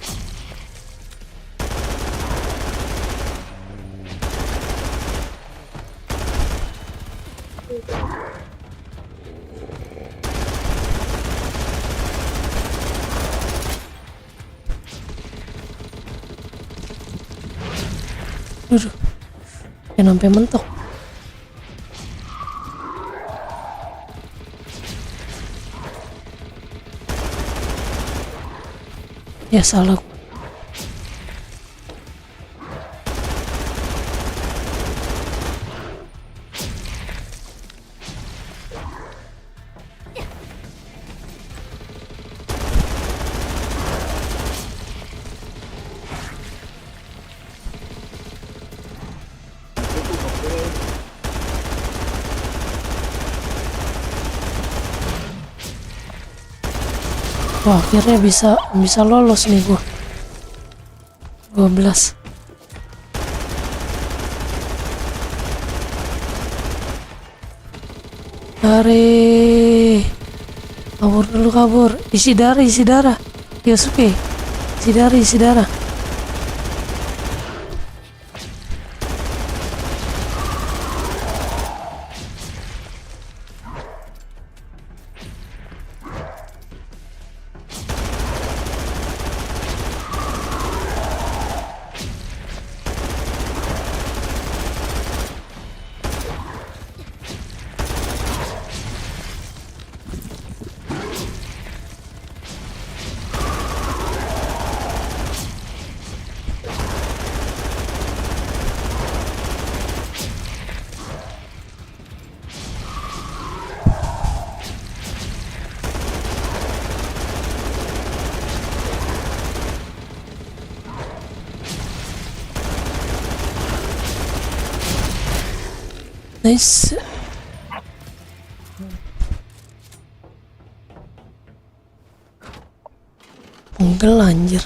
Aduh, jangan sampai mentok. Ya salah. Wah, akhirnya bisa lolos nih gua. 12. Hari kabur. Isi darah. Yosuke. Isi darah. Nice. Punggel anjir.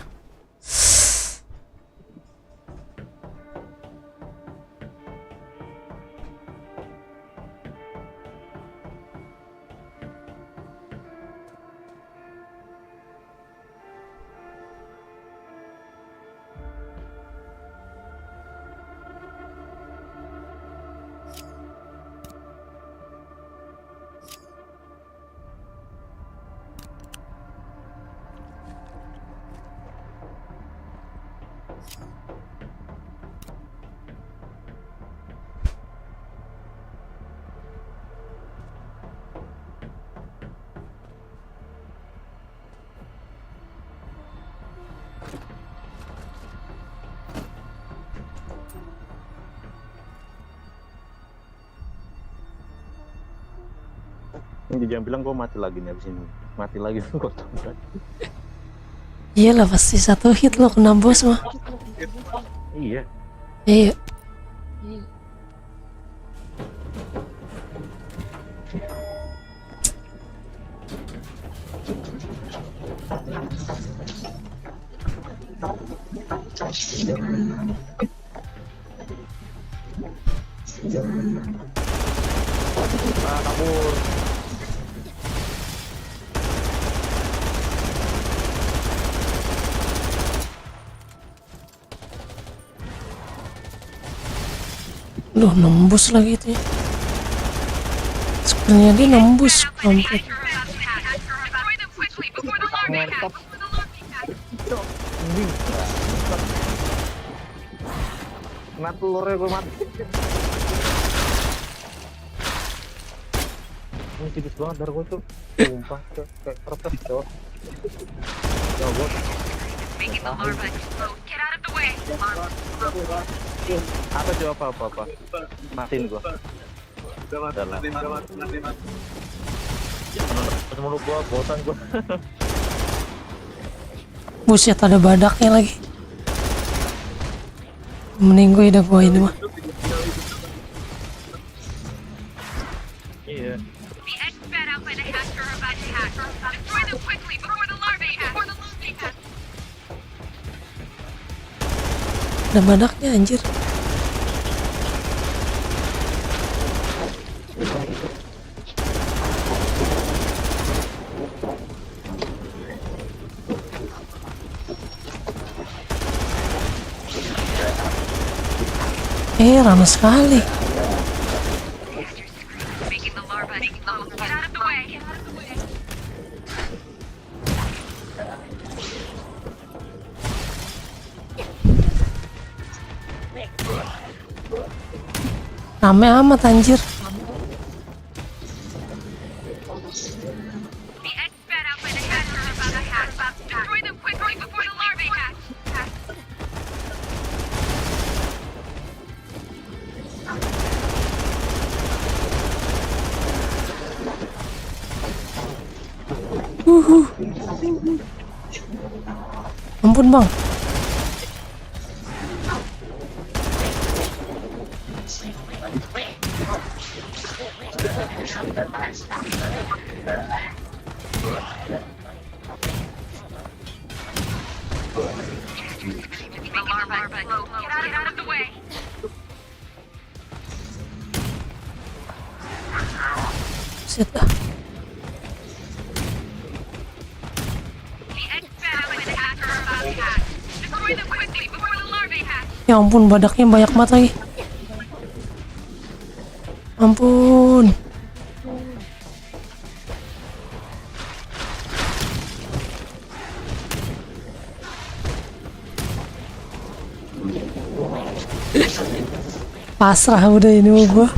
Ini jangan bilang gue mati lagi nih abis ini. Mati lagi kok. Iyalah pasti satu hit lo kena bos mah. Iya. Iya. Kabur. Loh nembus lagi itu ya. Sebenarnya dia nembus komplit. Mantap. Kena telurnya gue mati. Ini tipis banget darah gue tuh. Sumpah kayak kertas cowok. Coba. Apa coba apa? Matiin gua. Udah lah. Ketemu gua bosan gua. Buset ada badaknya lagi. Mending gue udah gua ini mah. Iya. Ada badaknya anjir. Ramai sekali. Rame amat anjir. Ampun bang. Set dah. Ya ampun badaknya banyak banget lagi. Ampun. Pasrah udah ini mau gua.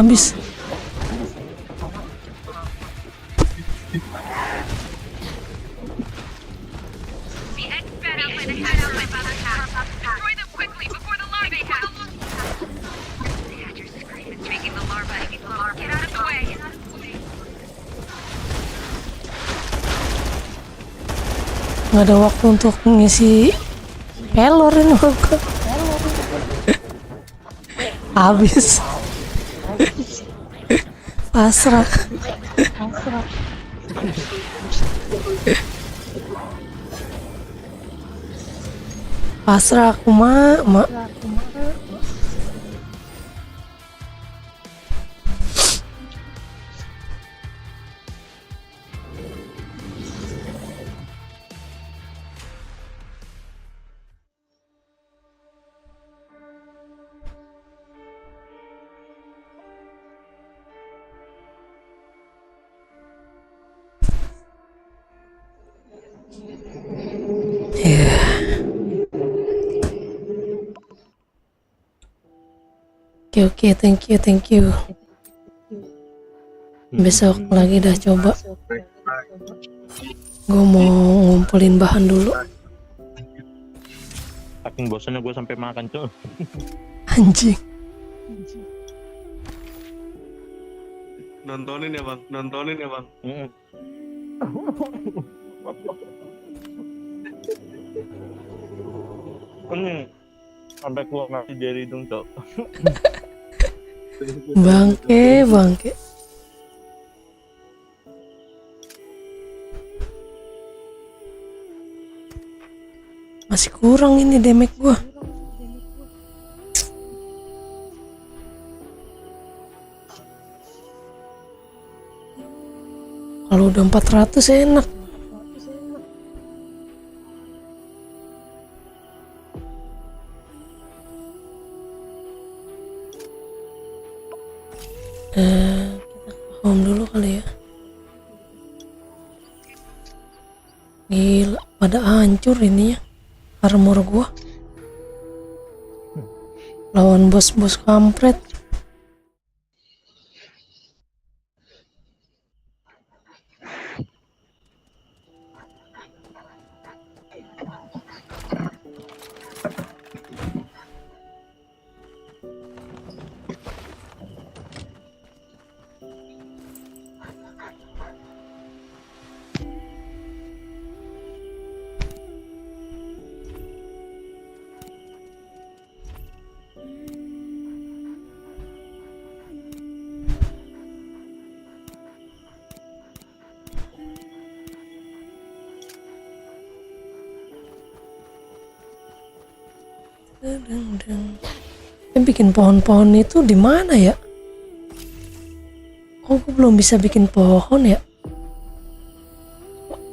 Habis. The X-Bed outlet has arrived by the hatch. Destroy them quickly before the larvae hatch. The hatcher's scream is making the larvae. Get out of the way. Nggak ada waktu untuk ngisi pelor ini aku. Habis. Pasrah. Pasrah aku mak. Oke, thank you. Besok lagi dah coba. Gue mau ngumpulin bahan dulu. Saking bosannya gue sampai makan tuh. Anjing. Nontonin ya bang. Sampai keluar nasi dari hidung cok. Bangke. Masih kurang ini damage gua. Kalau udah 400 enak. Kita ke home dulu kali ya. Gila, pada hancur ini ya armor gua. Lawan bos-bos kampret. Bikin pohon-pohon itu di mana ya? Oh, gue belum bisa bikin pohon ya.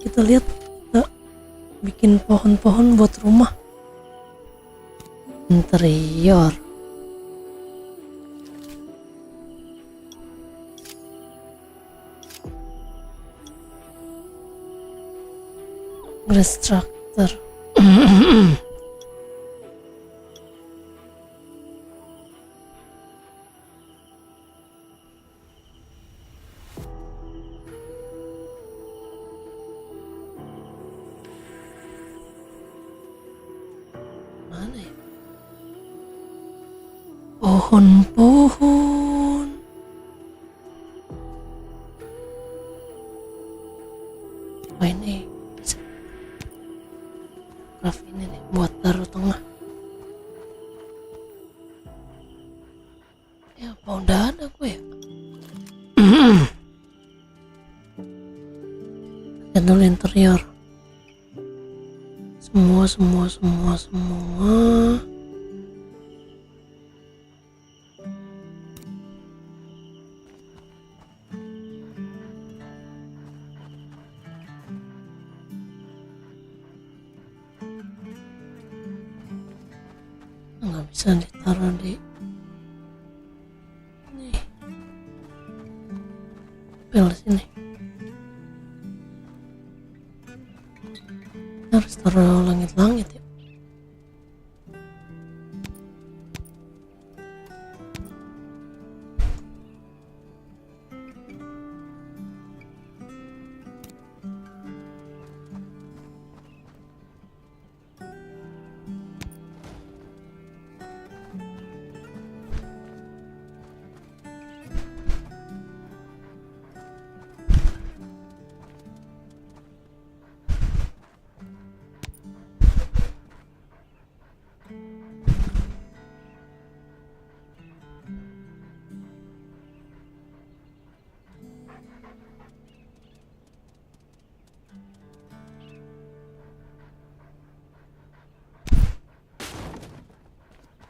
Kita lihat bikin pohon-pohon buat rumah interior. Grass tractor. Pohon-pohon. Oh ini bisa craft ini nih buat taruh tengah. Ya apa udah ada gue ya? Lihat dulu interior. Semua. Nggak bisa ditaruh di tempel sini. Harus taruh langit-langit ya.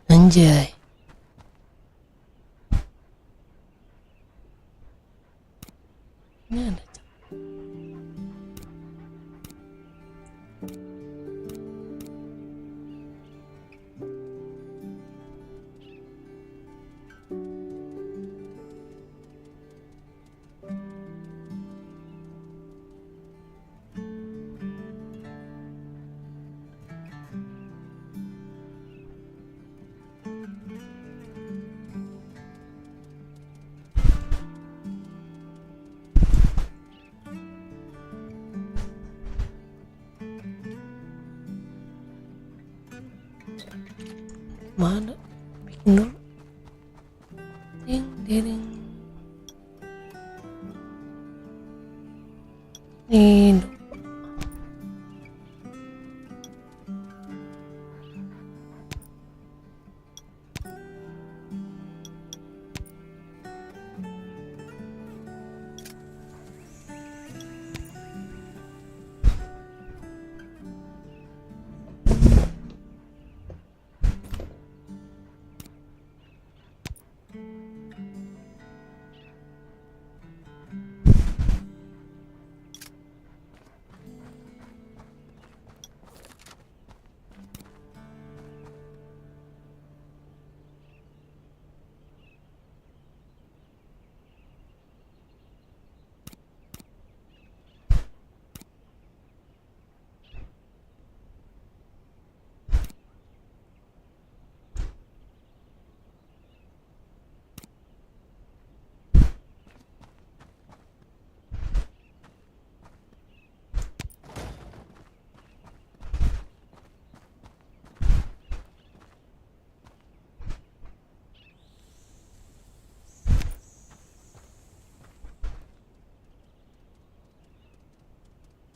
Anjay. Ini ada mana? Bikin dulu. Ding ding. Ini dulu.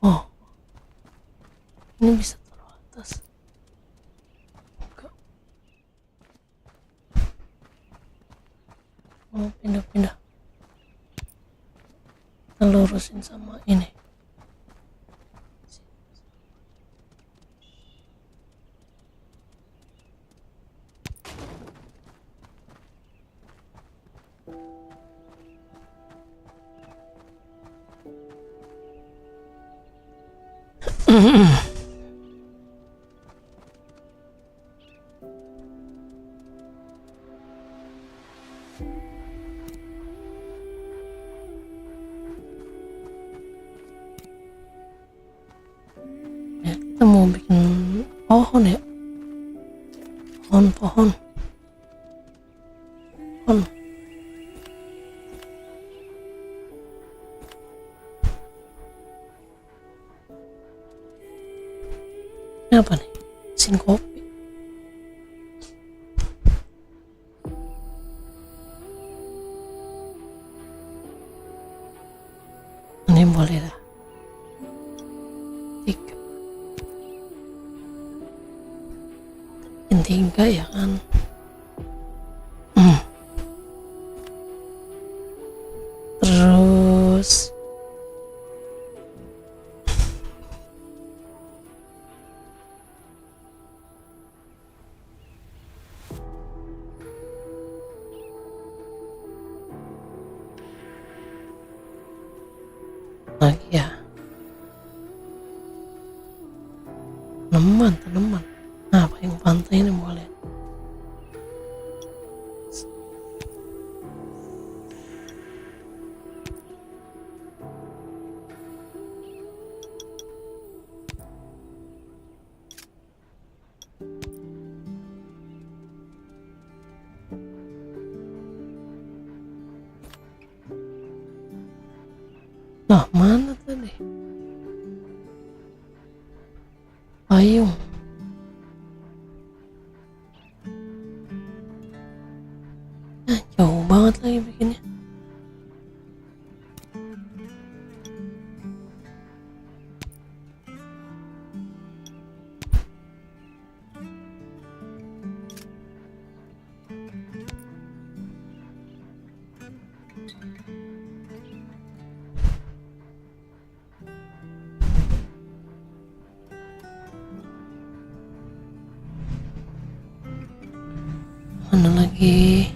Oh, ini bisa taruh atas. Enggak. Oh, pindah-pindah. Kita lurusin sama ini. Ya, kita mau bikin pohon ya. Pohon. Ini apa nih? Mesin kopi. Ini boleh dah. 3. Bikin 3 ya kan. Terus lagi ya, tanaman. Nah, apa yang pantai ini boleh. Lah mana tadi? Payung. Jauh banget lagi bikinnya. Mana lagi?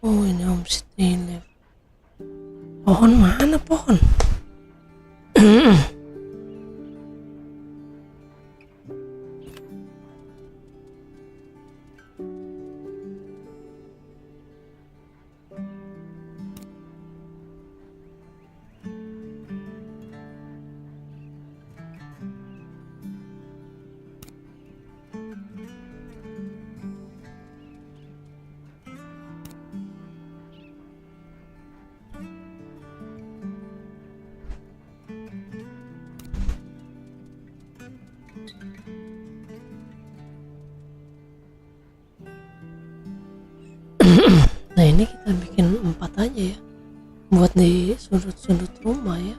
Oh, ini homestay live. Pohon mana pohon? Nah ini kita bikin 4 aja ya, buat di sudut-sudut rumah ya.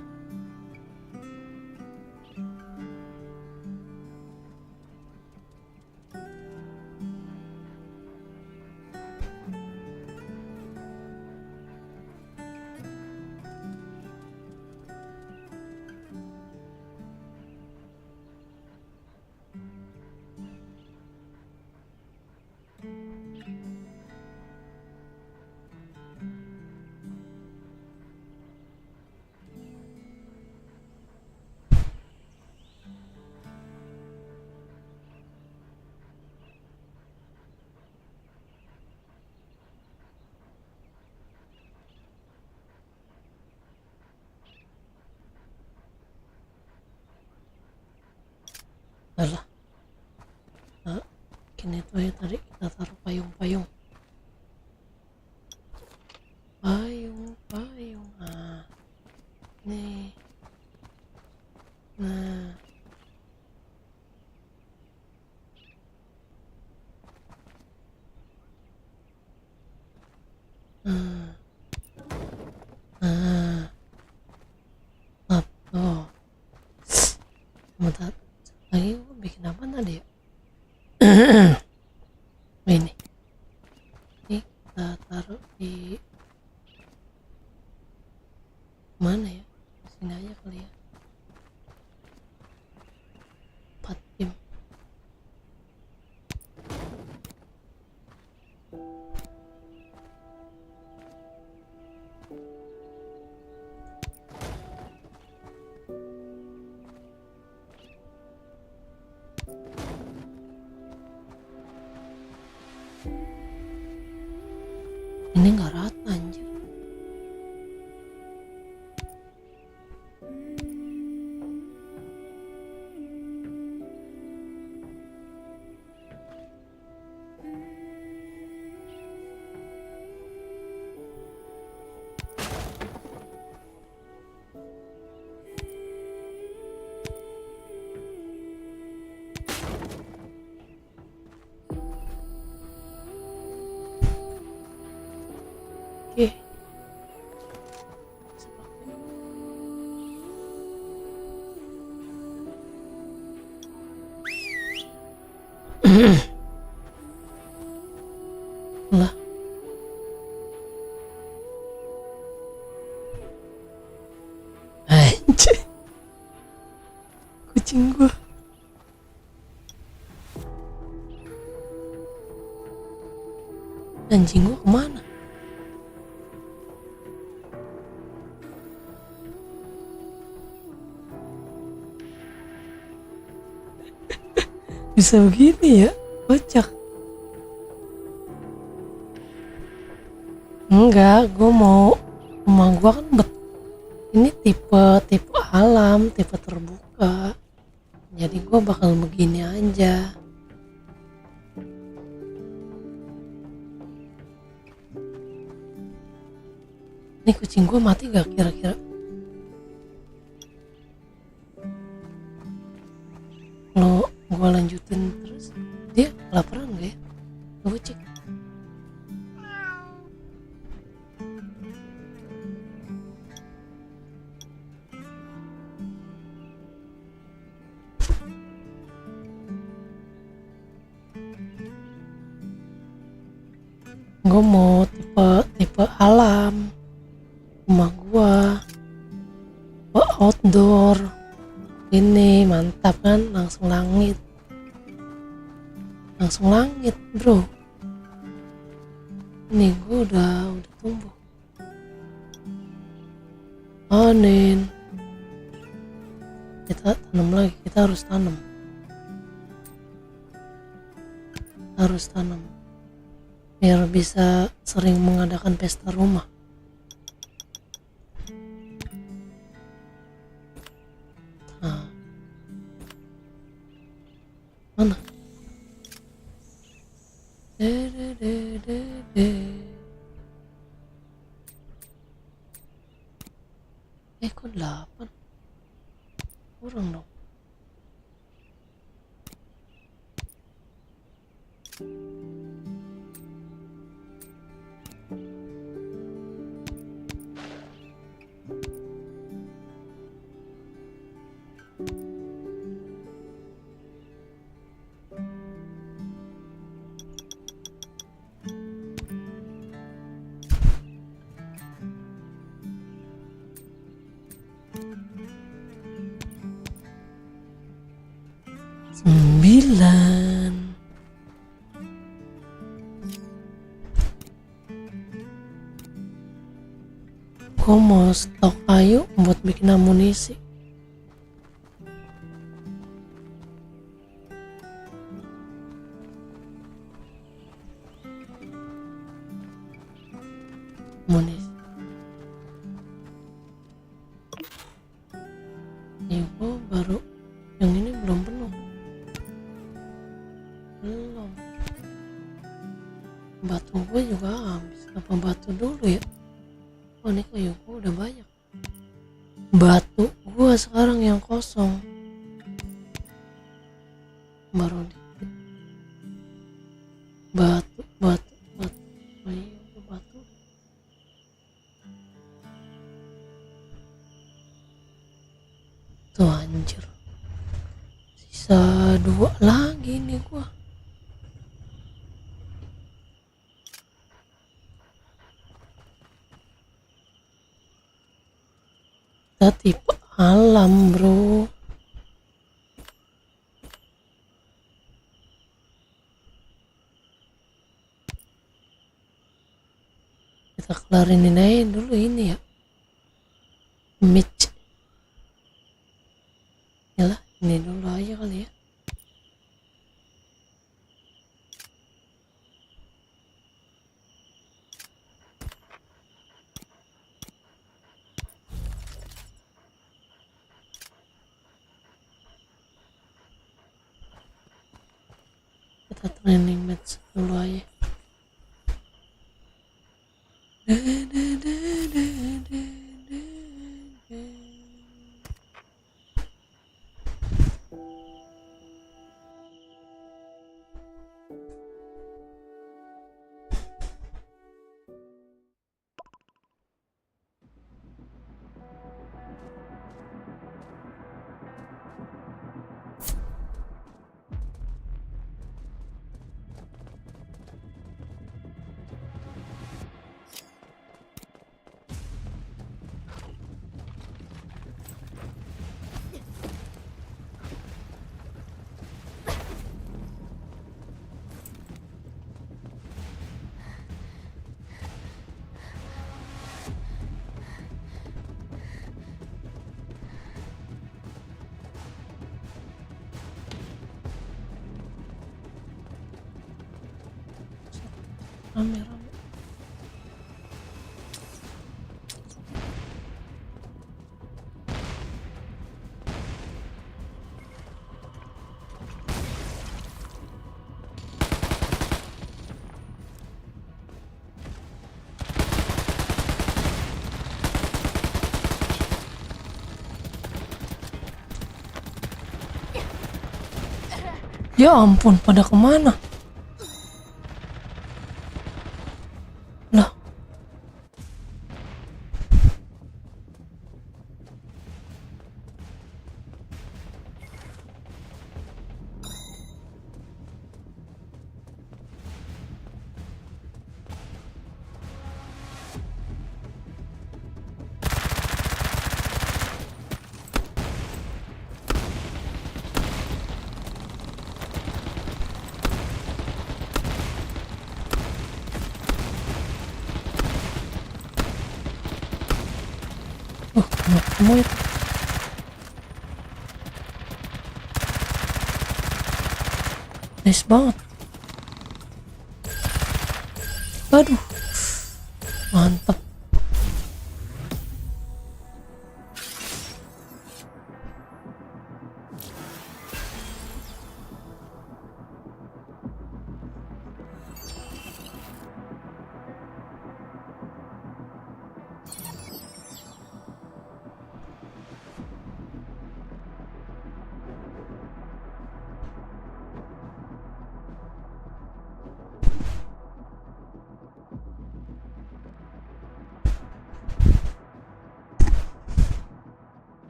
Alah, nah, gini tuh ya, tadi kita taruh payung-payung. Payung, nah nih, nah tuh, sebentar lagi gua bikin apa tadi ya? ini kita taruh di mana ya? Sini aja kali ya. 4 jam. Ini nggak rata anjir. Oke. Lah. Anjir. Gue kucing gua. Anjing gua kemana? Bisa begini ya, kocak. Enggak, gue mau rumah gue kan ini tipe alam, tipe terbuka. Jadi gue bakal begini aja. Ini kucing gue mati gak kira-kira? Kalau gue lanjutin terus, dia kelaparan gak ya? Gue cek. Gue mau tipe alam, rumah gua outdoor, ini mantap kan, langsung langit bro. Ini gua udah tumbuh panen, kita tanam lagi, kita harus tanam biar bisa sering mengadakan pesta rumah. Nah, mana? Kok 8? Kurang dong. Sembilan. Gue mau stok kayu buat bikin amunisi. Ini gue baru, yang ini belum penuh. Belum. Batu gue juga habis. Apa batu dulu ya? Oh, ini kayu gue udah banyak. Batu gue sekarang yang kosong. Baru dikit. Batu. Oh iya, batu. Tuh anjir. Sisa 2 lagi nih gue. Kita tipe alam bro. Kita kelarin aja dulu ini ya, Mitch. Yalah, ini dulu aja kali ya. Kita training match dulu aja. rame. Ya ampun, pada kemana? Lah. Kamu itu. Nice banget. Aduh. Mantap.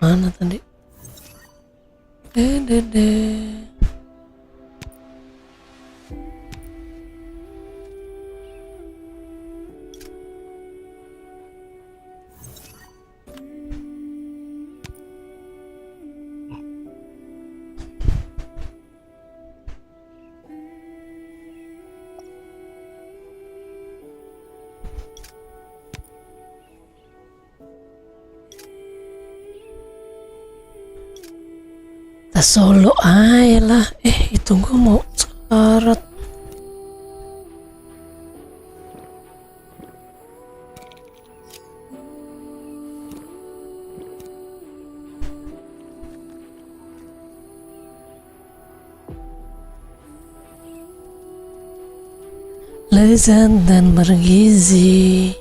Mana tadi? Dede. Solo aja lah. Itu gue mau sekarat. Lezat dan bergizi.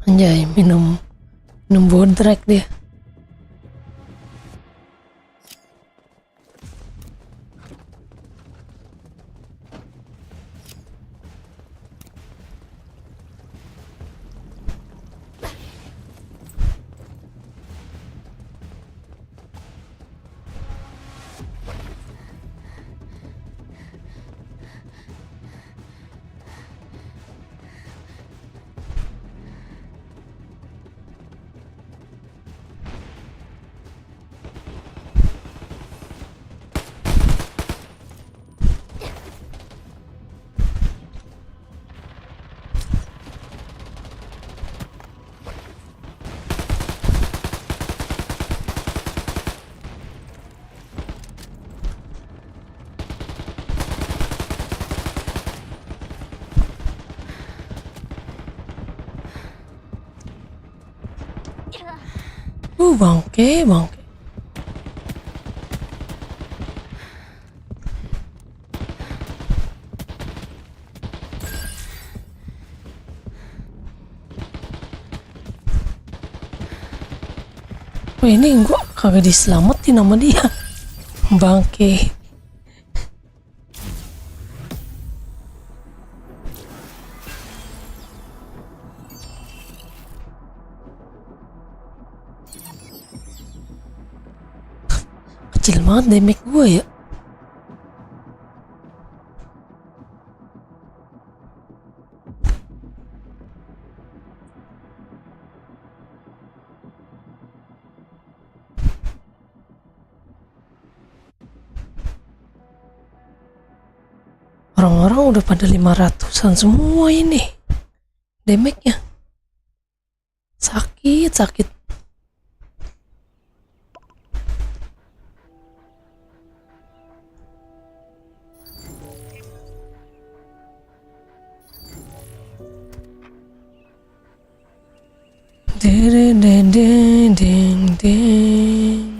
Anjay, minum bodrek dia. Bangke. Oh, ini gua kagak diselamatin sama dia. Bangke. Kecil banget damage gue ya. Orang-orang udah pada 500-an semua ini damage-nya. Sakit. Ding ding ding ding ding.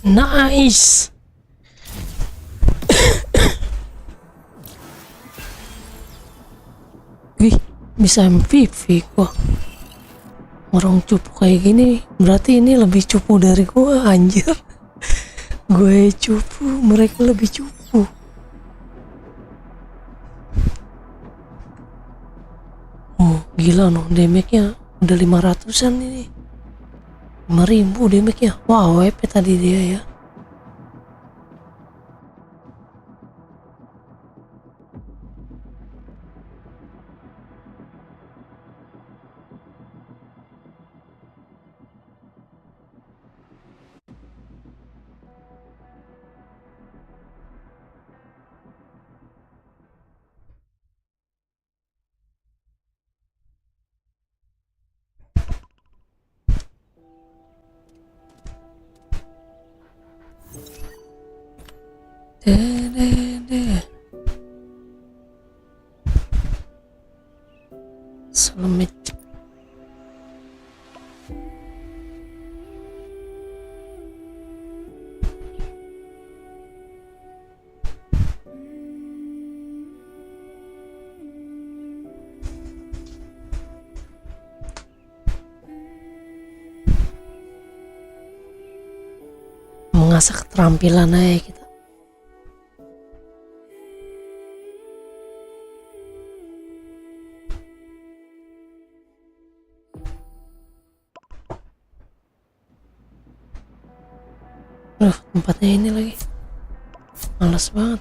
Nice. Wih, bisa MVP gua. Orang cupu kayak gini, berarti ini lebih cupu dari gua, anjir. Gue cupu, mereka lebih cupu. Oh, gila no, damage-nya udah 500-an ini. 5.000 damage-nya. Wow, WP tadi dia ya. Selemit. mengasah keterampilan aja kita. Tempatnya ini lagi males banget.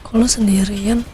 Kalau sendirian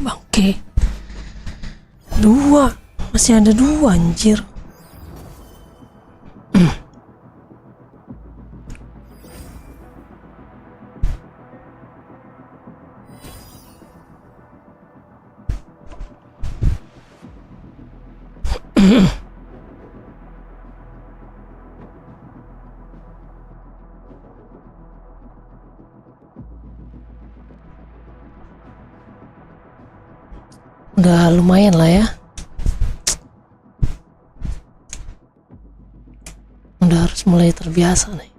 bangke. Dua, masih ada dua anjir. Udah lumayan lah ya. Udah harus mulai terbiasa nih.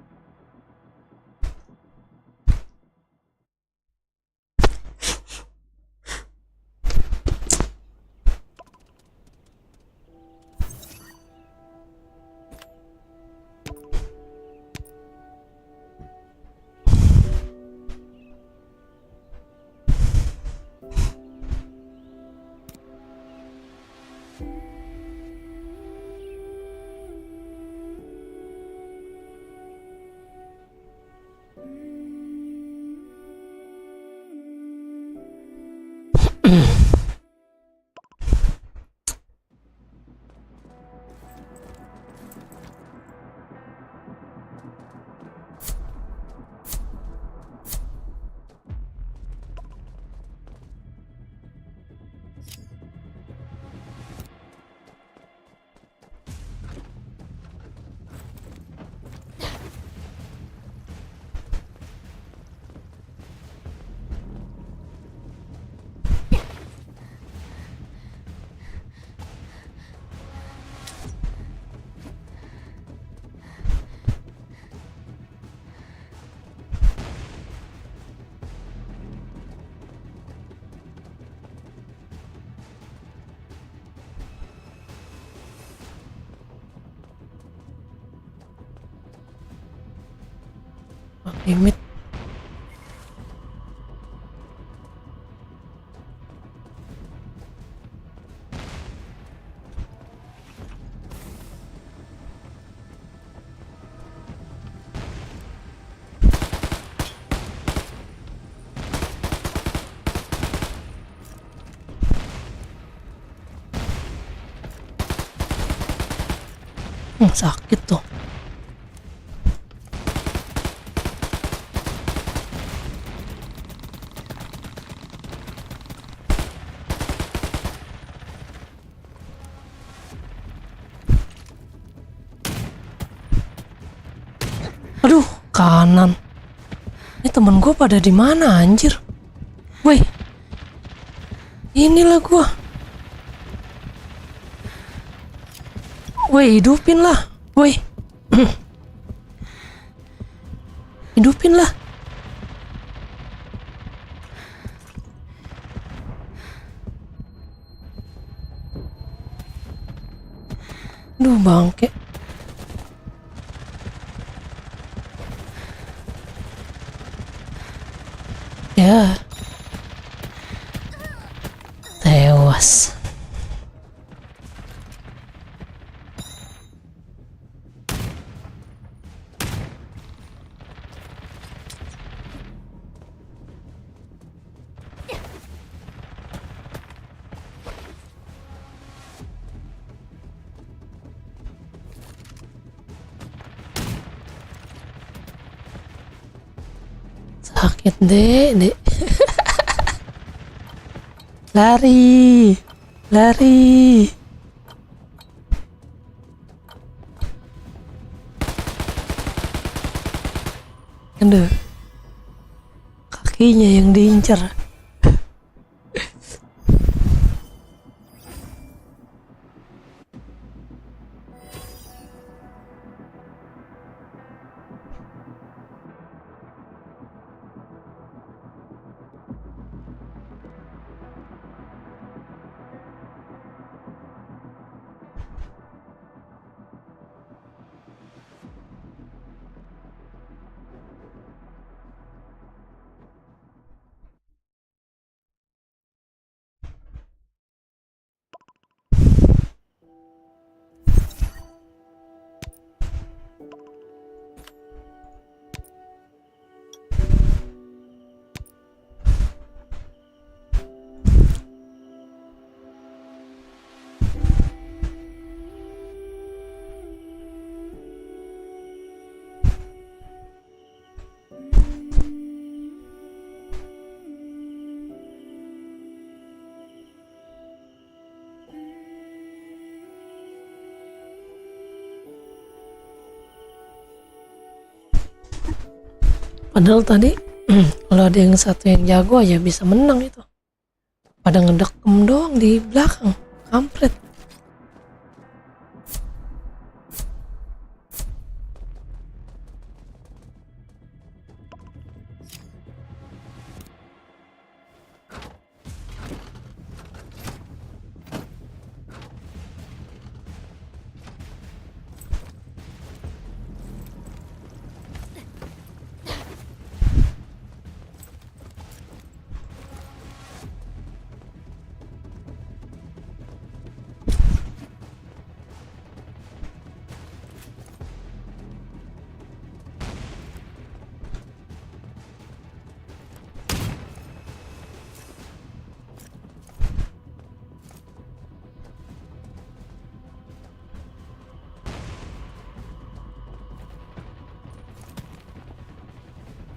Limit. Sakit tuh. kanan. Ini temen gue pada di mana anjir? Woi, inilah gue. Woi, hidupin lah. Woi, hidupin lah. Duh bangke. Ya. Tewas. Sakit dek. Lari, lari. Aduh, kakinya yang diincar. Padahal tadi kalau ada yang satu yang jago aja bisa menang itu. Pada ngedekem doang di belakang, kampret.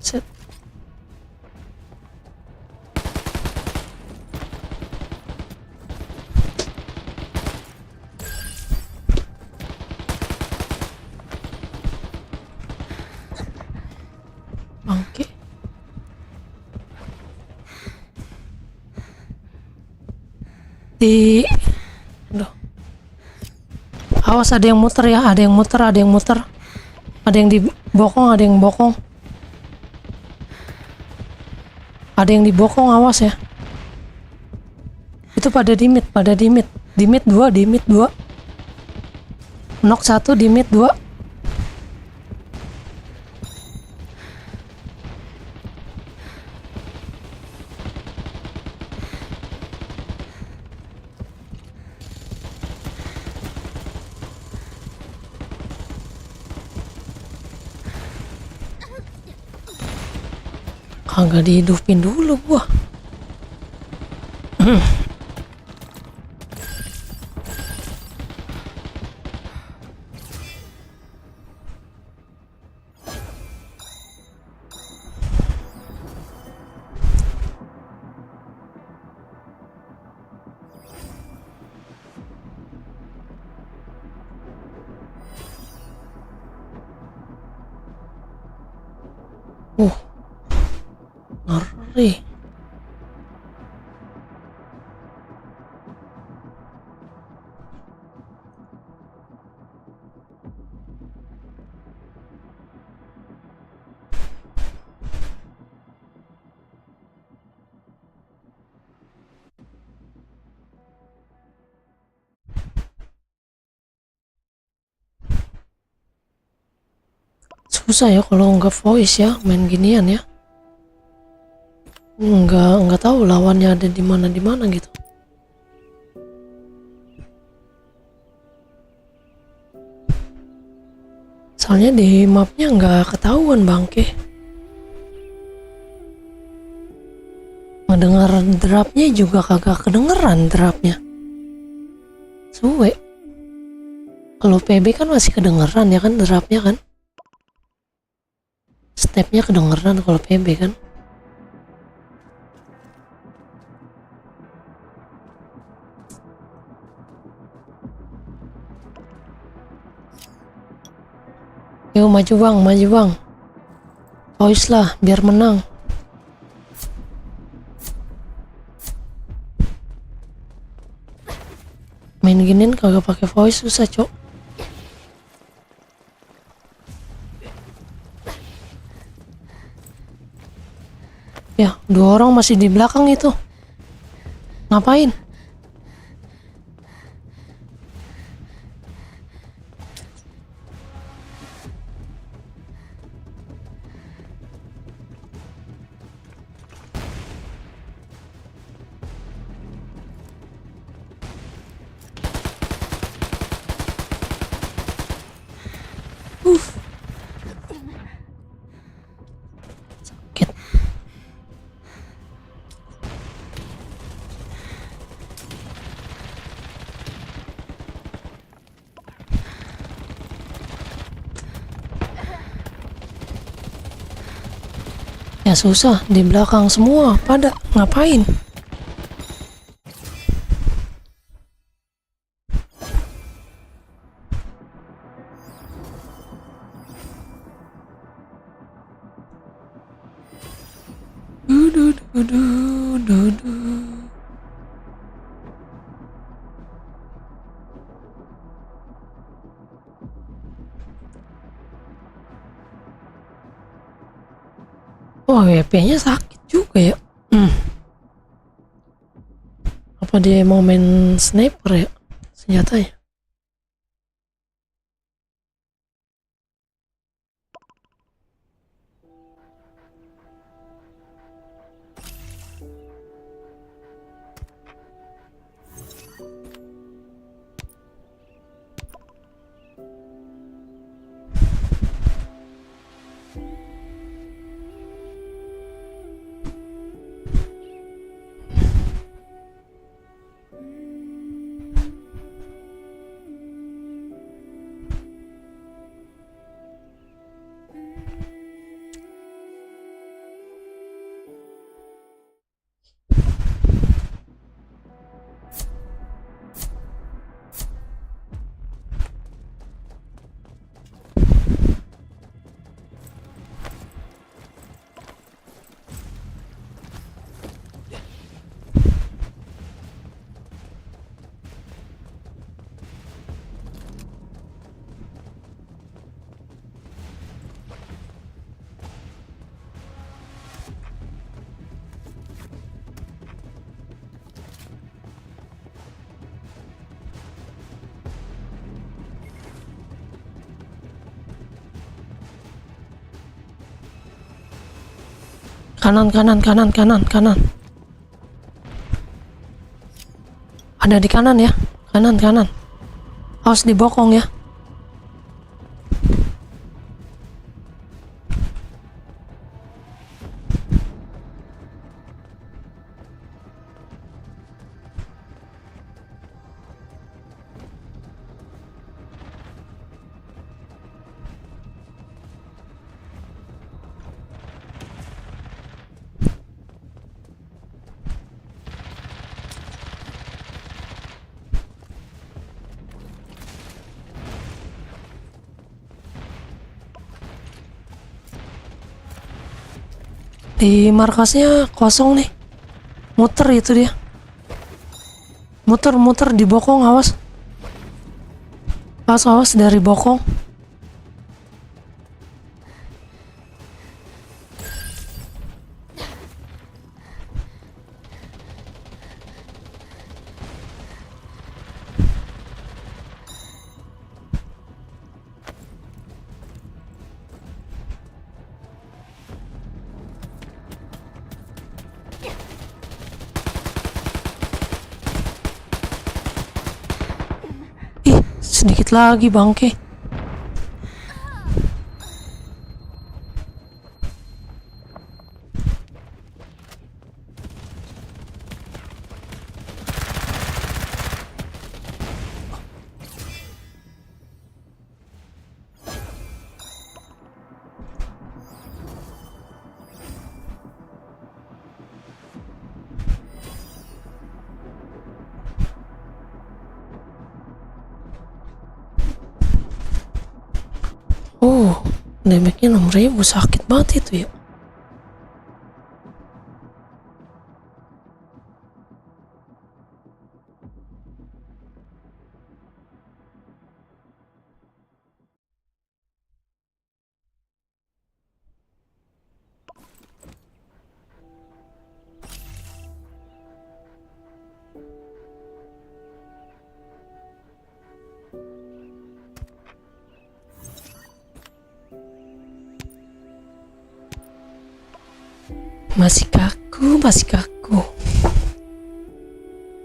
Set. Bangke. Aduh. Awas, ada yang muter ya, ada yang muter, ada yang muter. Ada yang dibokong, ada yang bokong. Ada yang dibokong, awas ya. Itu pada dimit, pada dimit. Dimit 2, dimit 2. Knock 1, dimit 2. Kagak dihidupin dulu gua. Ngeri. Susah ya kalau nggak voice ya main ginian ya. Nggak tahu lawannya ada di mana gitu. Soalnya di mapnya nggak ketahuan bangke. Ngedenger drapnya juga kagak kedengeran drapnya. Suwe. Kalau PB kan masih kedengeran ya kan drapnya kan. Stepnya kedengeran kalau PB kan. Yuk maju bang. Voice lah biar menang. Main ginian kagak pakai voice susah cok. Ya, 2 orang masih di belakang itu. Ngapain? Sakit. Ya susah, di belakang semua pada ngapain? Wah, WP-nya sakit juga ya. Apa dia mau main sniper ya senjatanya? Kanan. Ada di kanan ya. Kanan. Awas dibokong ya. Di markasnya kosong nih. Muter itu dia. Muter di bokong, awas. Awas dari bokong. Ih, sedikit lagi bangke. Oh, damage-nya 6.000, sakit banget itu ya. Masih kaku.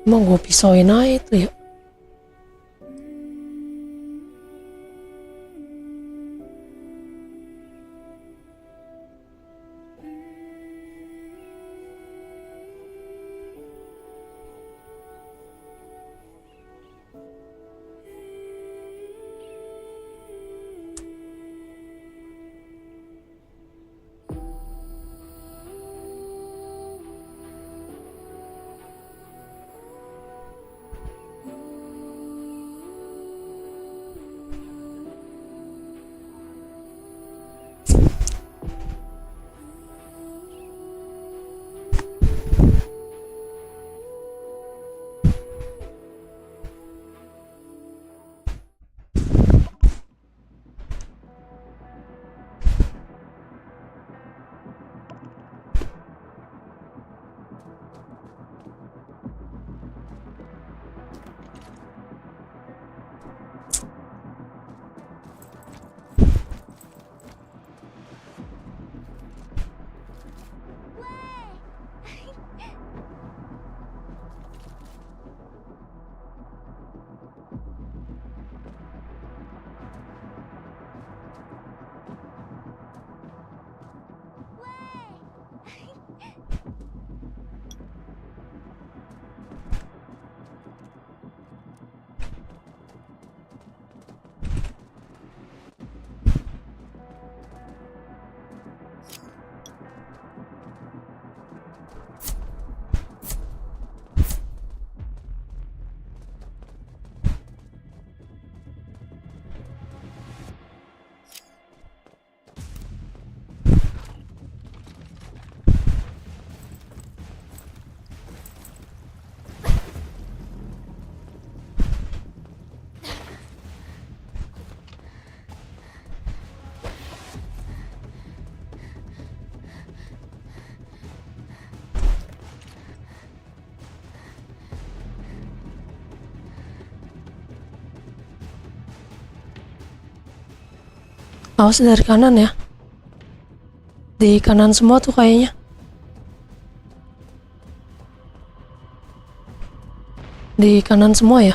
Emang gue pisauin aja itu ya. Awas dari kanan ya. Di kanan semua tuh kayaknya. Di kanan semua ya.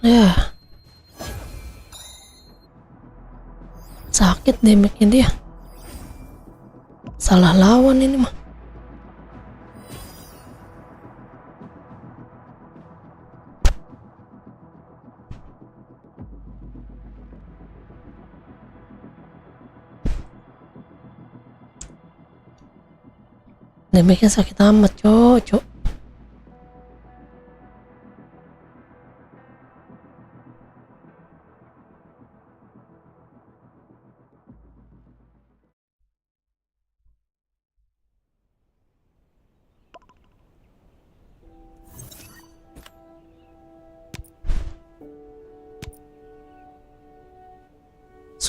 Ya. Sakit damage-nya dia. Salah lawan ini mah. Damage-nya sakit amat, cok.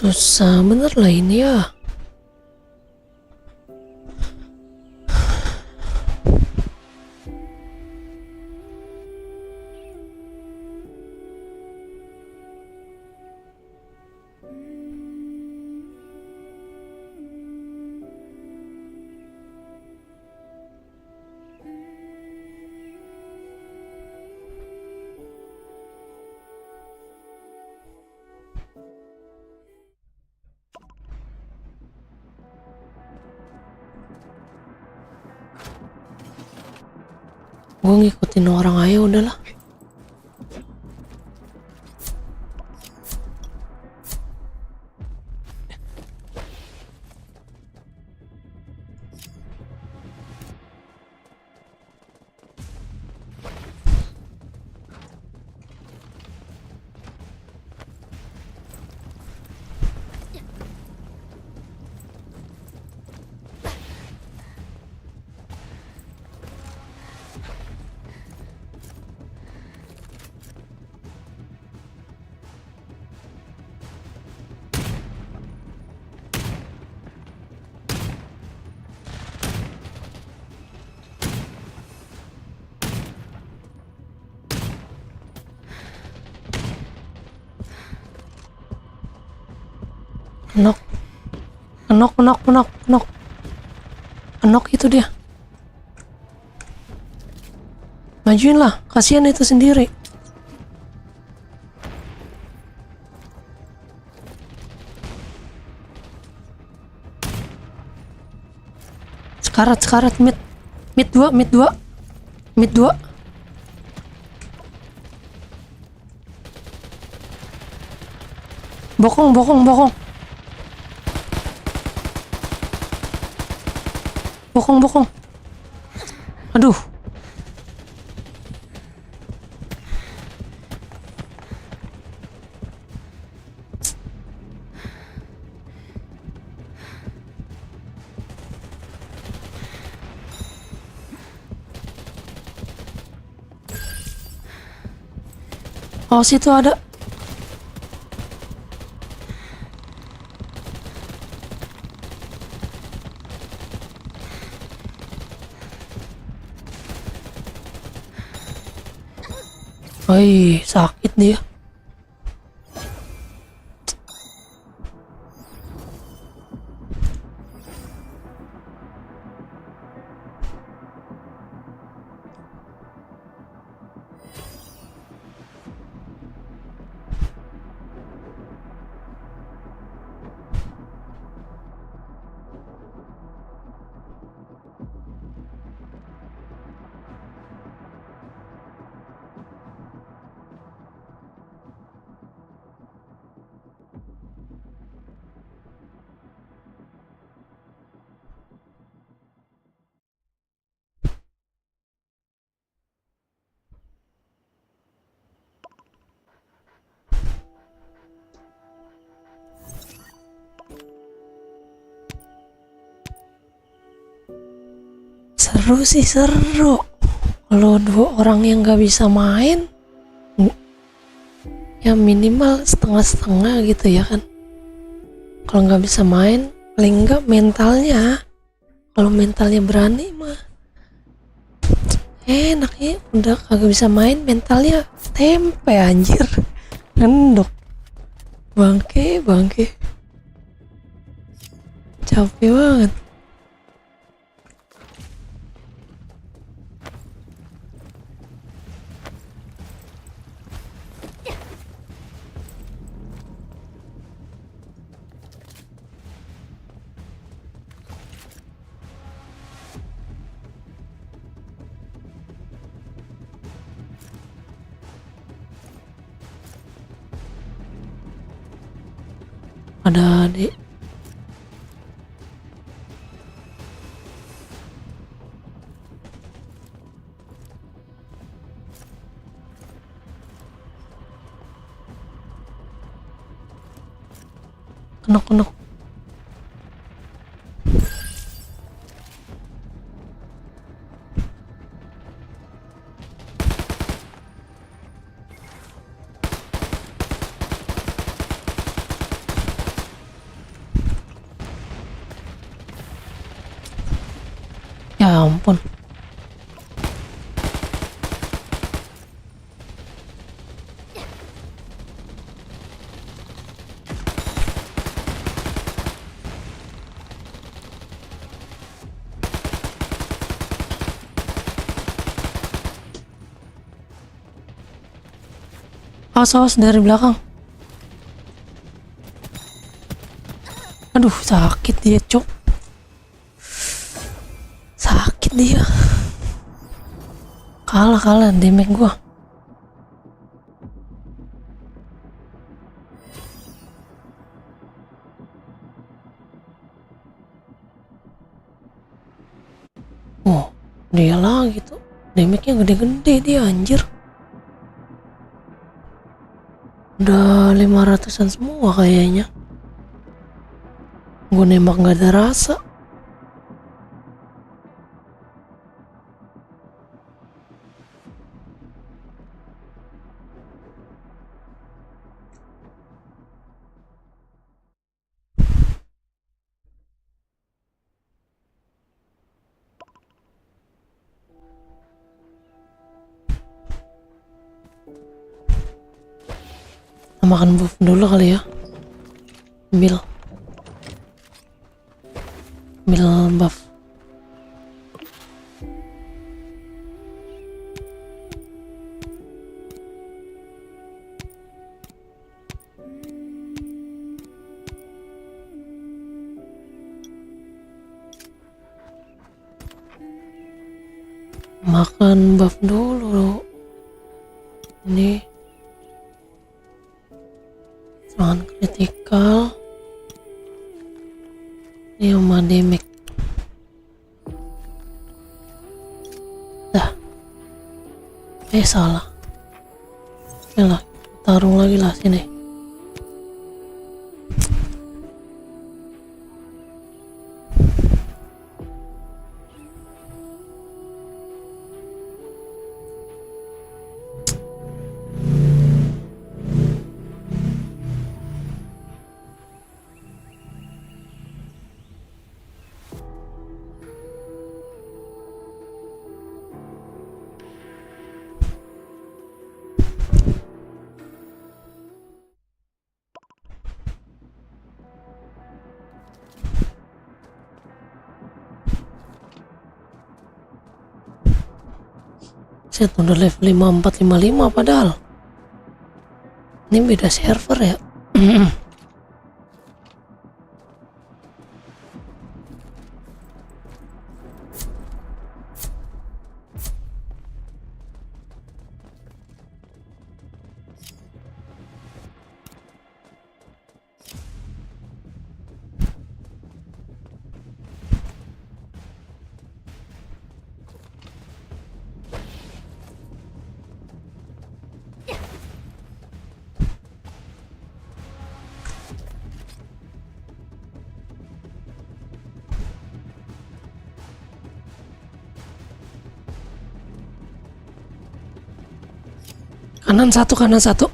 Susah bener lah ini ya. Gue ngikutin orang aja udahlah. Kenok itu dia. Majuin lah, kasihan itu sendiri. Sekarat mid 2. Bokong. Bokong. Aduh. Oh, situ ada. Woi, sakit dia. Seru sih, seru. Kalau 2 orang yang gak bisa main, ya minimal setengah-setengah gitu ya kan. Kalau nggak bisa main, paling nggak mentalnya. Kalau mentalnya berani mah enaknya. Udah kagak bisa main, mentalnya tempe anjir. Ngendok. Bangke. Capek banget. Ada adik. Kenok. Ya ampun. Awas dari belakang. Aduh, sakit dia, cok. Sakit dia. Kalah damage gua. Oh, dia lagi tuh. Damage-nya gede-gede dia, anjir. Udah 500-an semua kayaknya. Gue nembak gak ada rasa. Makan buff dulu kali ya. Ambil buff. Makan buff dulu. Ini serangan kritikal. Ini sama damage. Dah. Salah. Yalah, tarung lagi lah sini. Set, udah level 5455 padahal. Ini beda server ya. Kanan satu kanan ada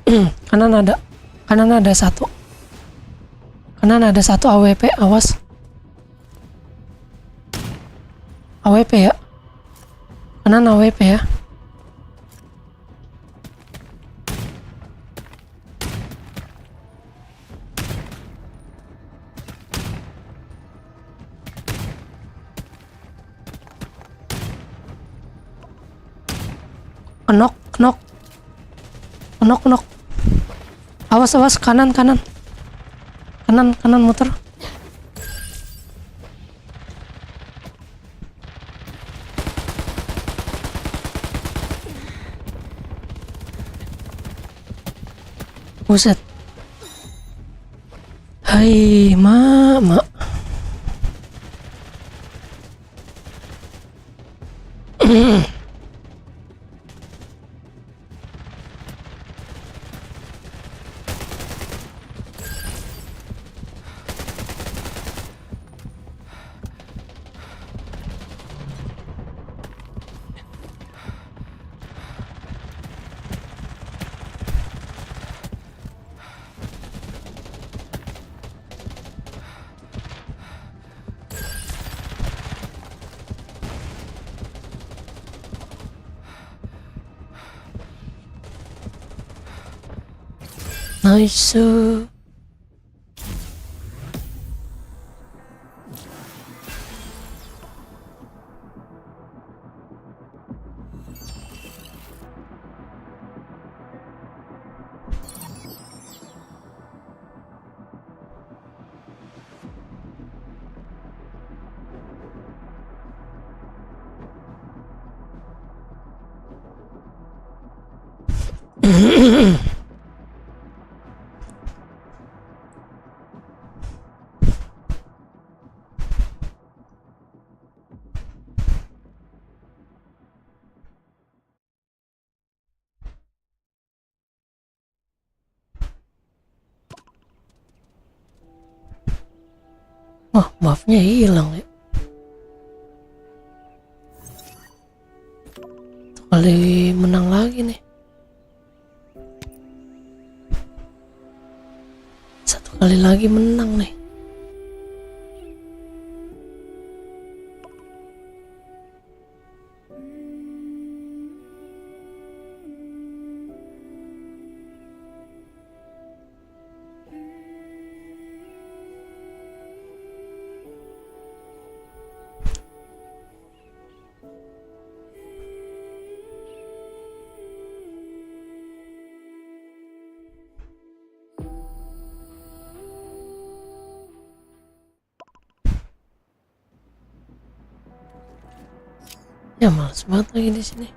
satu AWP, awas AWP ya, kanan AWP ya. Knock. Awas kanan muter. Buset. Hai, Mak. Nice. Wah, buffnya hilang ya. Satu kali menang lagi nih. Satu kali lagi menang nih. Ya males banget lagi di sini.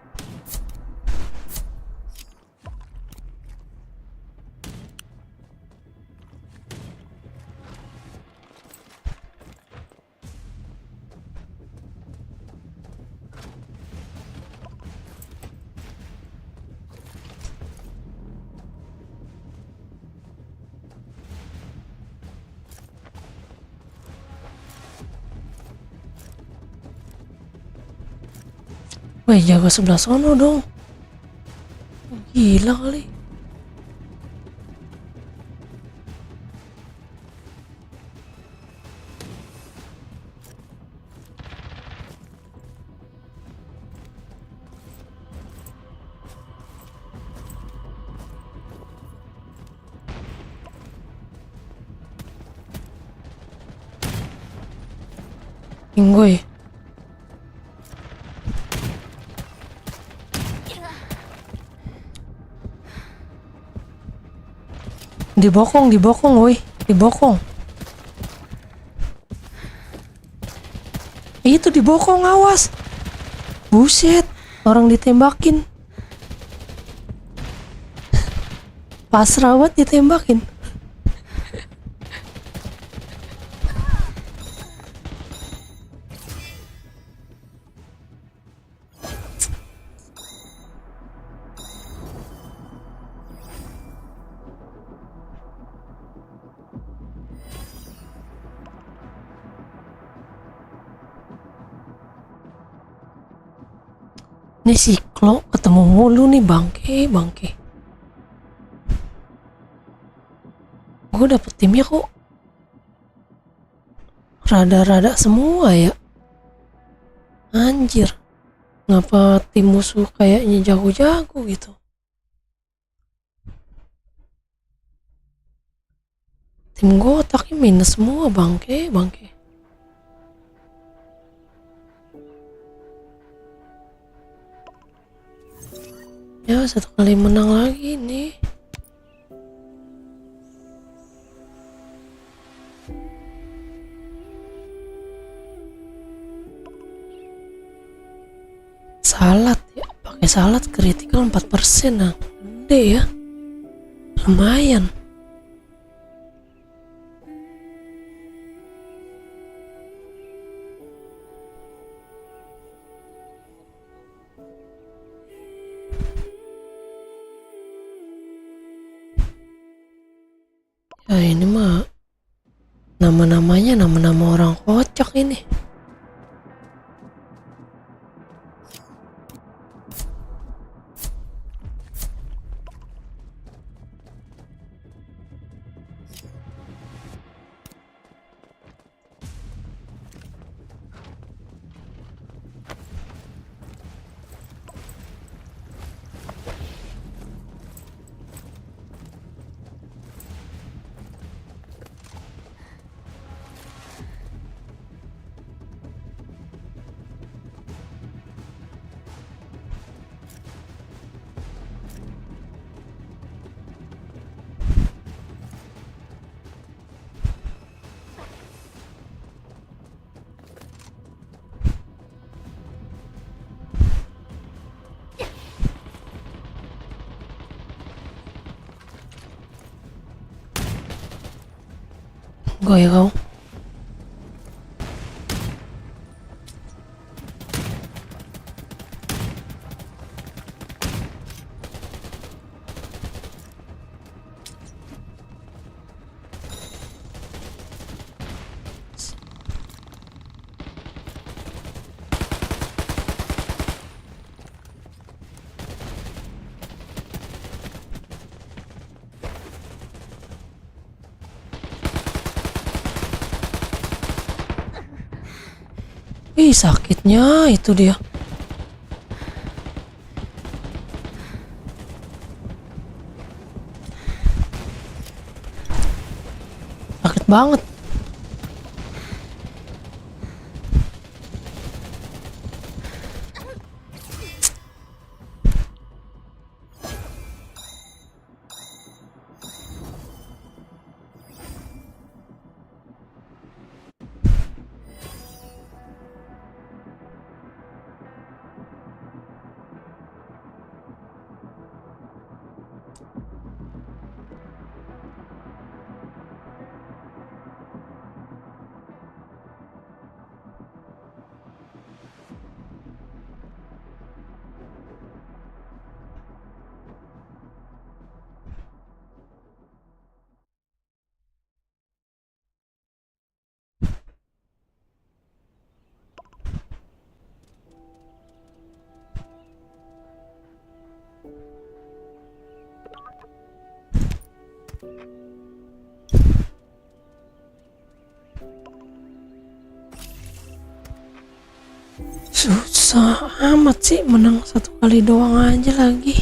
Woi, jaga sebelah sono dong. Gila kali. Gue dibokong woi, dibokong. Itu dibokong, awas. Buset, orang ditembakin. Pasrah banget ditembakin. Ini si Klo ketemu mulu nih, bangke. Gue dapet timnya kok rada-rada semua ya. Anjir, ngapa tim musuh kayaknya jago-jago gitu. Tim gue otaknya minus semua, bangke. Ya, satu kali menang lagi nih. Salad ya, pakai salad critical 4%. Nah, gede ya. Lumayan. ini mah nama-namanya nama-nama orang kocak ini. Gue ya kau. Ih, sakitnya itu dia. Sakit banget. Susah amat sih, menang satu kali doang aja lagi.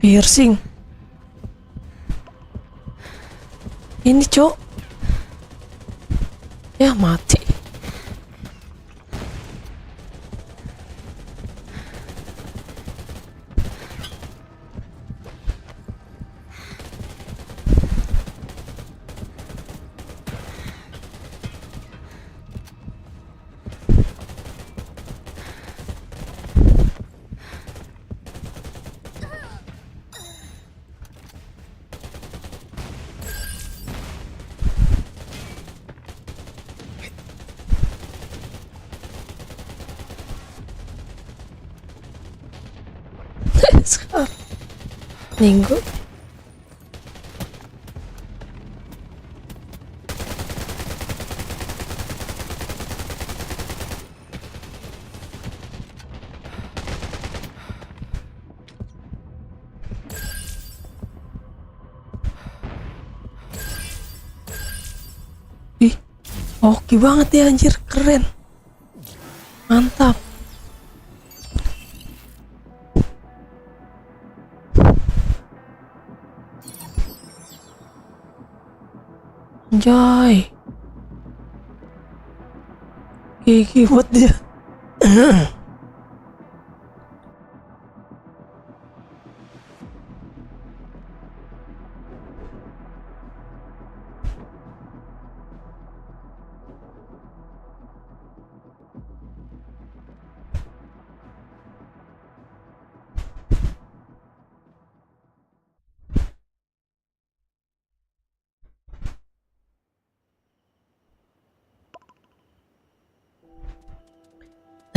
Piercing. Ini cok. Ya mati. Minggu Oke banget ya anjir, keren. Mantap. Anjay. Gigi buat dia.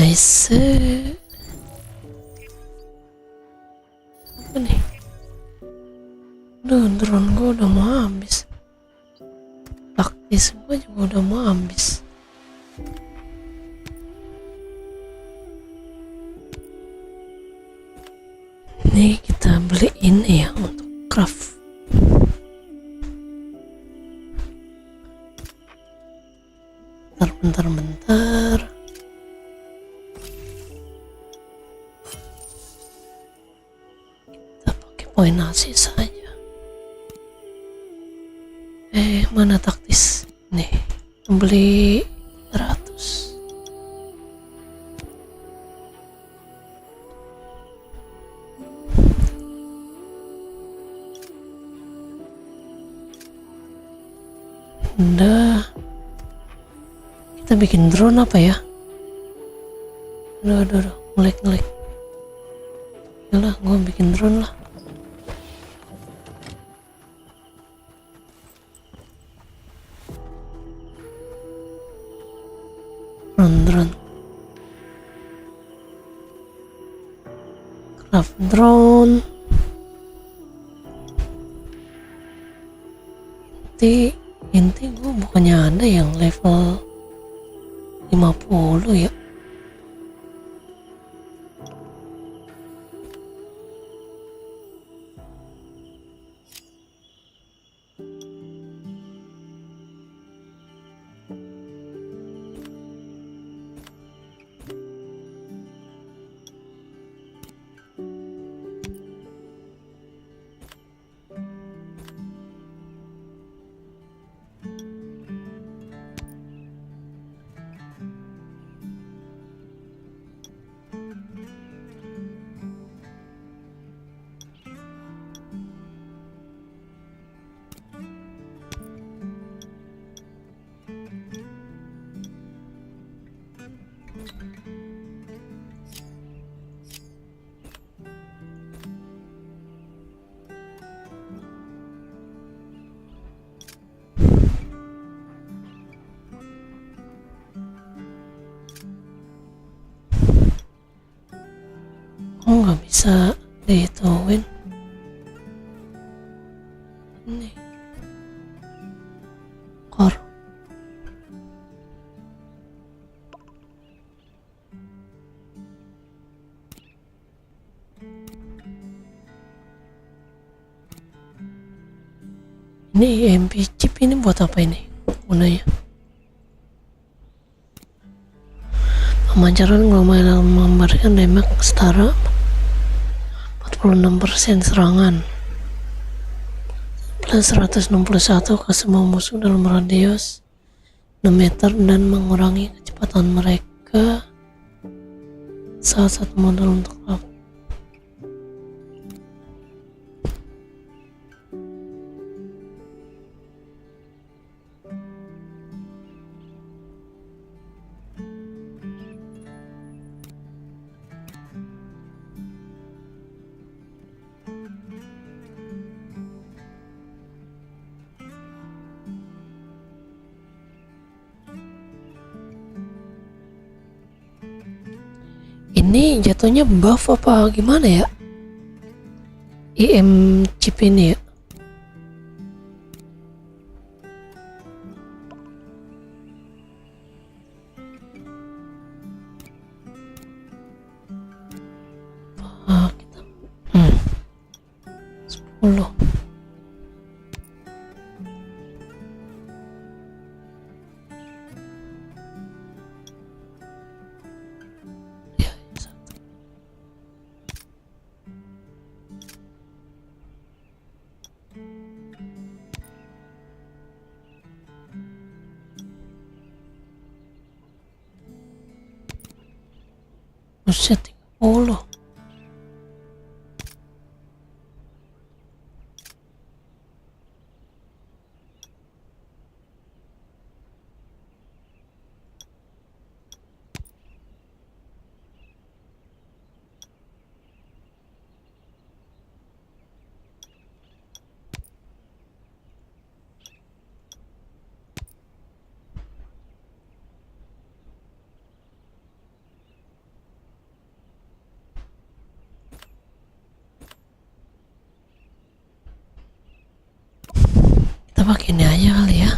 Nice. Apa nih? Duh, drone gue udah mau habis. Taktis gue juga udah mau habis. Nih kita beli ini ya untuk craft. Bentar. Kita pakai poin AC saja. Mana taktis? Nih, beli 100. Udah. Kita bikin drone apa ya? Aduh, ngelag. Yalah, gue bikin drone lah. Drone. Craft drone. Inti gue bukannya ada yang level 50 ya. Oh, nggak bisa dihituin. Ini core. Ini MP chip ini buat apa ini gunanya? Pemancaran global memberikan damage setara 46% serangan plus 161 ke semua musuh dalam radius 6 meter dan mengurangi kecepatan mereka. Salah satu modal untuk craft. Ini jatuhnya buff apa gimana ya? IM chip ini ya. Kita 10. Buset, 30. Kita pakai ini aja kali ya.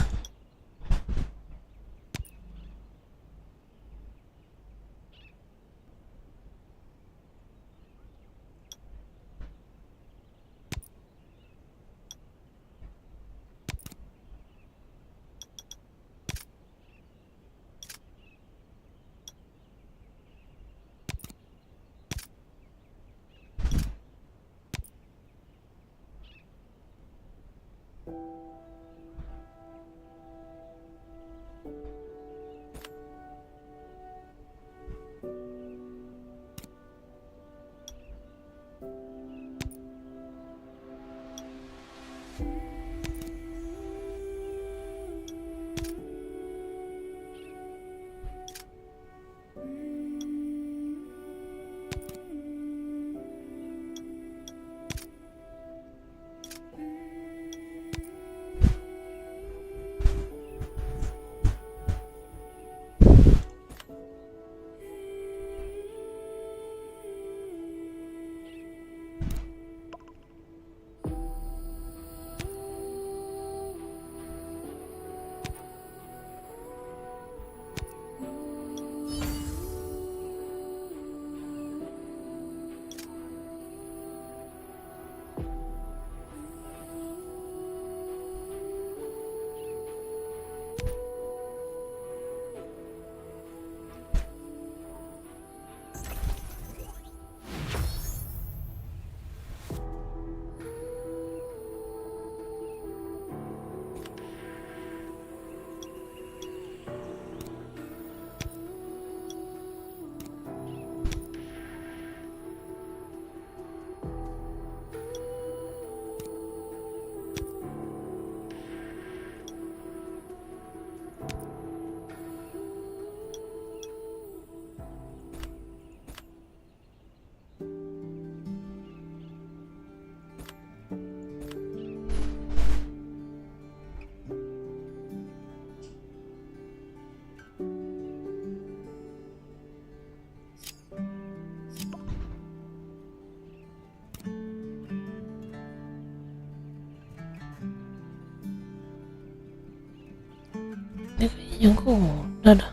Ini kayaknya gue udah dah.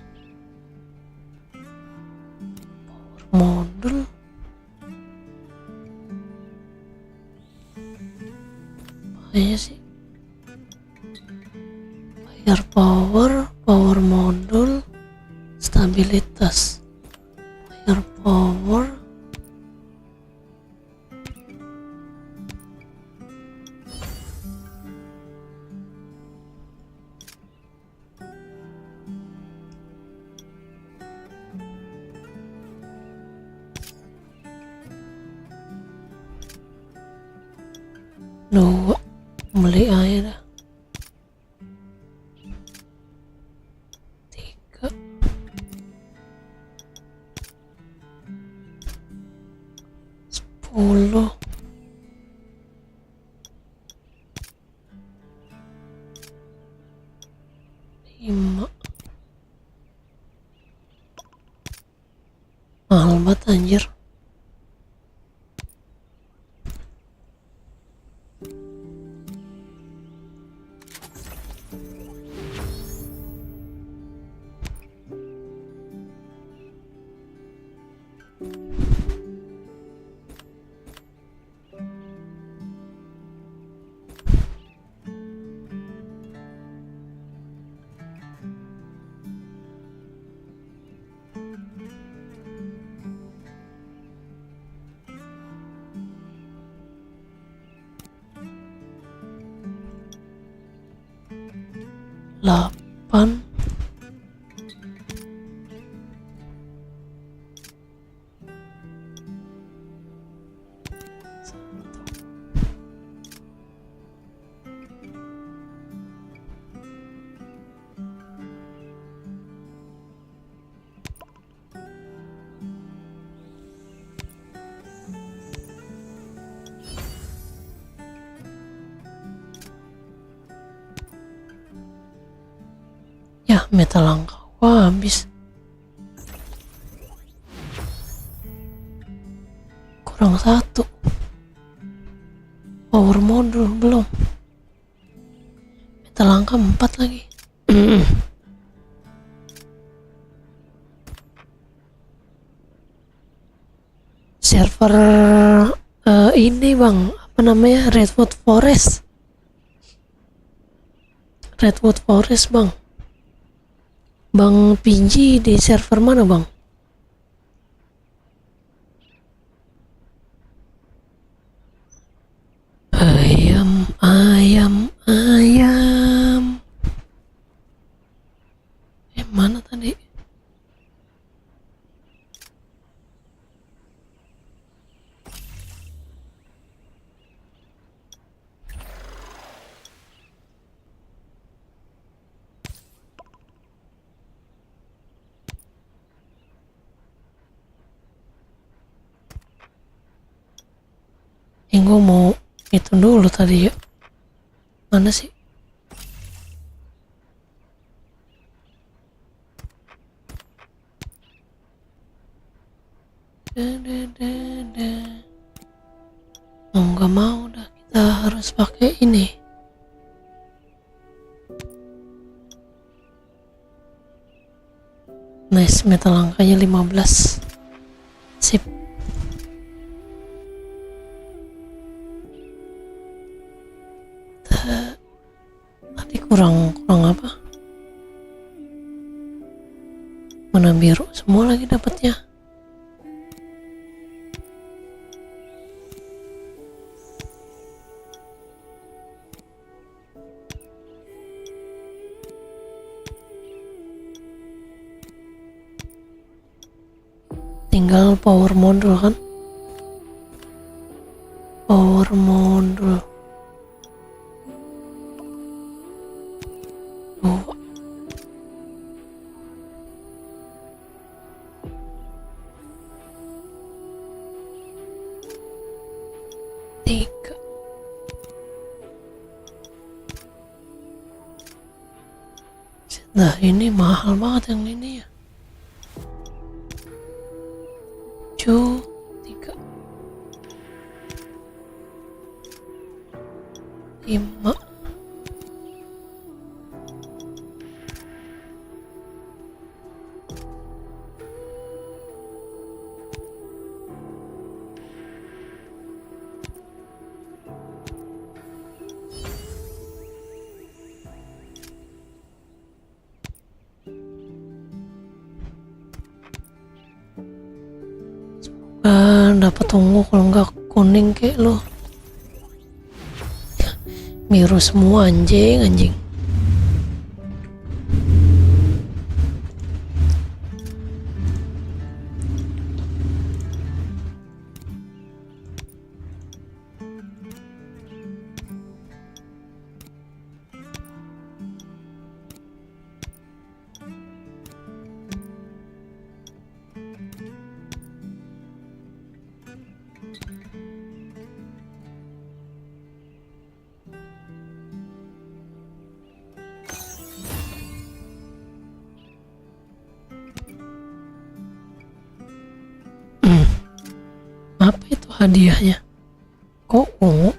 Power modul. Kayaknya sih. Power modul, stabilitas. Power. Dua, beli aja dah. 3, 10, 5. Mahal banget anjir. Delapan, 9, Metal langka gua habis. Kurang 1. Power modul belum. Metal langka 4 lagi. Server ini bang, apa namanya, Redwood Forest bang. Bang PG di server mana bang? Ayam. Mana tadi? Gue mau itu dulu tadi ya. Mana sih? Oh, nggak mau dah, kita harus pakai ini. Nice, metal langkanya 15. Sip. Tadi kurang apa? Mana biru semua lagi dapatnya. Tinggal power modul kan? Power modul. Nah ini mahal banget yang ini ya. 3 5. Dapat ungu, kalau nggak kuning kayak lo. Biru semua anjing. Apa itu hadiahnya? Kok ungu?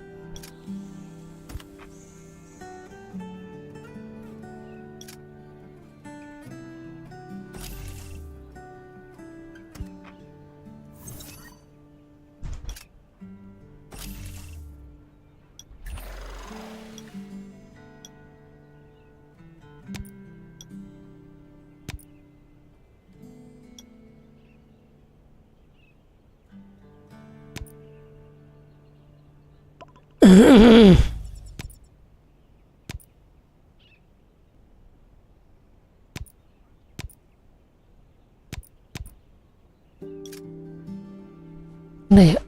Nah ya.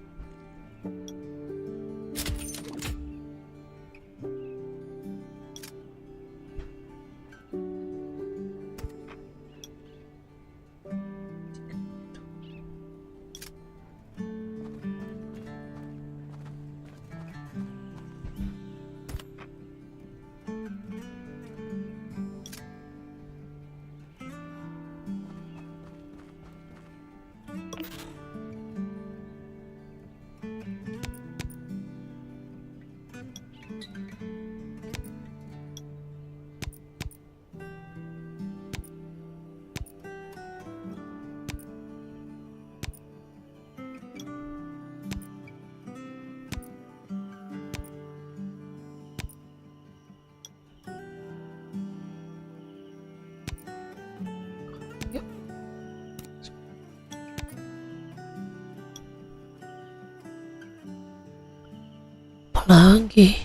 Lagi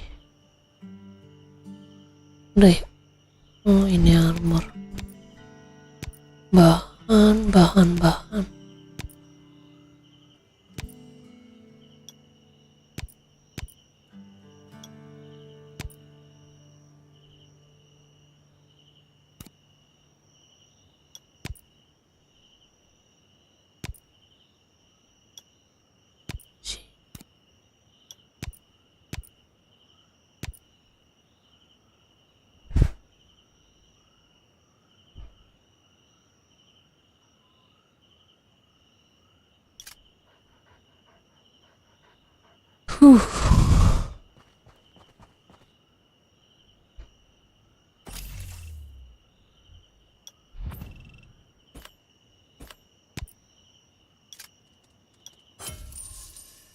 udah ya? Oh ini armor, bahan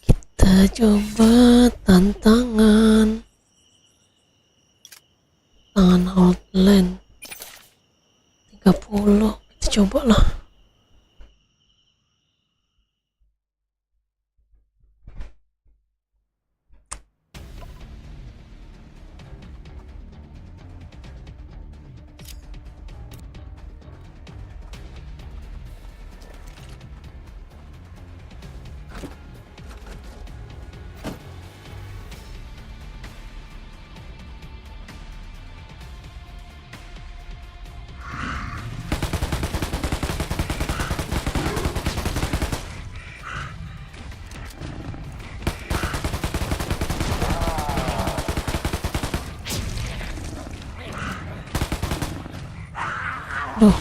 kita coba tantangan Outland 30, kita coba lah. Duh.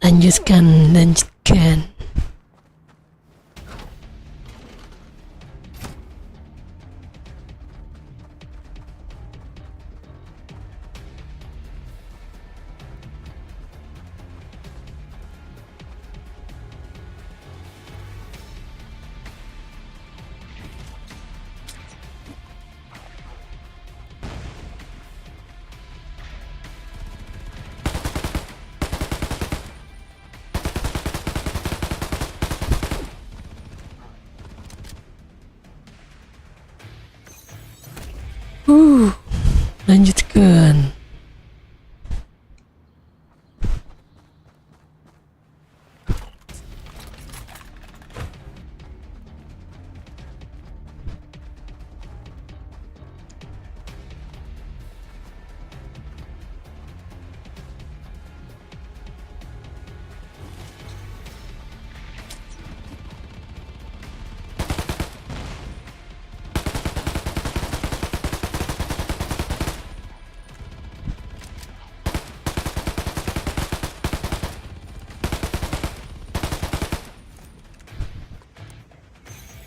Lanjutkan. Lanjutkan.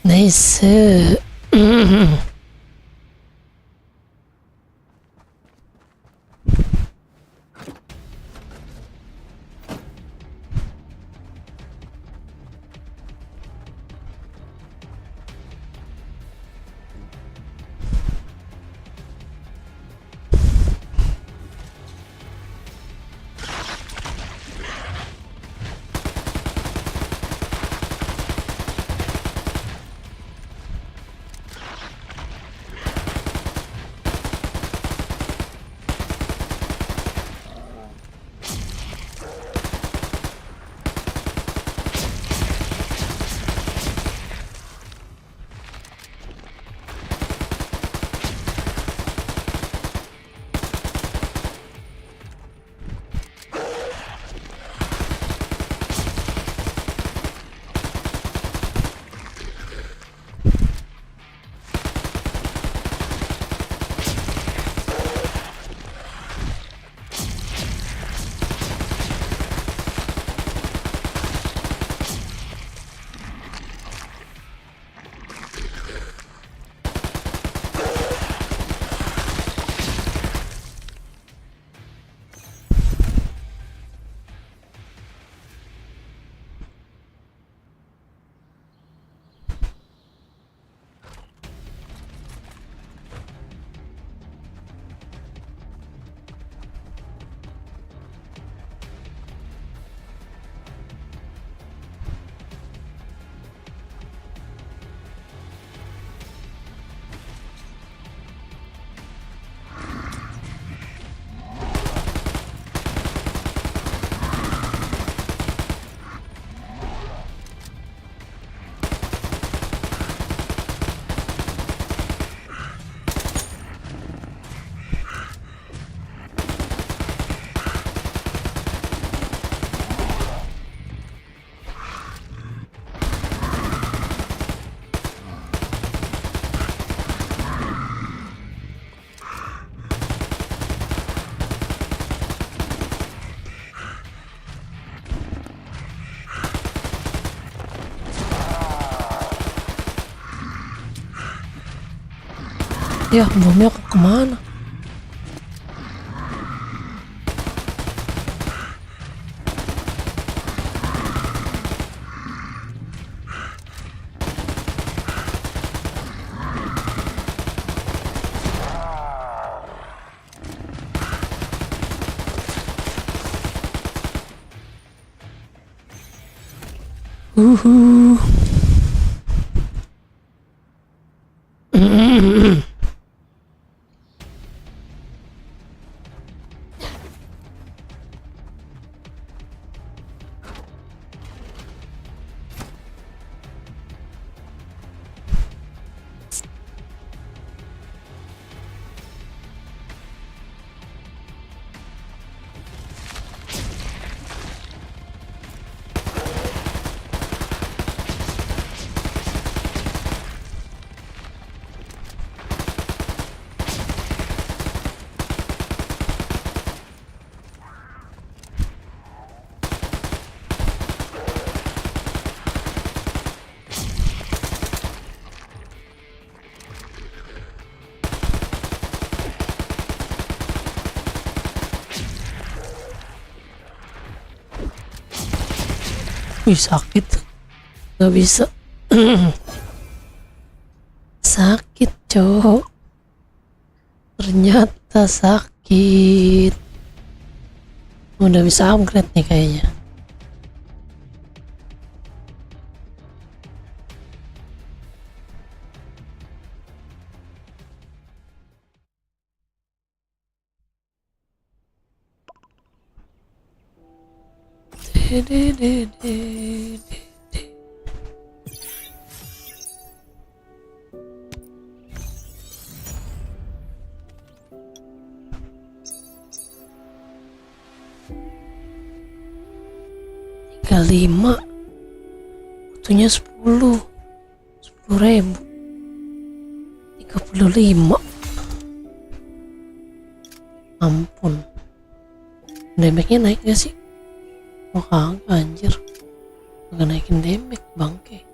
Nice. Ya, bomnya kemana? Uhu. Wih, sakit. Gak bisa. Sakit, cowok. Ternyata sakit. Udah bisa upgrade nih kayaknya. Tiga lima, butuhnya 10.000, 35. Ampun, damage-nya naik gak sih? Oh kagak anjir, kagak naikin damage bangke.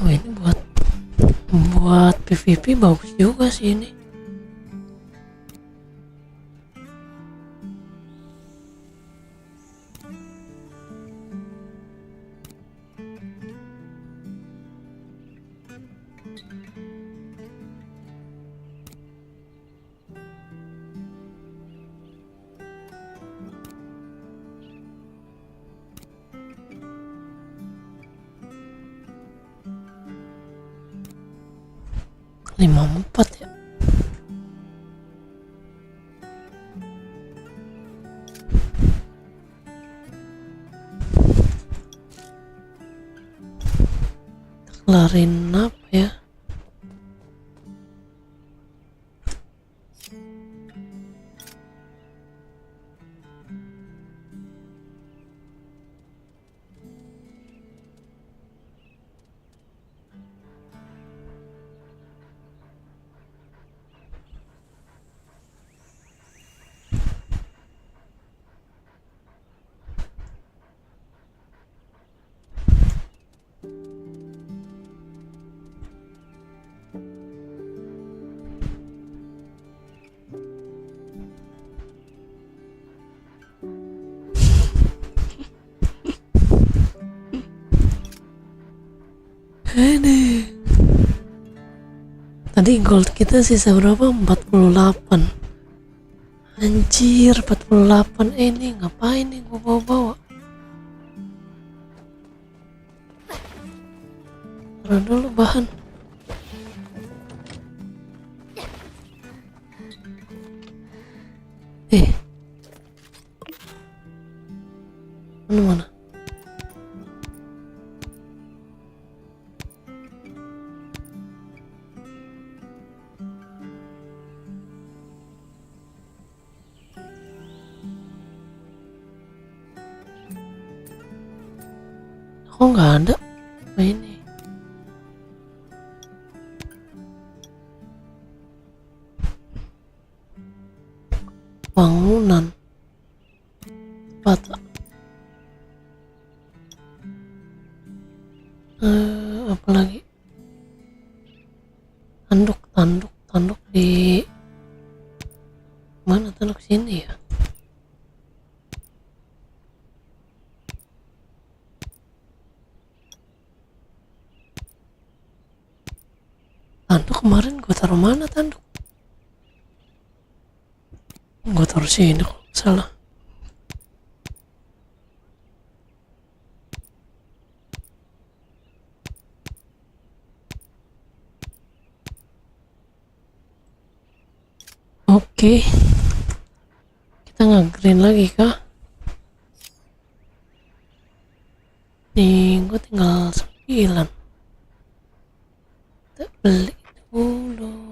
Oh ini buat PVP bagus juga sih ini. Lima 4 ya. Kelarin apa ya? Aduh. Tadi gold kita sisa berapa? 48. Anjir, 48. Ini ngapain nih gua bawa-bawa? Taruh dulu bahan. Mana? Kok nggak ada? Nah, ini. Bangunan. Bata. Apa lagi? Tanduk di mana? Tanduk sini ya. Tanduk kemarin gue taruh mana tanduk? Gue taruh sini kok salah. Oke, kita nge-green lagi kah? Nih, gue tinggal 9. Kita beli dulu.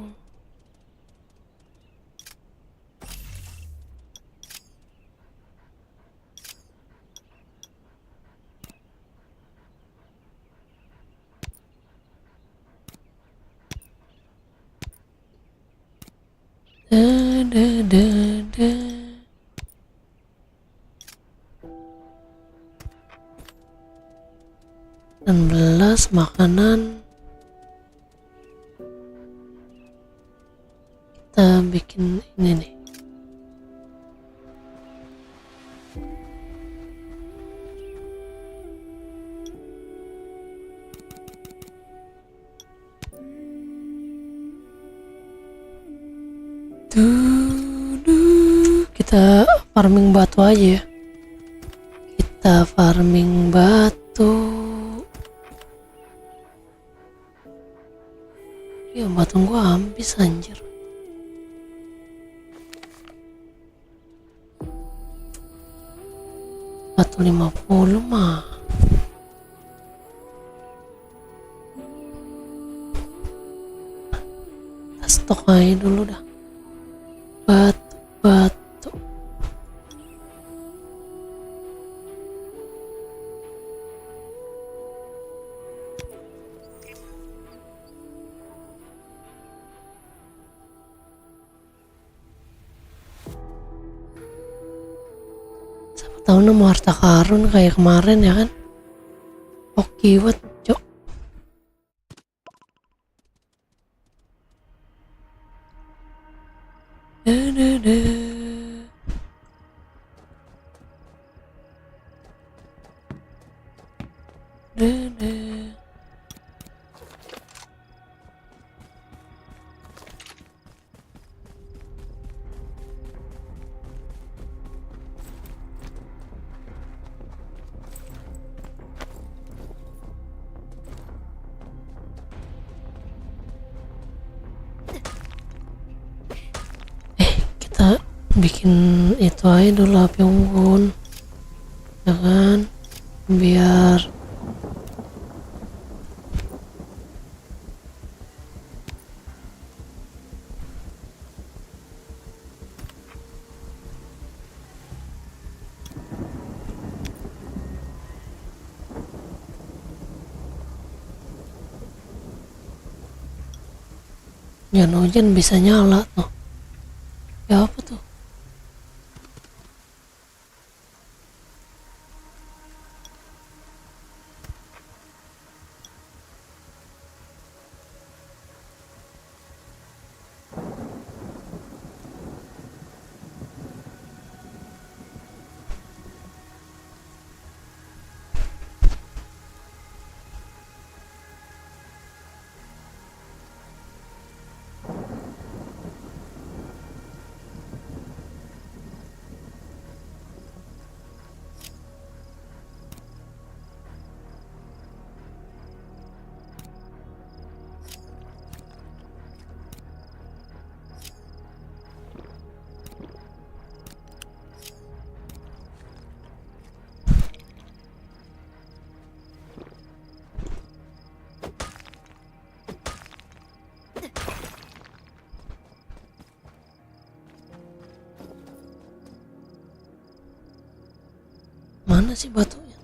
Da. 16 makanan. Kita bikin ini nih. Kita farming batu aja ya. Kita farming batu. Ya batu gua habis anjir. Batu 50 mah. Kita stok aja dulu dah. Batu. Tahu nemu harta karun kayak kemarin ya kan? Oke, what cok? Kita bikin itu aja dulu api unggun ya kan, biar jangan hujan bisa nyala tuh. Ya apa tuh? Mana sih batunya?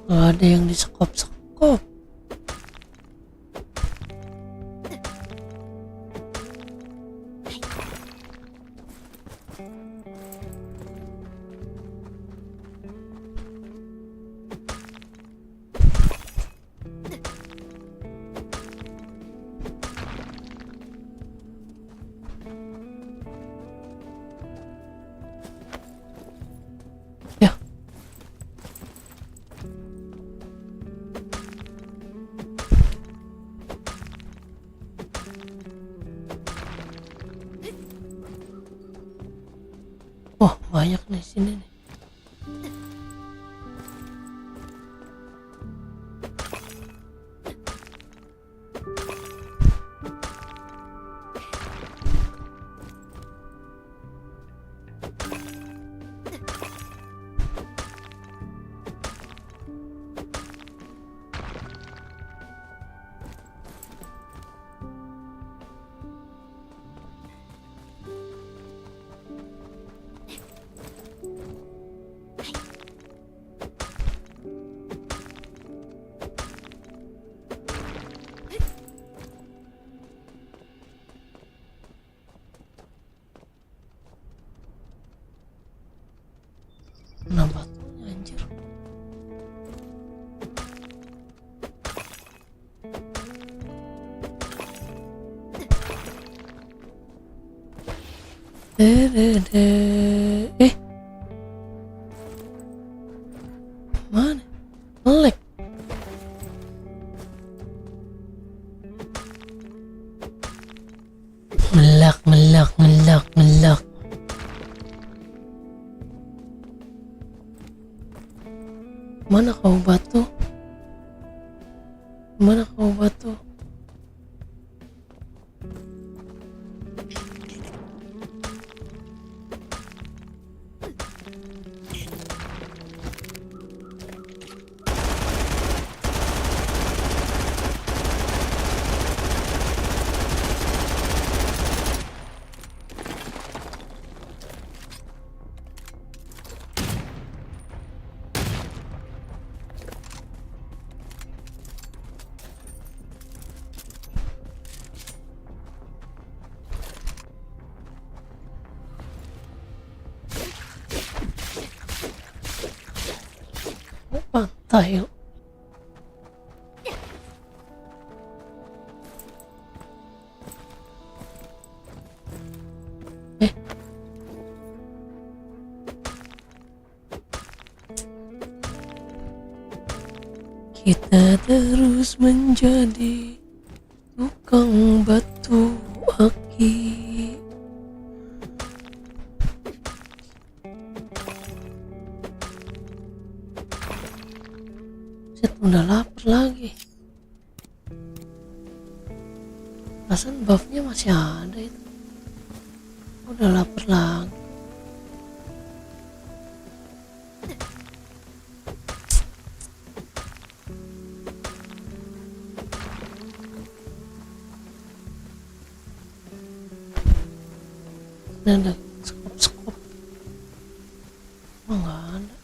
Gak ada yang disekop-sekop. Ya. Wah, banyak nih sini nih. Mana? Melek. Melak. Mana kau batu? Pantai yuk. Kita terus menjadi tukang batu aki. Udah lapar lagi. Perasaan buffnya masih ada itu. Udah lapar lagi. Ini ada skop. Oh, nggak ada.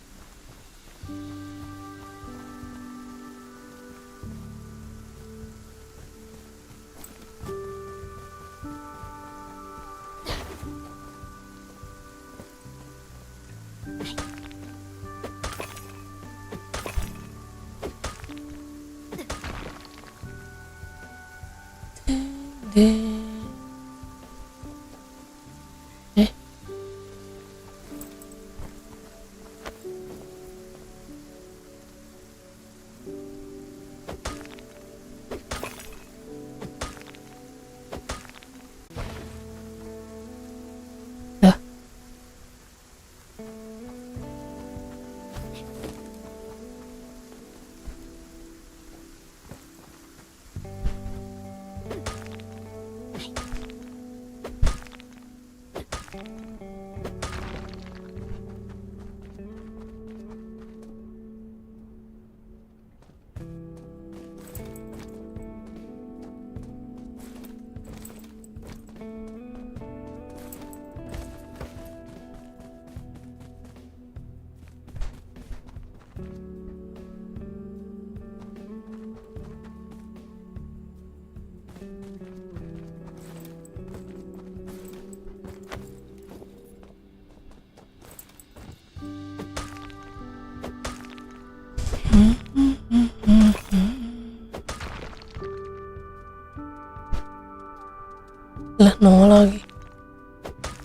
Lah nongol lagi.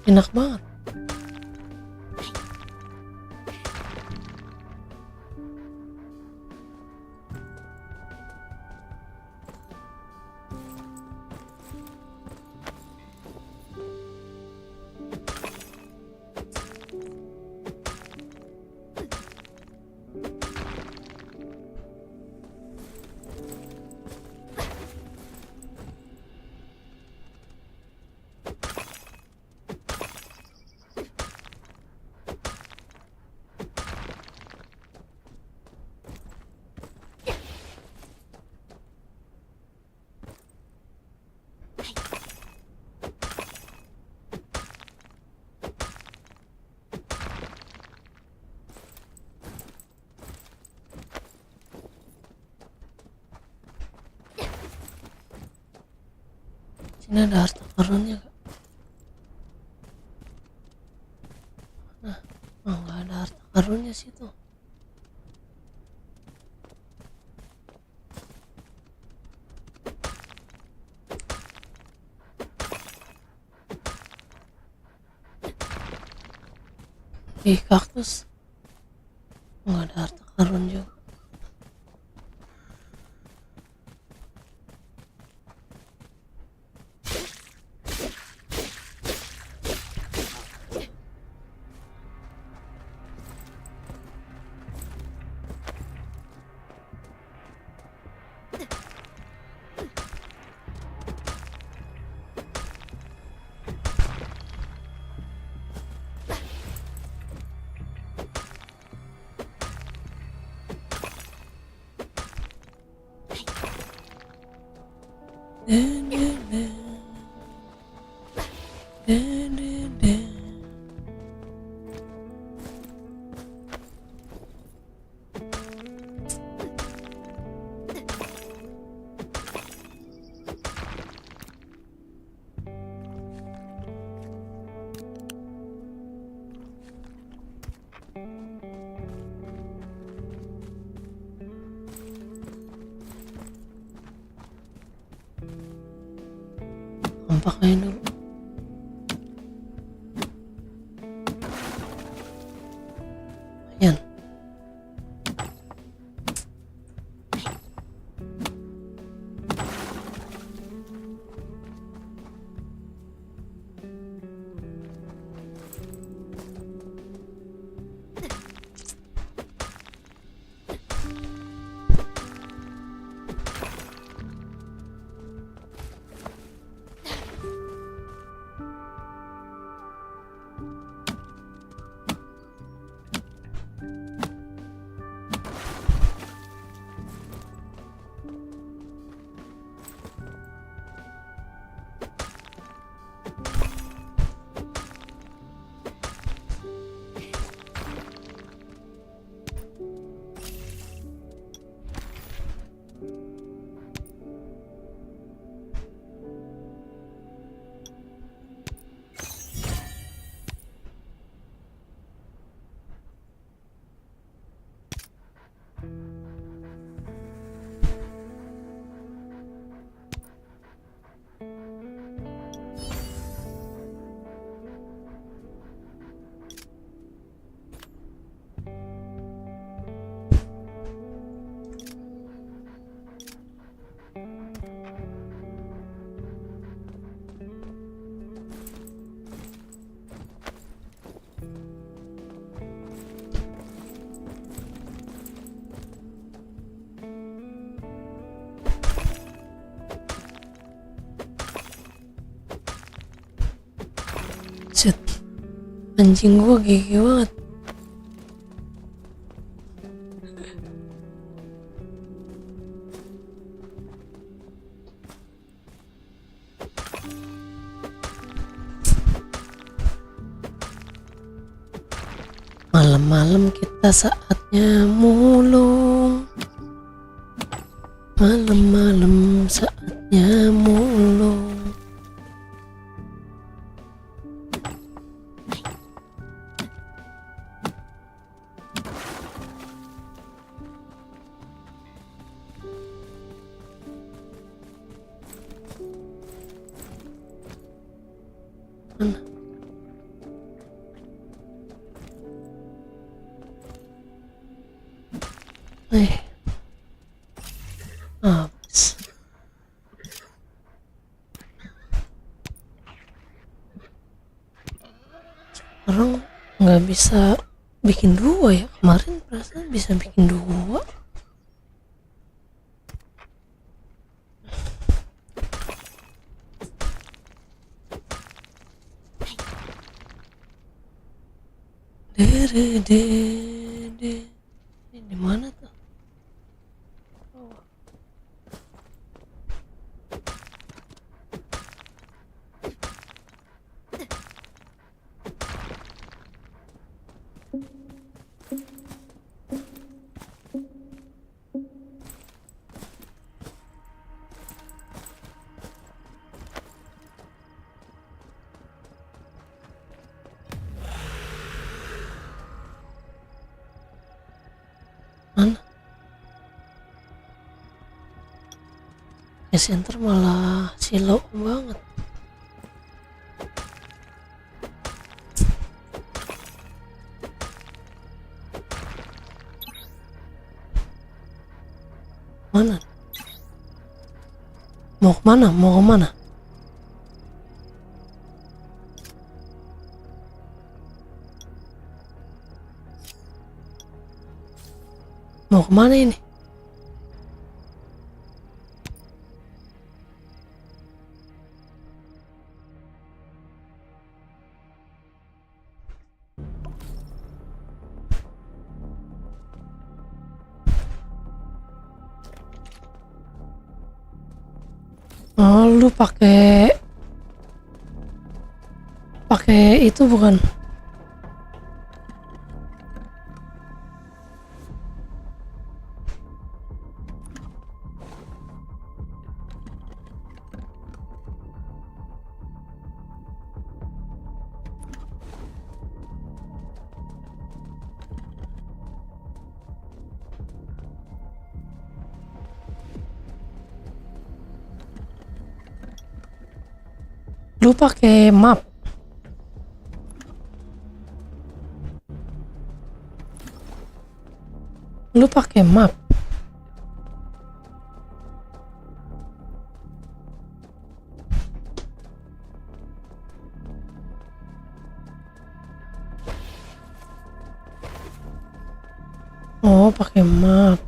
Enak banget. Sini ada harta karunnya gak? Nah, nggak ada harta karunnya situ. di kaktus nggak ada harta karun juga. Pakai dulu. Lumayan. Set, anjing gua gigi banget. Malam-malam kita saatnya mulung. Malam-malam saatnya mulung. Mana? Habis. Sekarang nggak bisa bikin dua ya, kemarin perasaan bisa bikin dua. Ini di mana tuh? Oh. Mana? Center malah silau banget. Mana? Mau kemana? Mau kemana? Mau kemana ini? Oh, lu pakai itu bukan? Lu pakai map. Lu pakai map. Oh, pakai map.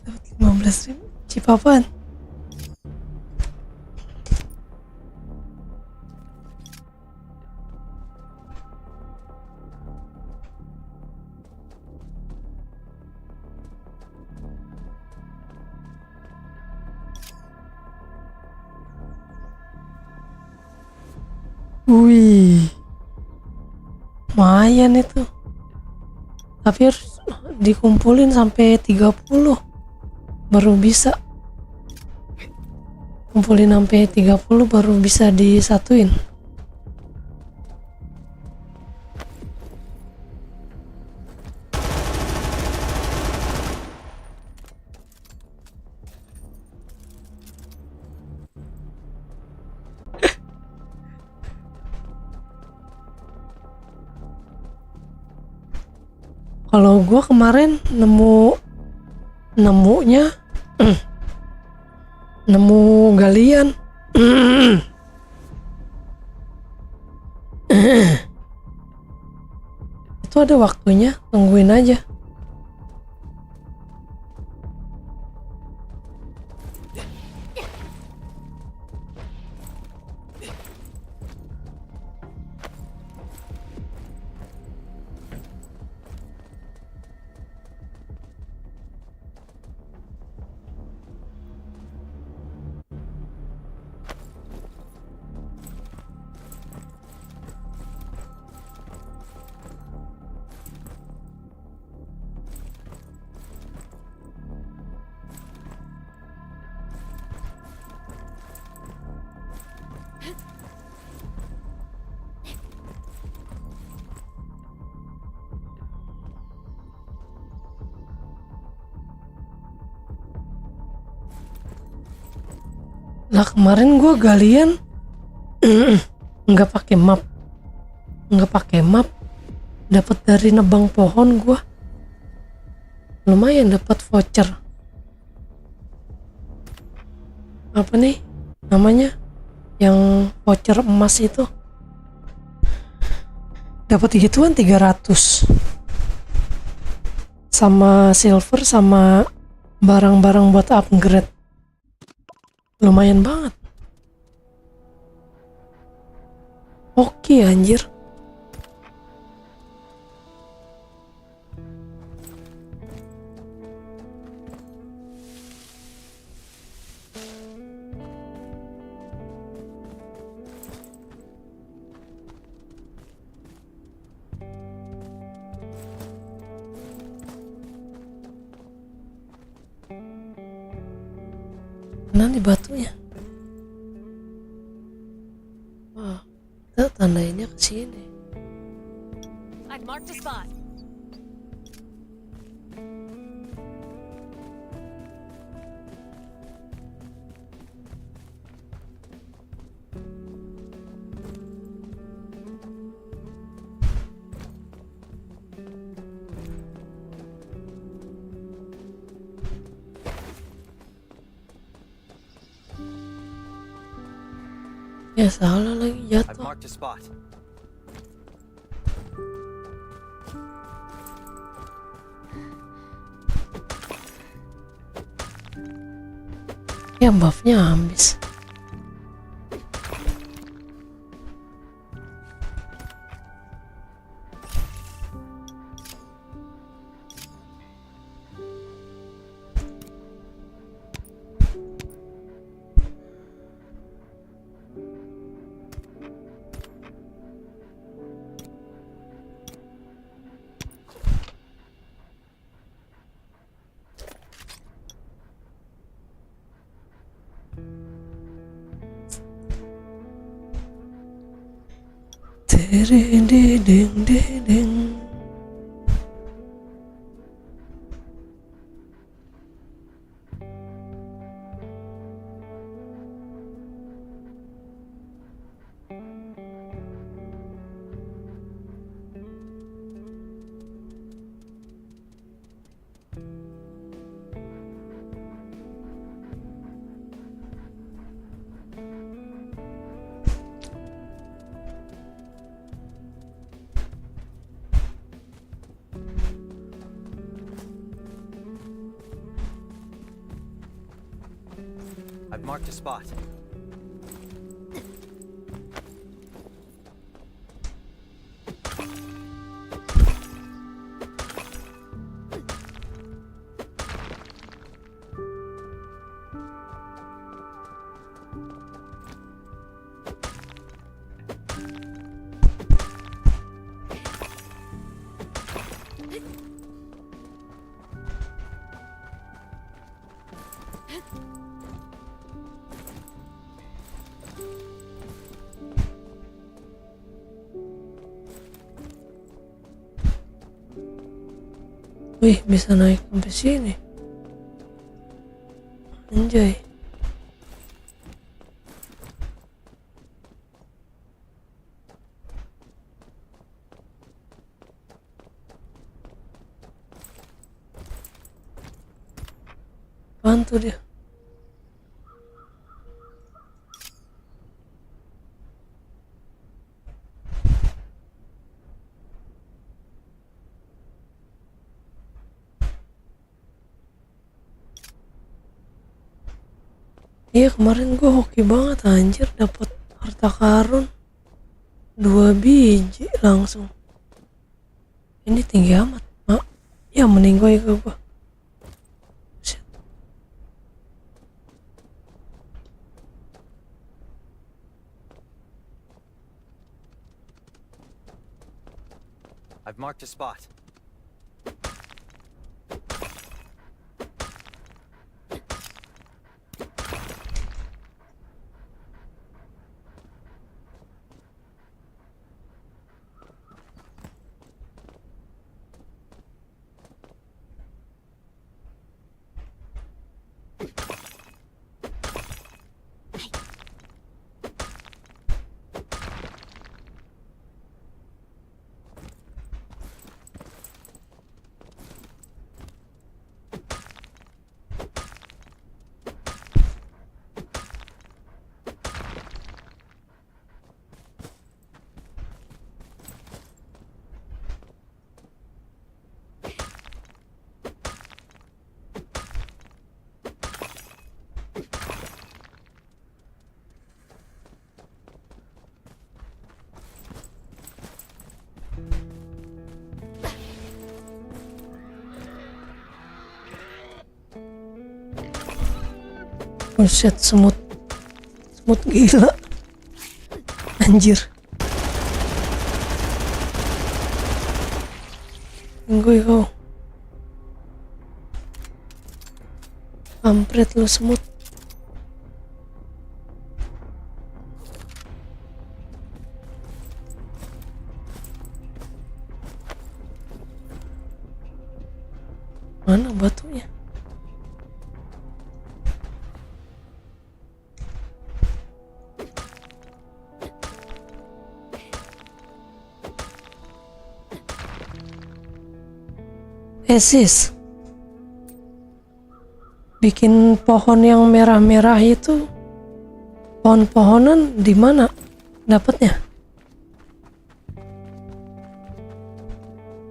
Dapat 15.000 chip apaan? Wih, lumayan itu. Tapi harus dikumpulin sampai 30 baru bisa. Kumpulin sampai 30 baru bisa disatuin. Kalau gua kemarin nemunya nemu galian. Itu ada waktunya, tungguin aja. Lah kemarin gua galian nggak pakai map, dapat dari nebang pohon gua. Lumayan dapat voucher. Apa nih namanya? Yang voucher emas itu. Dapat gituan 300. Sama silver sama barang-barang buat upgrade. Lumayan banget. Oke anjir. Mana nih batunya? Wah, kita tandainnya ke sini. I've marked a spot. Ya salah lagi, I've jatuh. marked a spot. Ya buffnya habis. Ding. I've marked a spot. Wih, bisa naik sampai sini. Anjay. Bantu dia. Iya, kemarin gue hoki banget anjir, dapat harta karun 2 biji langsung. Ini tinggi amat, mak. Ya mending gue ikut gue. Shit. I've marked a spot. Buset, semut gila. Anjir. Tunggu kau. Kampret lu semut. Mana batunya? Sis, bikin pohon yang merah-merah itu, pohon-pohonan di mana dapatnya?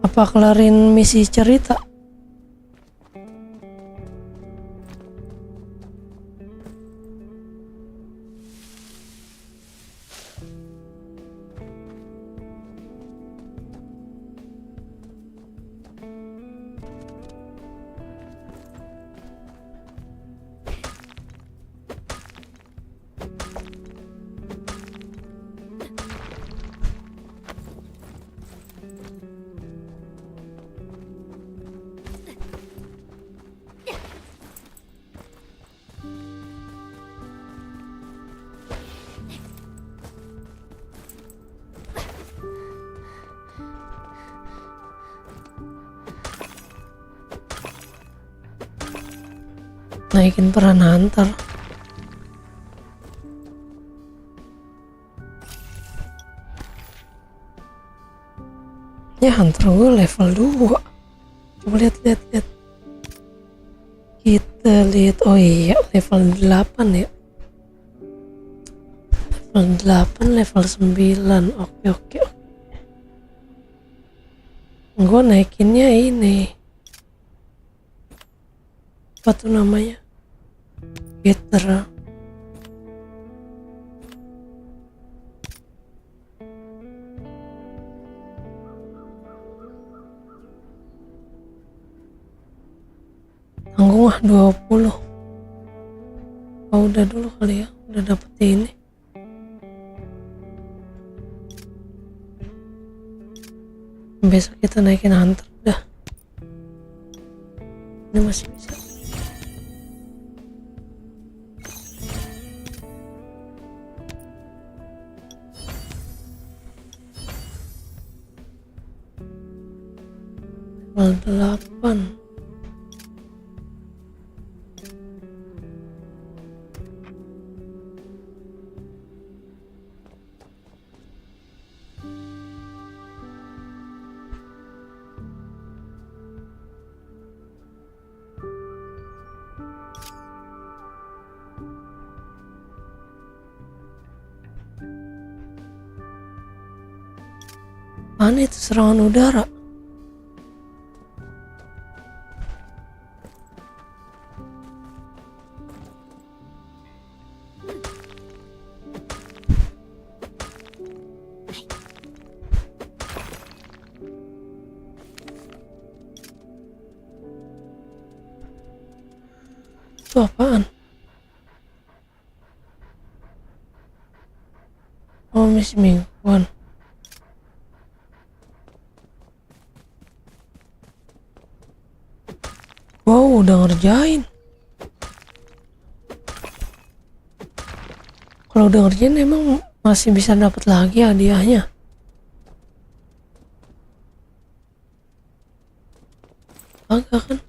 Apa kelarin misi cerita? Naikin peran hunter. Ya hunter gue level 2. Coba lihat. Kita lihat, oh iya level 8 ya. Level 8, level 9. Oke. Gue naikinnya ini. Apa tuh namanya? Getter. Tanggung lah 20. Oh udah dulu kali ya, udah dapet ini. Besok kita naikin hunter dah. Ini masih bisa. Level 8. Mana itu serangan udara? Itu apaan? Oh, misi mingguan. Wow, udah ngerjain. Kalau udah ngerjain emang masih bisa dapat lagi hadiahnya. Agak kan?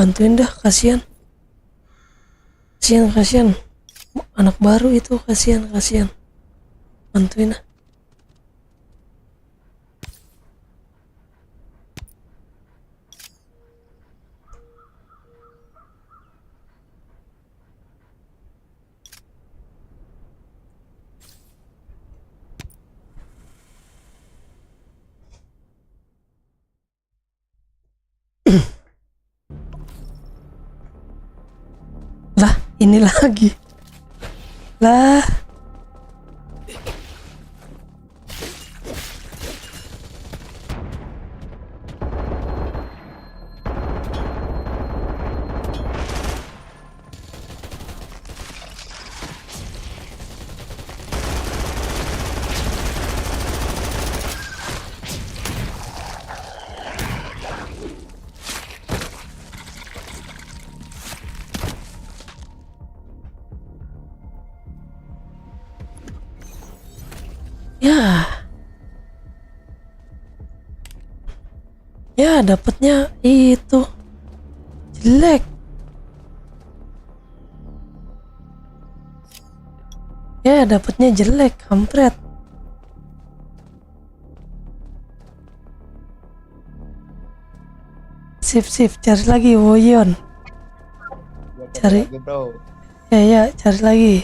Bantuin dah, kasihan anak baru itu, kasihan bantuin dah. Lah, ini lagi. Lah. Ya. Ya, dapatnya itu jelek. Ya, dapatnya jelek, kampret. Sip, cari lagi Woyon. Cari. Bro, Ya, cari lagi.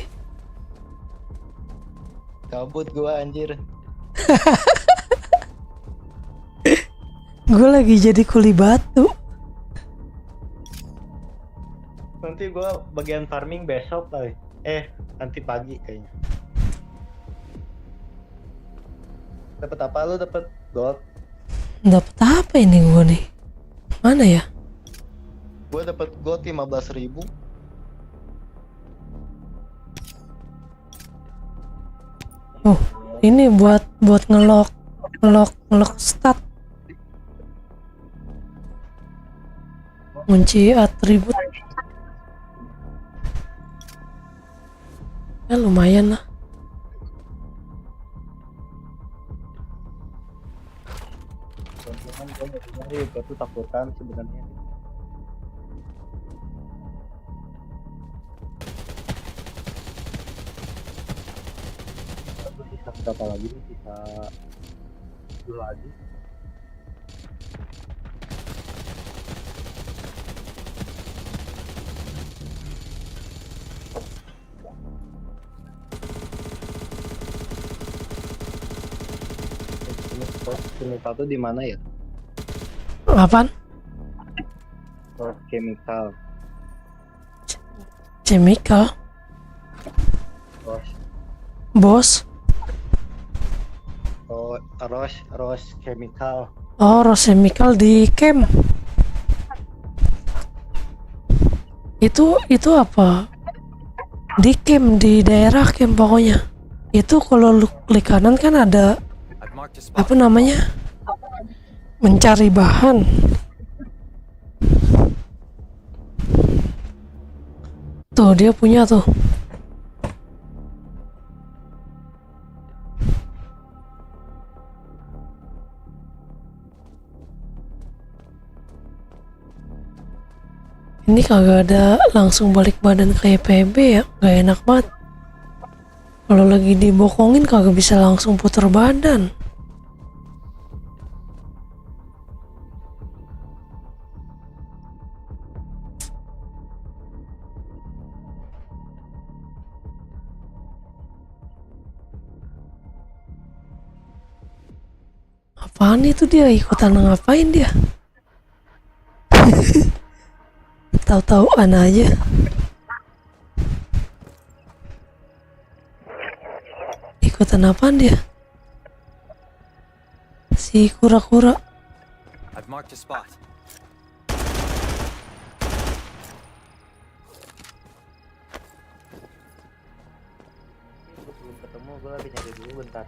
kabut gua anjir. Gue lagi jadi kuli batu. Nanti gua bagian farming besok kali. Nanti pagi kayaknya. Dapat apa lu? Dapat gold? Dapat apa ini gue nih? Mana ya? Gua dapat gold 15.000. Oh, ini buat ngelok stat. Kunci atribut. Ya lumayan lah. Teman-teman gua tuh takutan sebenarnya. Sisa berapa lagi nih? Sisa 2 lagi. Ini satu di mana ya? Apaan? Chemical. Chemical? Bos? Rose Chemical. Oh, Rose Chemical di camp. Itu apa? Di camp, di daerah camp pokoknya. Itu kalau lu klik kanan kan ada apa namanya? Mencari bahan. Tuh dia punya tuh. Ini kagak ada langsung balik badan kayak PB ya, gak enak banget. Kalau lagi dibokongin kagak bisa langsung puter badan. Apaan itu dia, ikutan ngapain dia? Tahu-tahuan aja. Ikutan apaan dia? Si kura-kura. I've marked a spot. Belum ketemu, gue lagi nyari dulu bentar.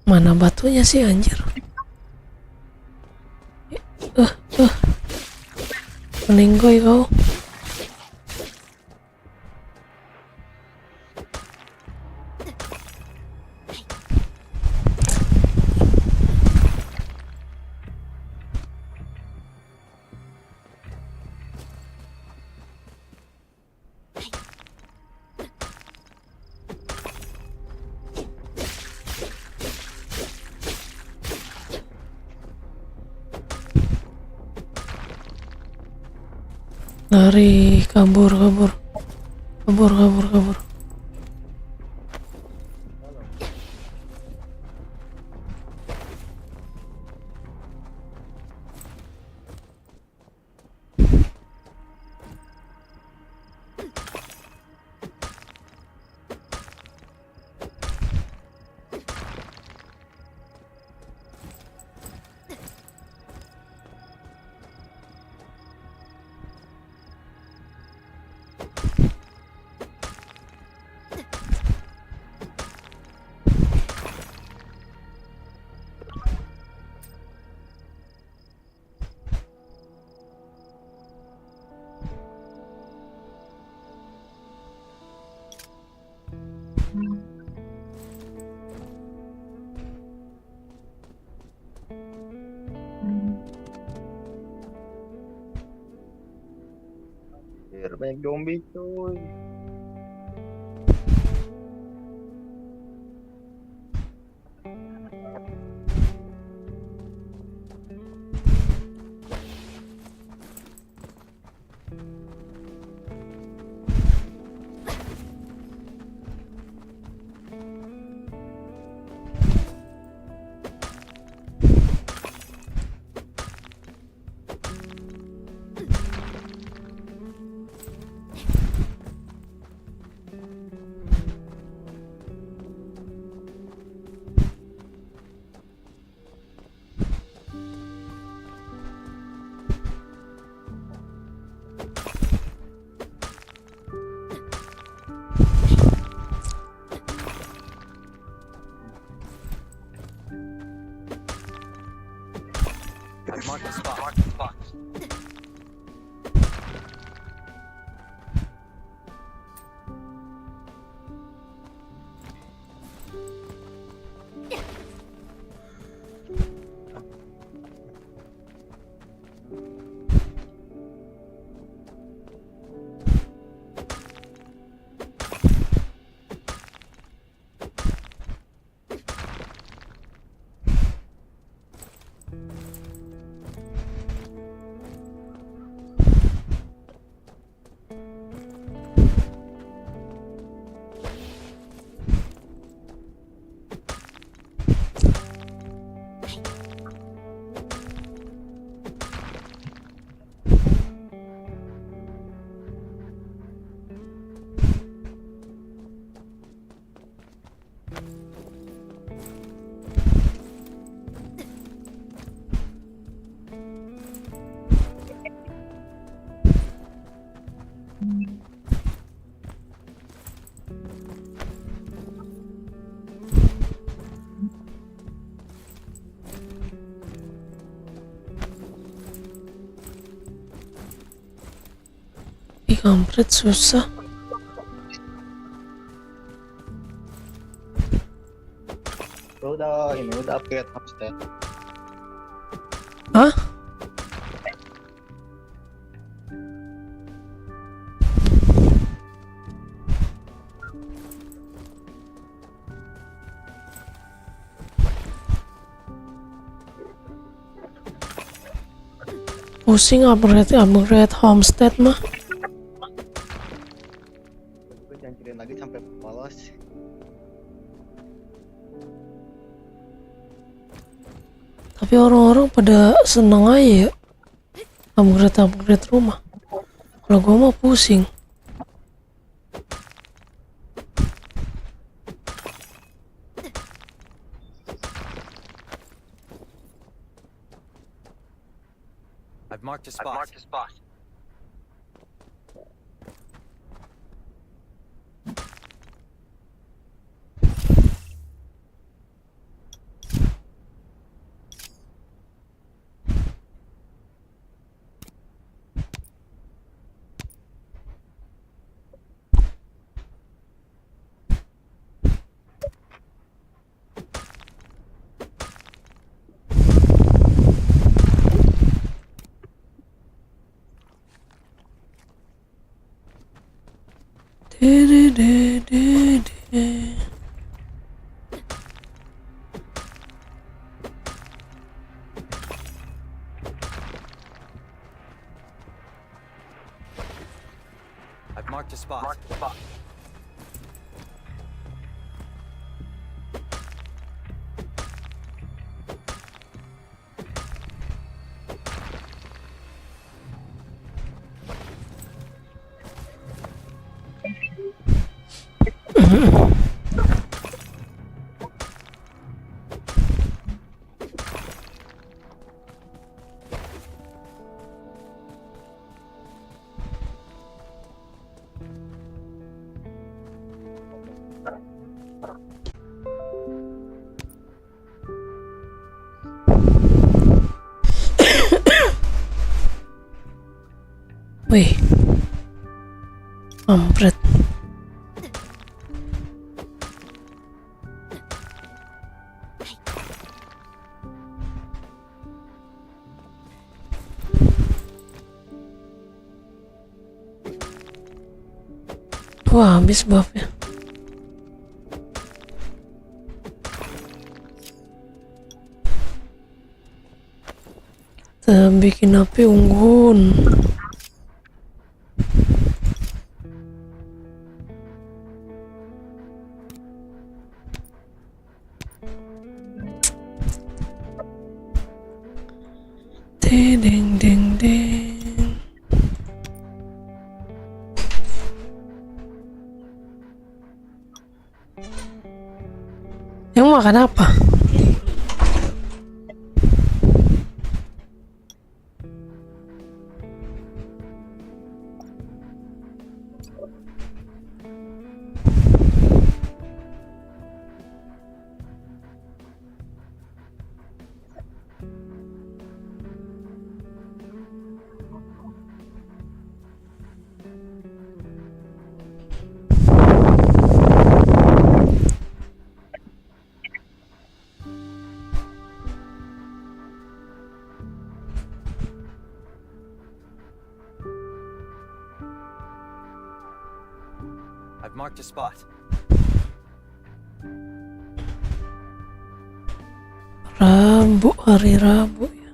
Mana batunya sih anjir? Meninggoy kau. Lari, kabur. Anjir, banyak zombie cuy. I've marked the spot. Ih, kampret susah. Udah upgrade homestead. Hah? Pusing upgrade homestead mah. Gue janjirin lagi sampai polos. Tapi orang-orang pada seneng aja ya upgrade rumah. Kalau gua mah pusing. I've marked a spot. I've marked a spot. Wih, kampret. Wah, habis buffnya. Kita bikin api unggun. Deng deng deng. Yang makan apa? I've marked a spot. Rabu, hari Rabu ya.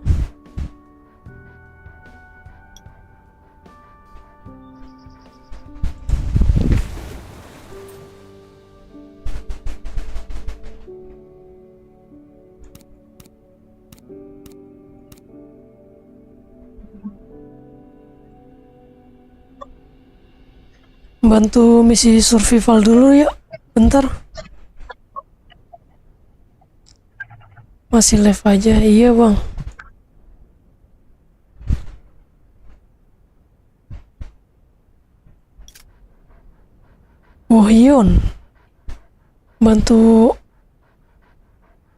Bantu misi survival dulu ya, bentar. Masih live aja, iya bang. Wohyon, bantu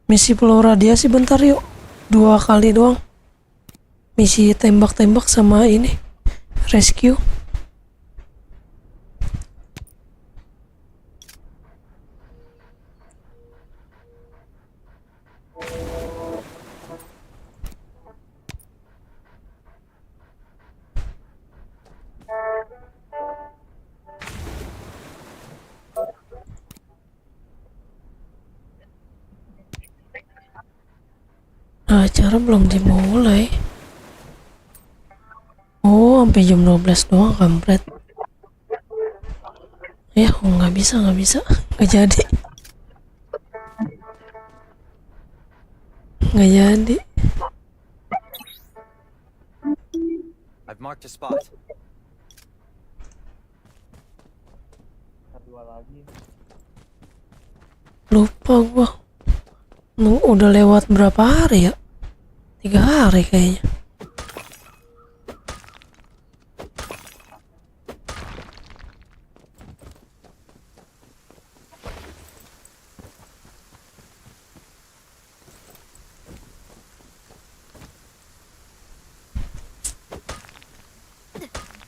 misi pulau radiasi bentar yuk. 2 kali doang. Misi tembak-tembak sama ini rescue. Acara belum dimulai. Oh, sampai jam 12 doang, kampret. Ya, nggak bisa, nggak jadi. Nggak jadi. I've marked a spot. Lupa gua. Udah lewat berapa hari ya? 3 hari kayaknya.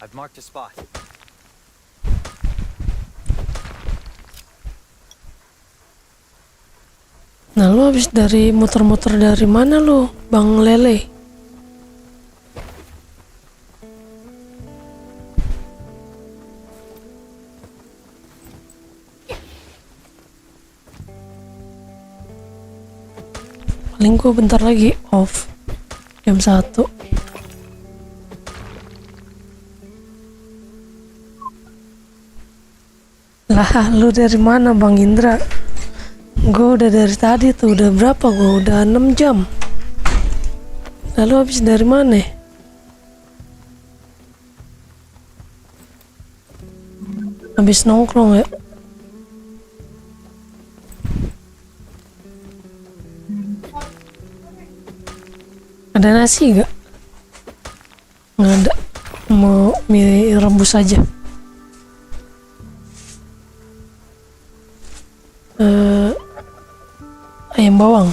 I've marked a spot. Nah, lu habis dari muter-muter dari mana lu, Bang Lele? Paling gua bentar lagi off jam 1. Lah, lu dari mana Bang Indra? Gue udah dari tadi tuh, udah berapa gue? Udah 6 jam. Lalu habis dari mana? Habis nongkrong ya? Ada nasi gak? Nggak ada. Mau mie rebus aja. Ayam bawang.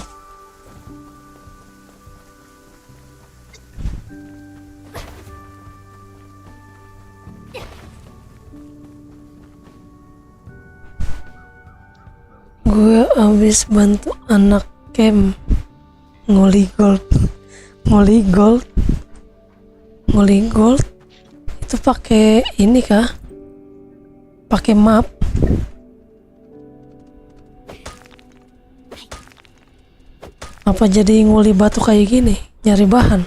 Gue habis bantu anak camp ngoli gold itu pakai ini kah? pakai map. Apa jadi nguli batu kayak gini? Nyari bahan.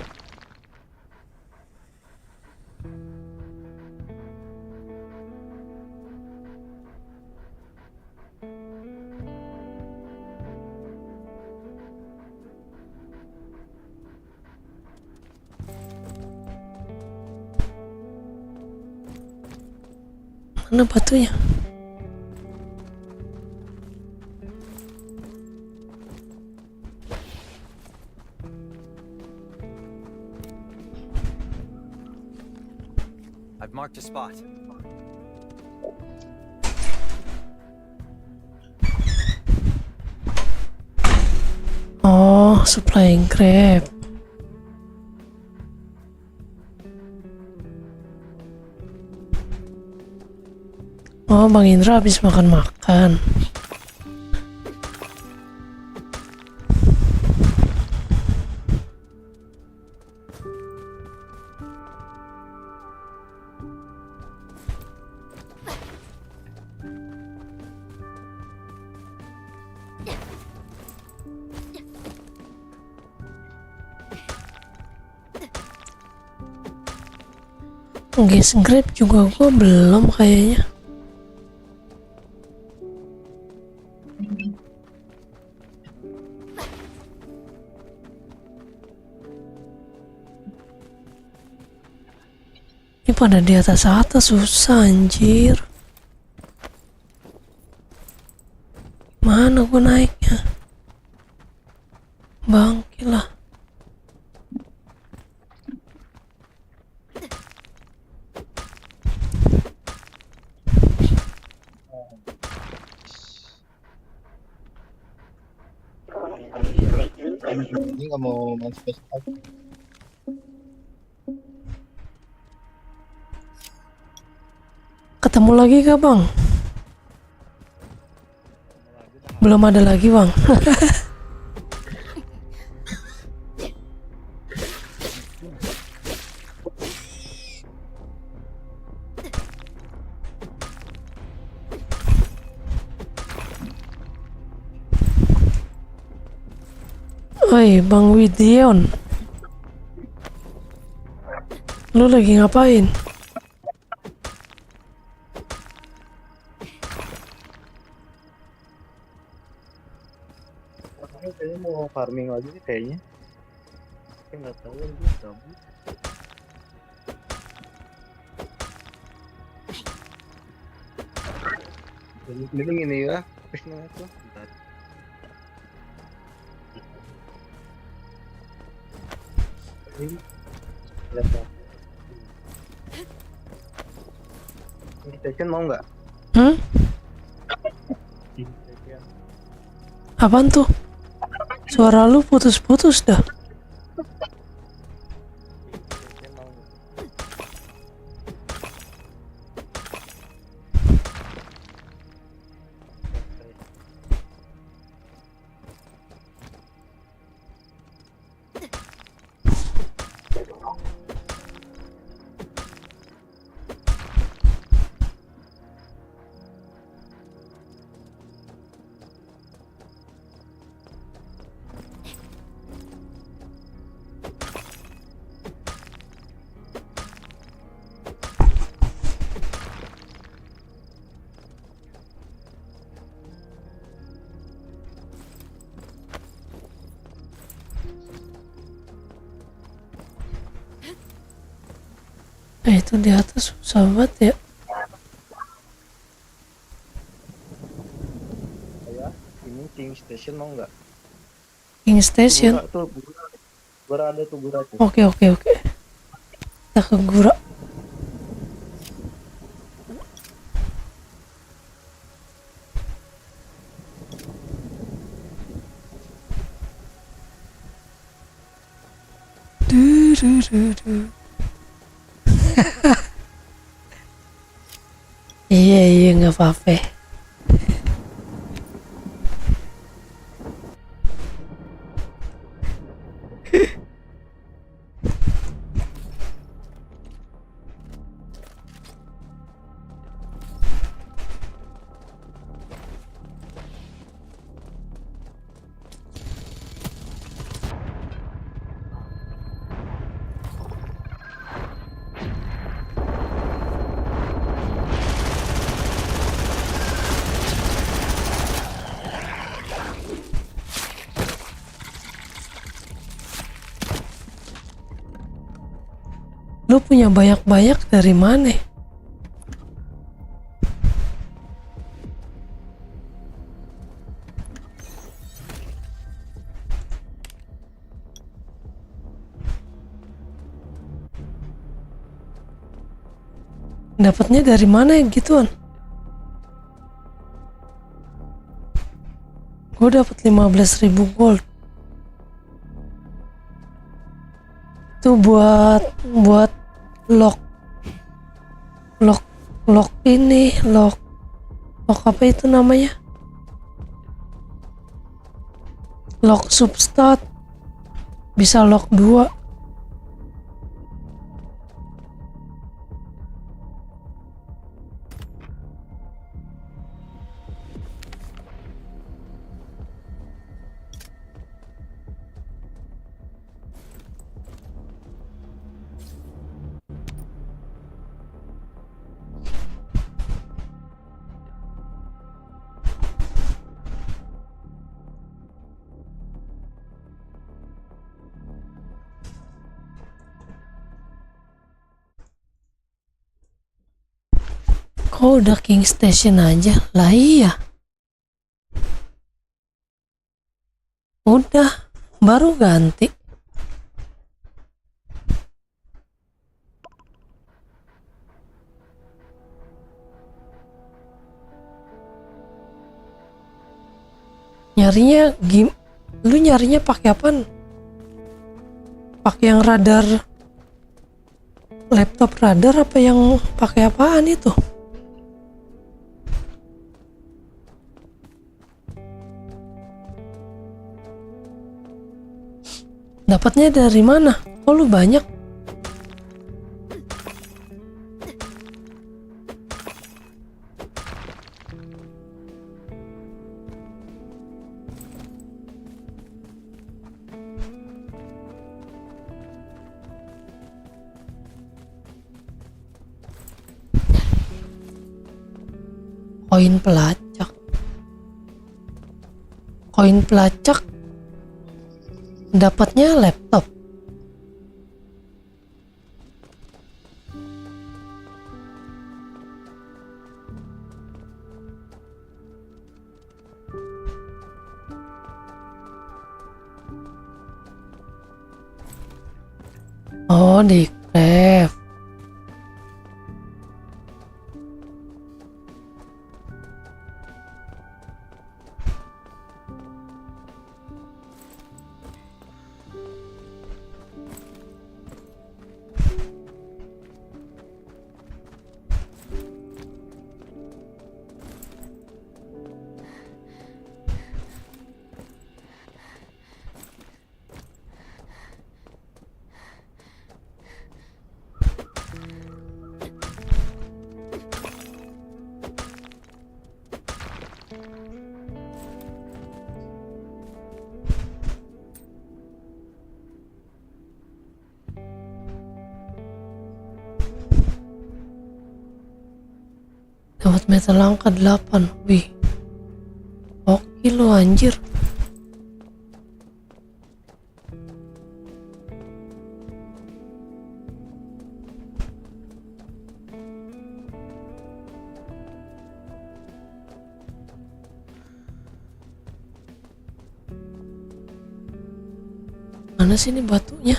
Mana batunya? I've marked a spot. Oh, supplying crab. Oh, Bang Indra habis makan-makan. Guys, grab juga gua belum kayaknya. Ini pada di atas susah anjir. Mana gua naiknya? Bangkit lah. Ini nggak mau main space out. Ketemu lagi kah bang? Belum ada lagi bang. Oi Bang Widion, lu lagi ngapain? Kayaknya mau farming lagi nih kayaknya. Saya nggak tahu lagi gabut. Keliling ini ya, pesnya itu. Bentar. Ini berapa? Ini station mau nggak? Apaan tuh? Suara lu putus-putus dah. Itu di atas susah banget ya. Ya, ini King Station mau nggak? King Station. Gura ada tuh Gura tuh. Oke. Kita ke Gura. Iya nggak apa-apa. Lu punya banyak-banyak dari mana? Dapatnya dari mana ya gituan? Gue dapat 15.000 gold. Itu buat lock ini, lock apa itu namanya? Lock substat. Bisa lock 2. Kok udah King Station aja? Lah iya. Udah, baru ganti. Nyarinya lu nyarinya pakai apaan? Pakai yang radar laptop radar apa yang pakai apaan itu? Dapatnya dari mana? Oh lu banyak. Koin pelacak. Koin pelacak. Dapatnya laptop. Oh, di craft. Dapat metal langka 8. Wih. Oke lu anjir. Mana sih ini batunya?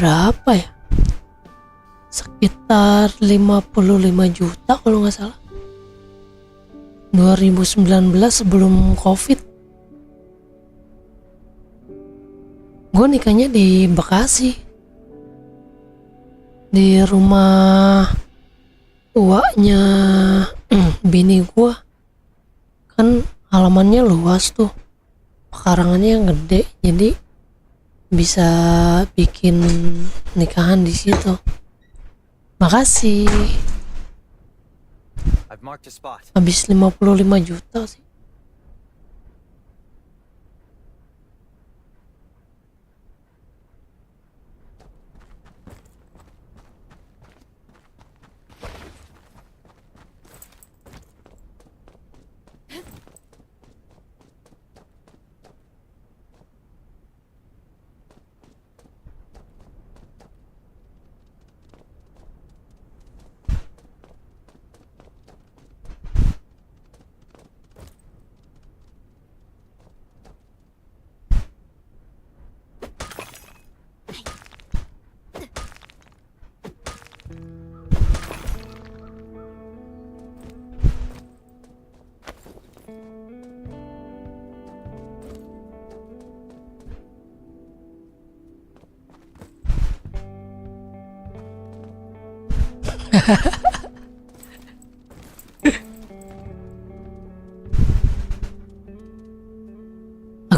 Berapa ya? Sekitar 55 juta kalau nggak salah. 2019 sebelum COVID. Gue nikahnya di Bekasi. Di rumah tuanya bini gue. Kan halamannya luas tuh. Pekarangannya gede, jadi bisa bikin nikahan di situ. Makasih. I've marked a spot. Habis 55 juta sih.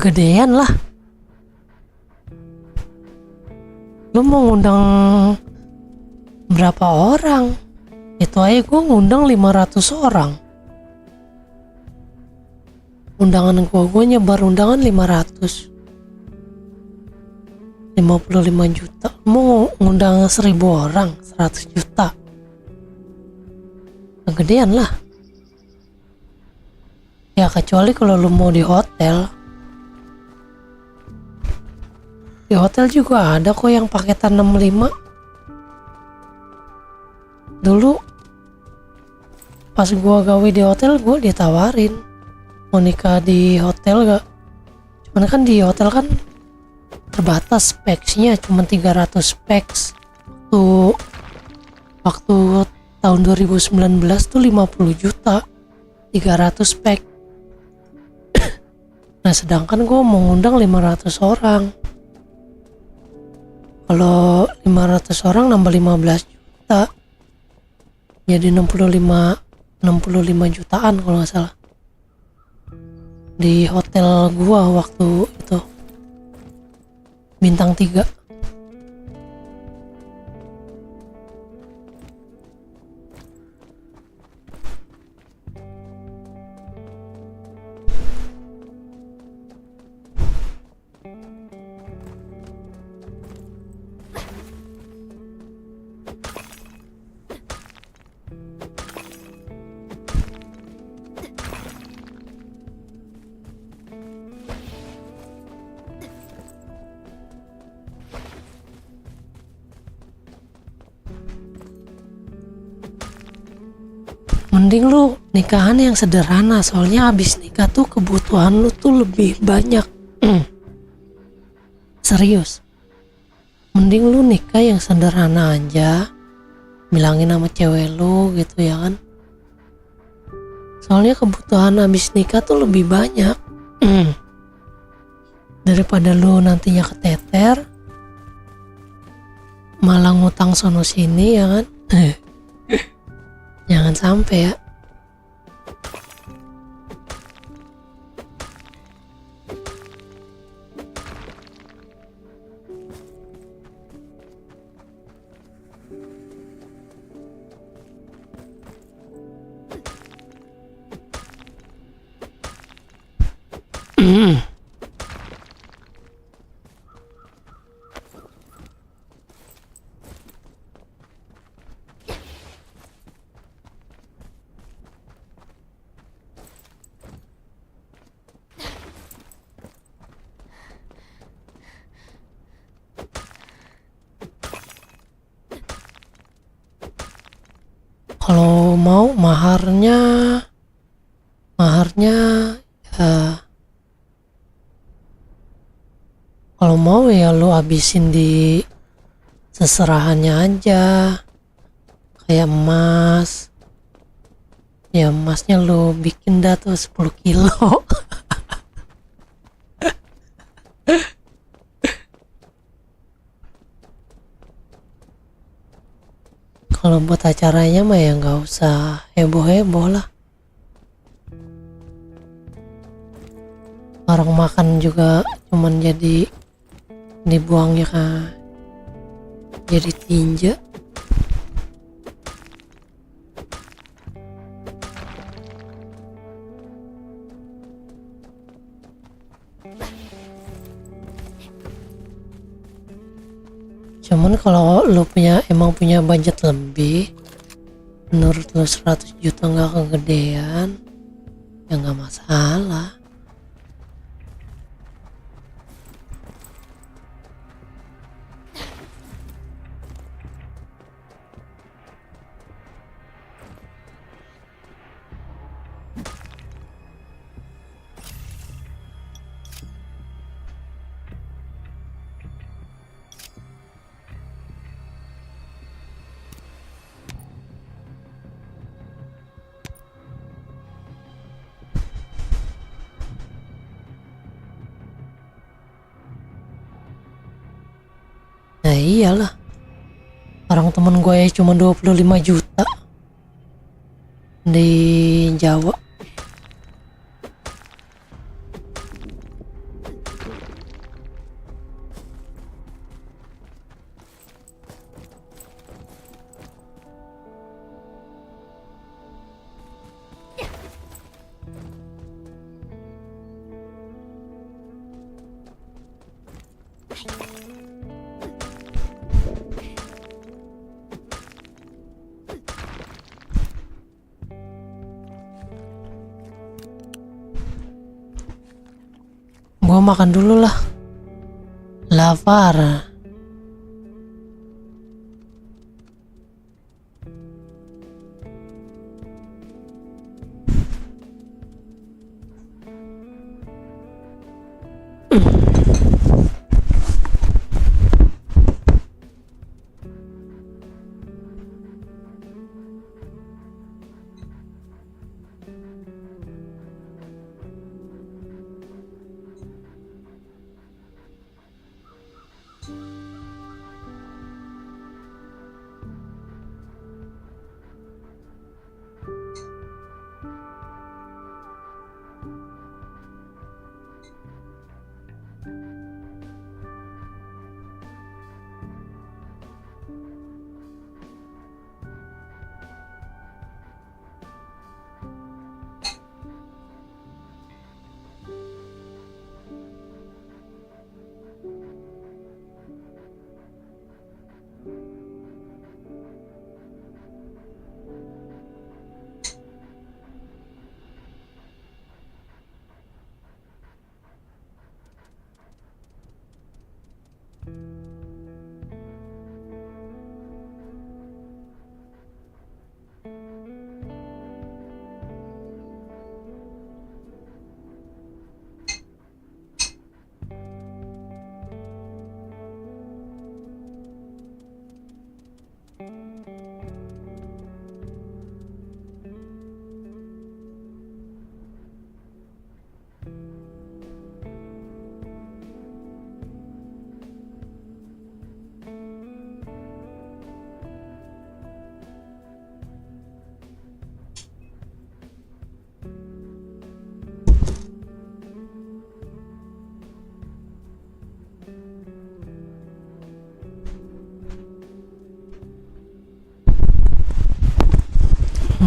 Kegedean lah. Lu mau ngundang berapa orang? Itu aja gue ngundang 500 orang. Undangan gue nyebar undangan 500. 55 juta. Mau ngundang 1000 orang 100 juta. Kegedean lah. Ya kecuali kalau lu mau di hotel. Di hotel juga ada kok yang paketan 65. Dulu pas gua gawe di hotel, gua ditawarin mau nikah di hotel gak. Cuman kan di hotel kan terbatas speksnya, cuma 300 speks. Waktu tahun 2019 tuh 50 juta 300 spek. Nah sedangkan gue mau ngundang 500 orang. Kalau 500 orang nambah 15 juta, jadi 65 jutaan kalau nggak salah. Di hotel gua waktu itu bintang 3. Mending lu nikahan yang sederhana, soalnya abis nikah tuh kebutuhan lu tuh lebih banyak. Serius. Mending lu nikah yang sederhana aja, bilangin sama cewek lu gitu ya kan. Soalnya kebutuhan abis nikah tuh lebih banyak. Daripada lu nantinya keteter, malah ngutang sono sini ya kan. Jangan sampai ya. Kalau mau maharnya ya, kalau mau ya lu habisin di seserahannya aja, kayak emas. Ya emasnya lu bikin dah tuh 10 kilo. Kalau buat acaranya mah ya nggak usah heboh-heboh lah. Orang makan juga cuman jadi dibuangnya kan jadi tinja. Cuman kalau lu emang punya budget lebih, menurut lu 100 juta nggak kegedean, ya nggak masalah. Nah iyalah, orang temen gue ya cuma 25 juta di Jawa. Gua makan dulu lah, lapar.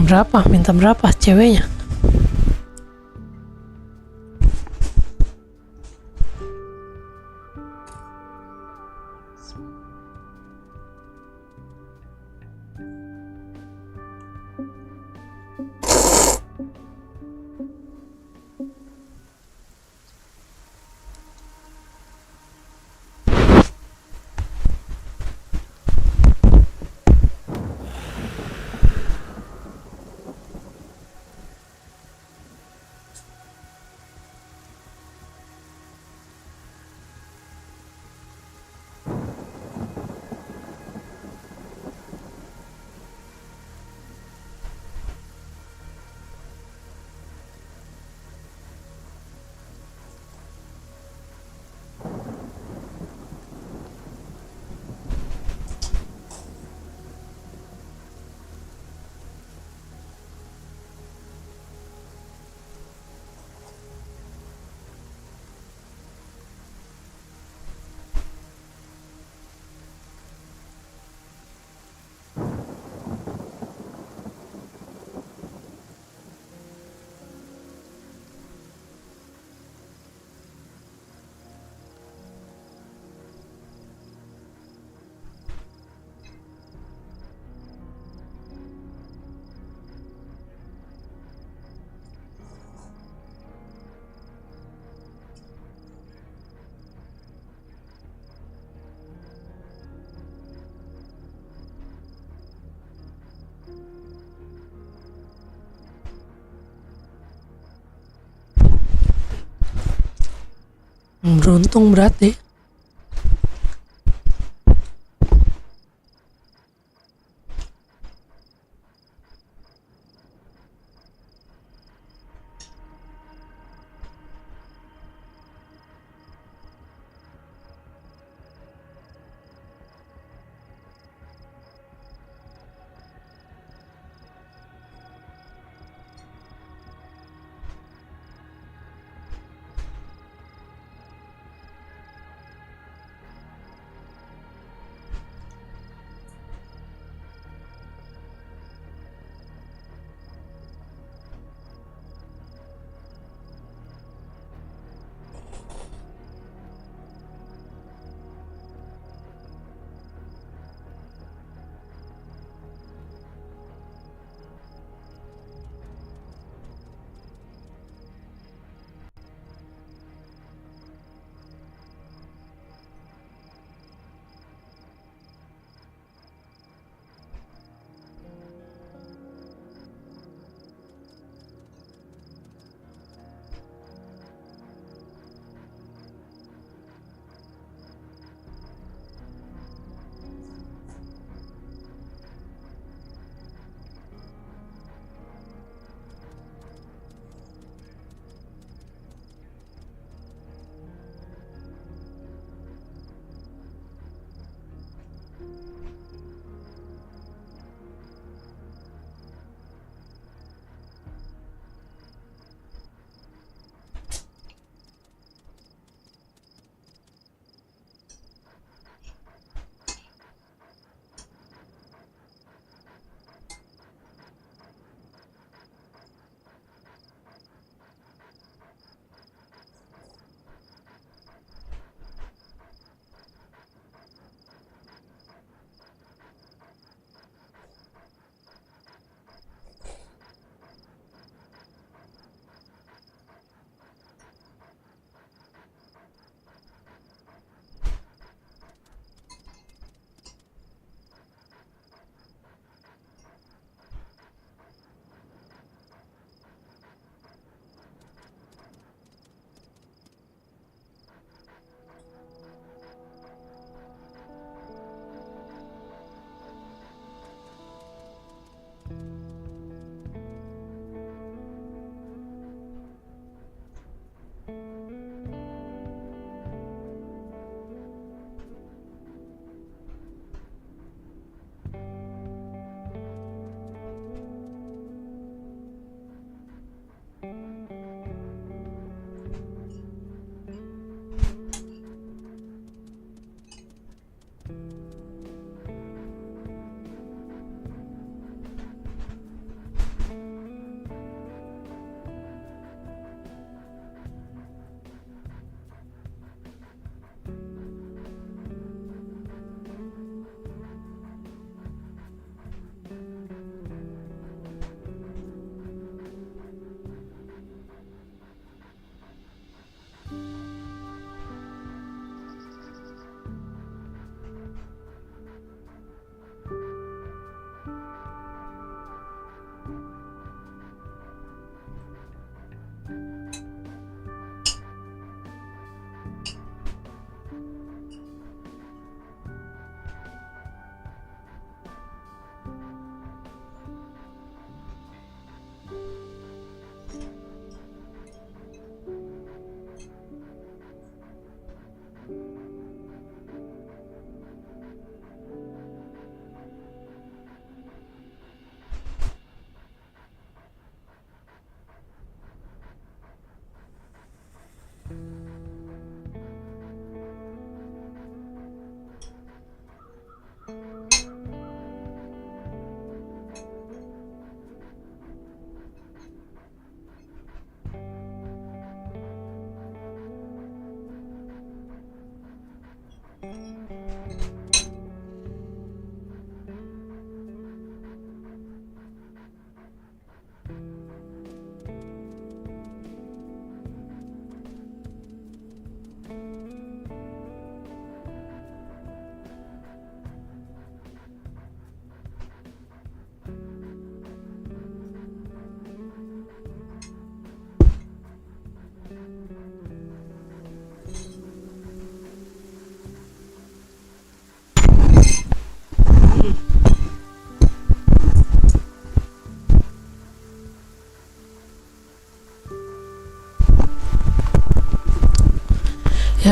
Berapa? Minta berapa ceweknya? Beruntung berarti.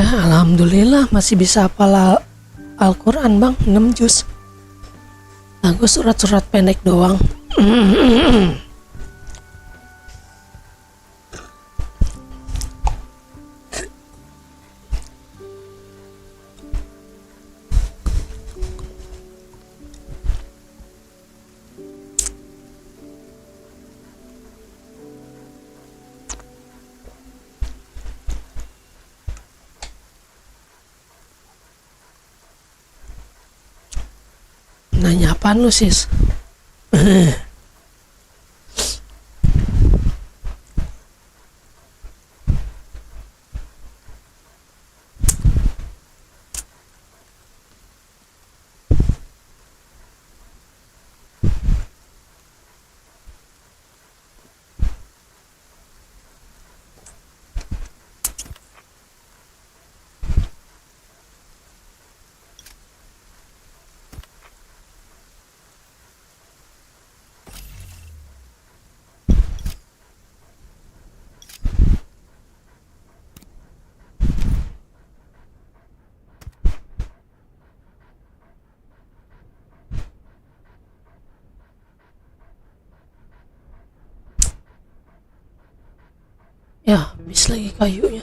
Alhamdulillah masih bisa hafal Al-Quran bang, 6 juz. Lagu surat-surat pendek doang. Nanya apaan lu sis? Ya, habis lagi kayunya.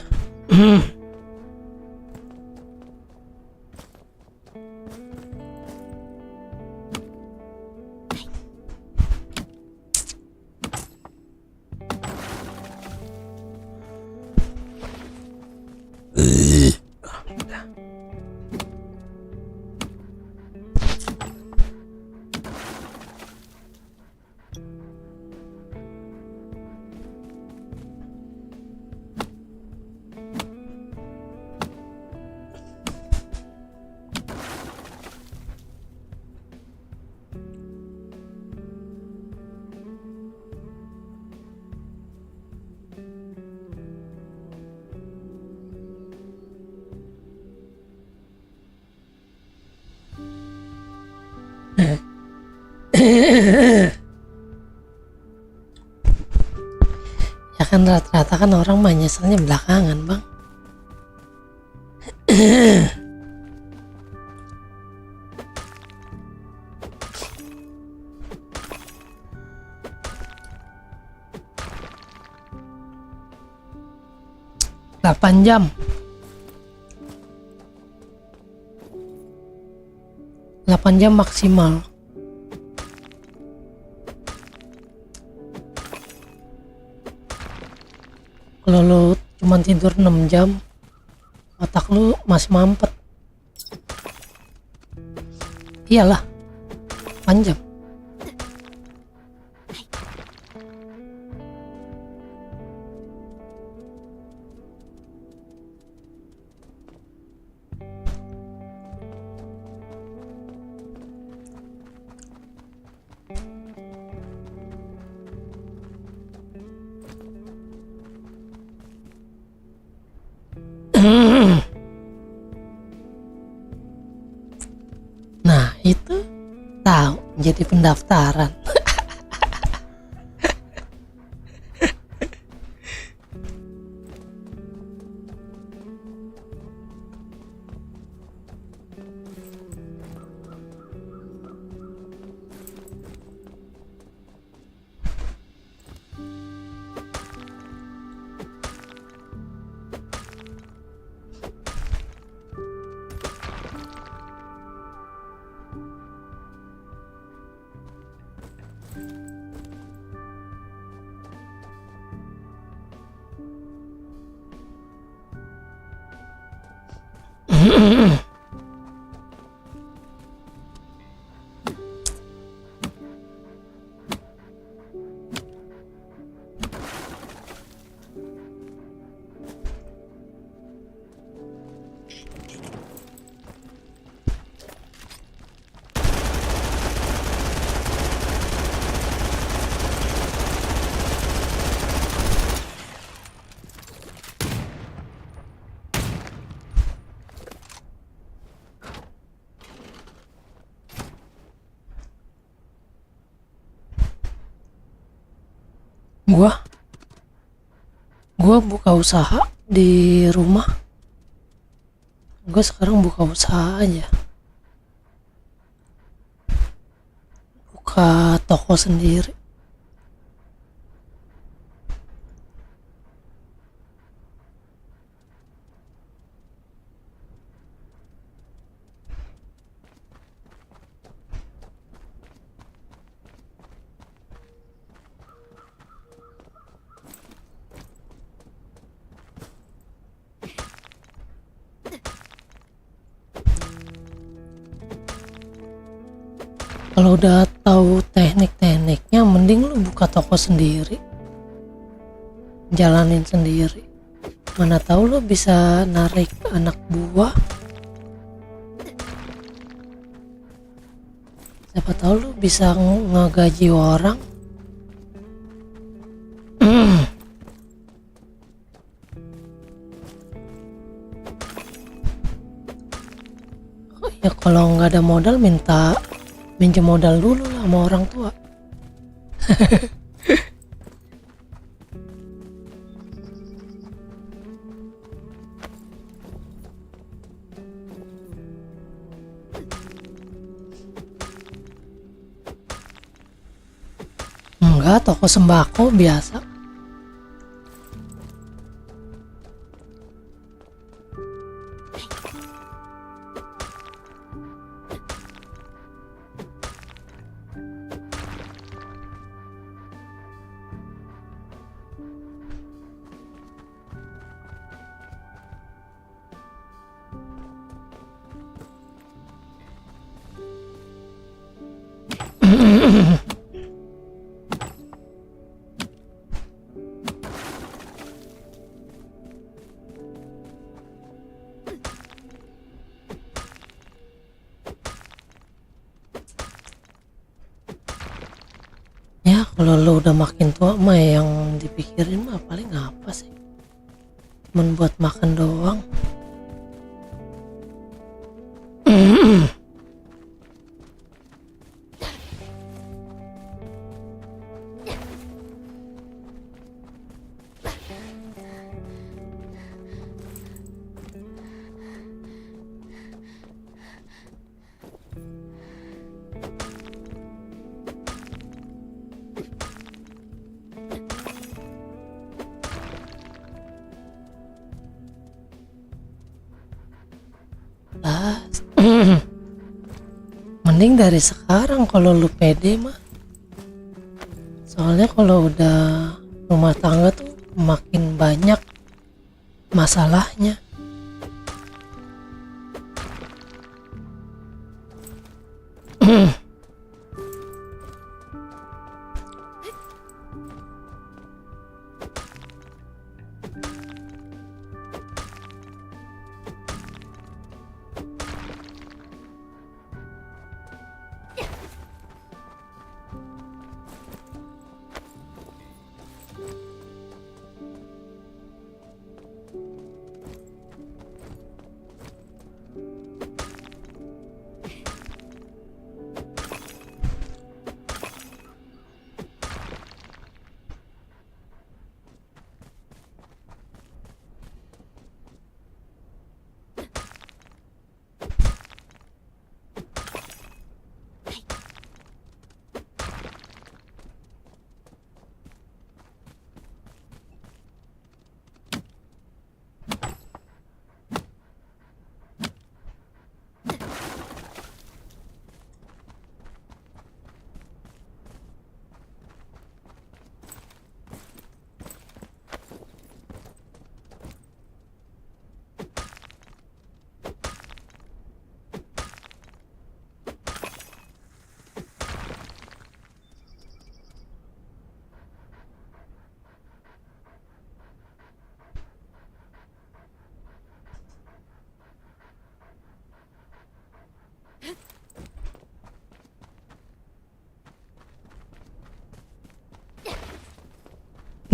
Ya kan rata-rata kan orang mah nyeselnya belakangan bang. Delapan jam. Delapan jam maksimal. Kalau lu cuma tidur 6 jam, otak lu masih mampet. Iyalah, 8 jam. Nah itu tahu jadi pendaftaran. Gua buka usaha di rumah Gue sekarang buka usaha aja, buka toko sendiri. Kalau udah tahu teknik-tekniknya, mending lu buka toko sendiri, jalanin sendiri. Mana tahu lu bisa narik anak buah, siapa tahu lu bisa ngegaji orang. Ya kalau nggak ada modal, minjem modal dulu lah sama orang tua. Enggak, toko sembako biasa. Ya kalau lo udah makin tua mah yang dipikirin mah paling apa sih, cuman buat makan doang. Mending dari sekarang kalau lu pede mah. Soalnya kalau udah rumah tangga tuh makin banyak masalahnya.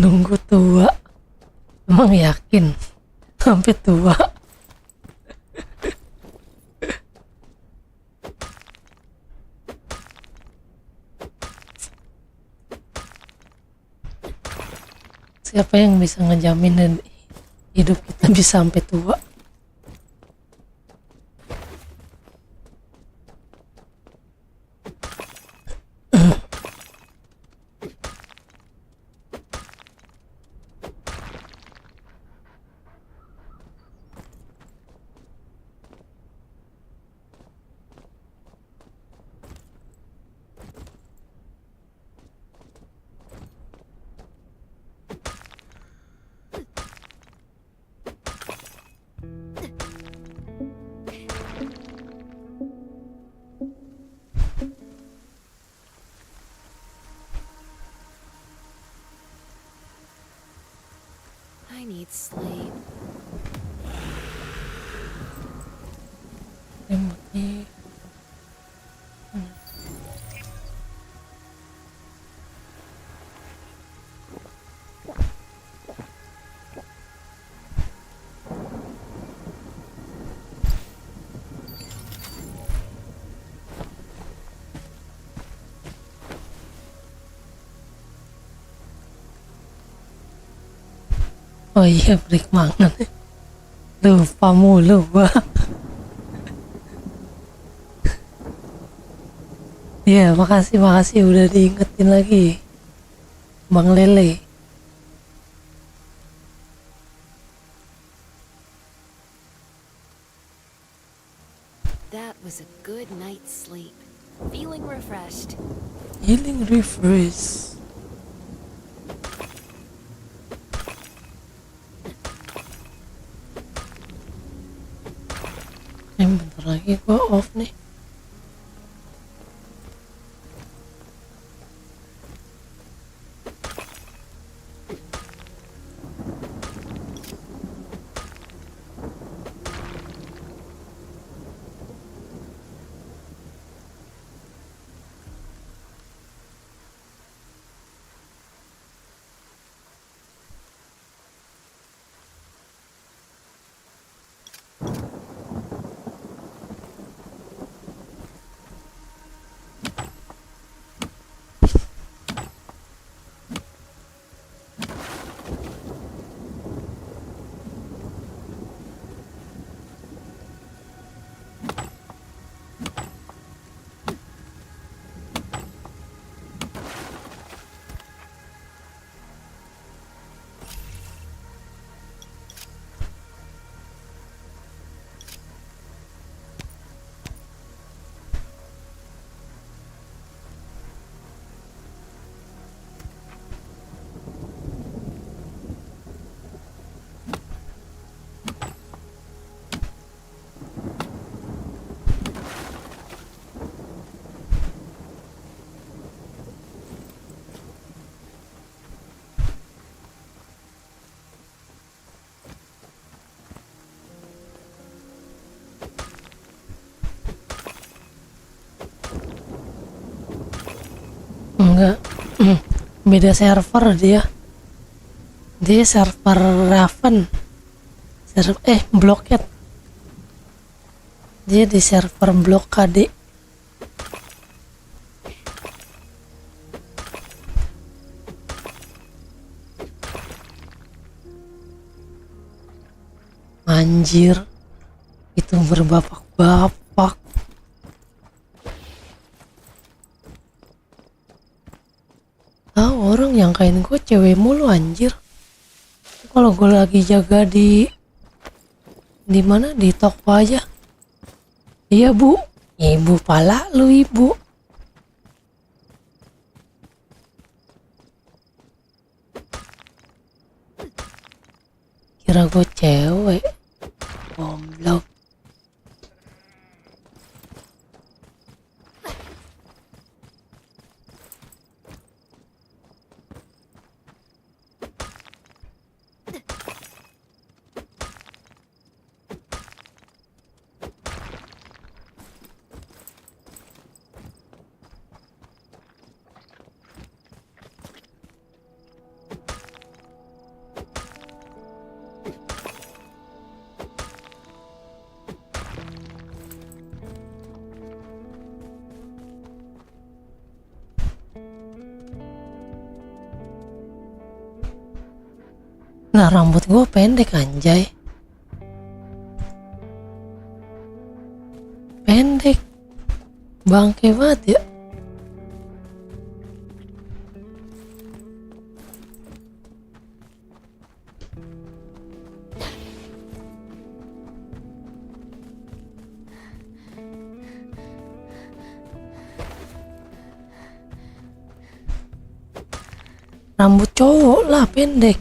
Nunggu tua, emang yakin sampai tua? Siapa yang bisa ngejamin hidup kita bisa sampai tua? need sleep. Remote-nya. Oh iya, break magnet. Lupa mulu gua. Iya, makasih udah diingetin lagi, Bang Lele. That was a good night's sleep. Feeling refreshed. Healing refresh. Bentar lagi gua off nih. Enggak, beda server dia server Raven, Blockhead, dia di server Blok KD. Anjir, itu berbapak-bapak. Tahu orang yang kain gue cewek mulu anjir. Kalau gue lagi jaga di mana, di toko aja. Iya bu, ibu pala lu ibu. Kira gue cewek, goblok. Nah, rambut gue pendek anjay. Pendek. Bangke banget ya. Rambut cowok lah pendek.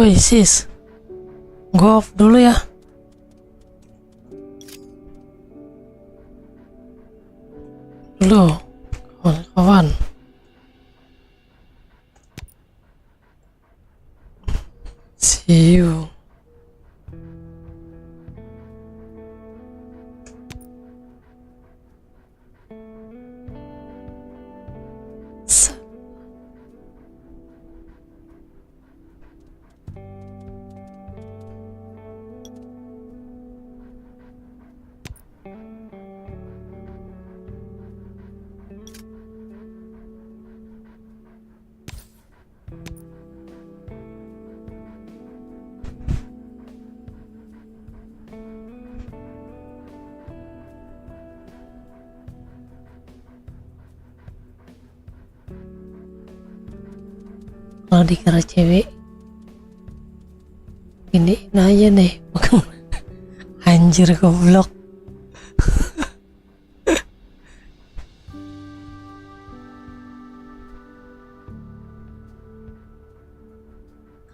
Woi sis, gue off dulu ya. Dulu, kawan-kawan. See you. Kalau dikira cewek ini aja deh. Anjir goblok.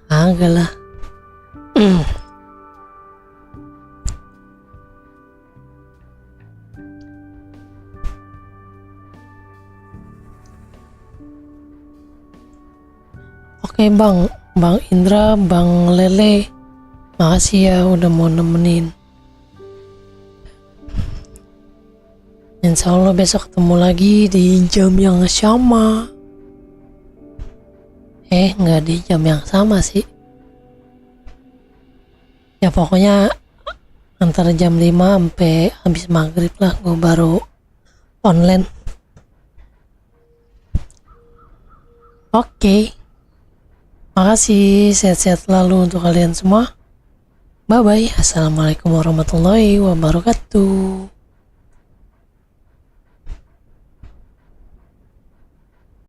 Agak lah. Oke bang, Bang Indra, Bang Lele, makasih ya udah mau nemenin. Insya Allah besok ketemu lagi di jam yang sama. Nggak di jam yang sama sih. Ya pokoknya antara jam 5 sampai habis maghrib lah gue baru online. Oke. Makasih, sehat-sehat selalu untuk kalian semua. Bye-bye. Assalamualaikum warahmatullahi wabarakatuh.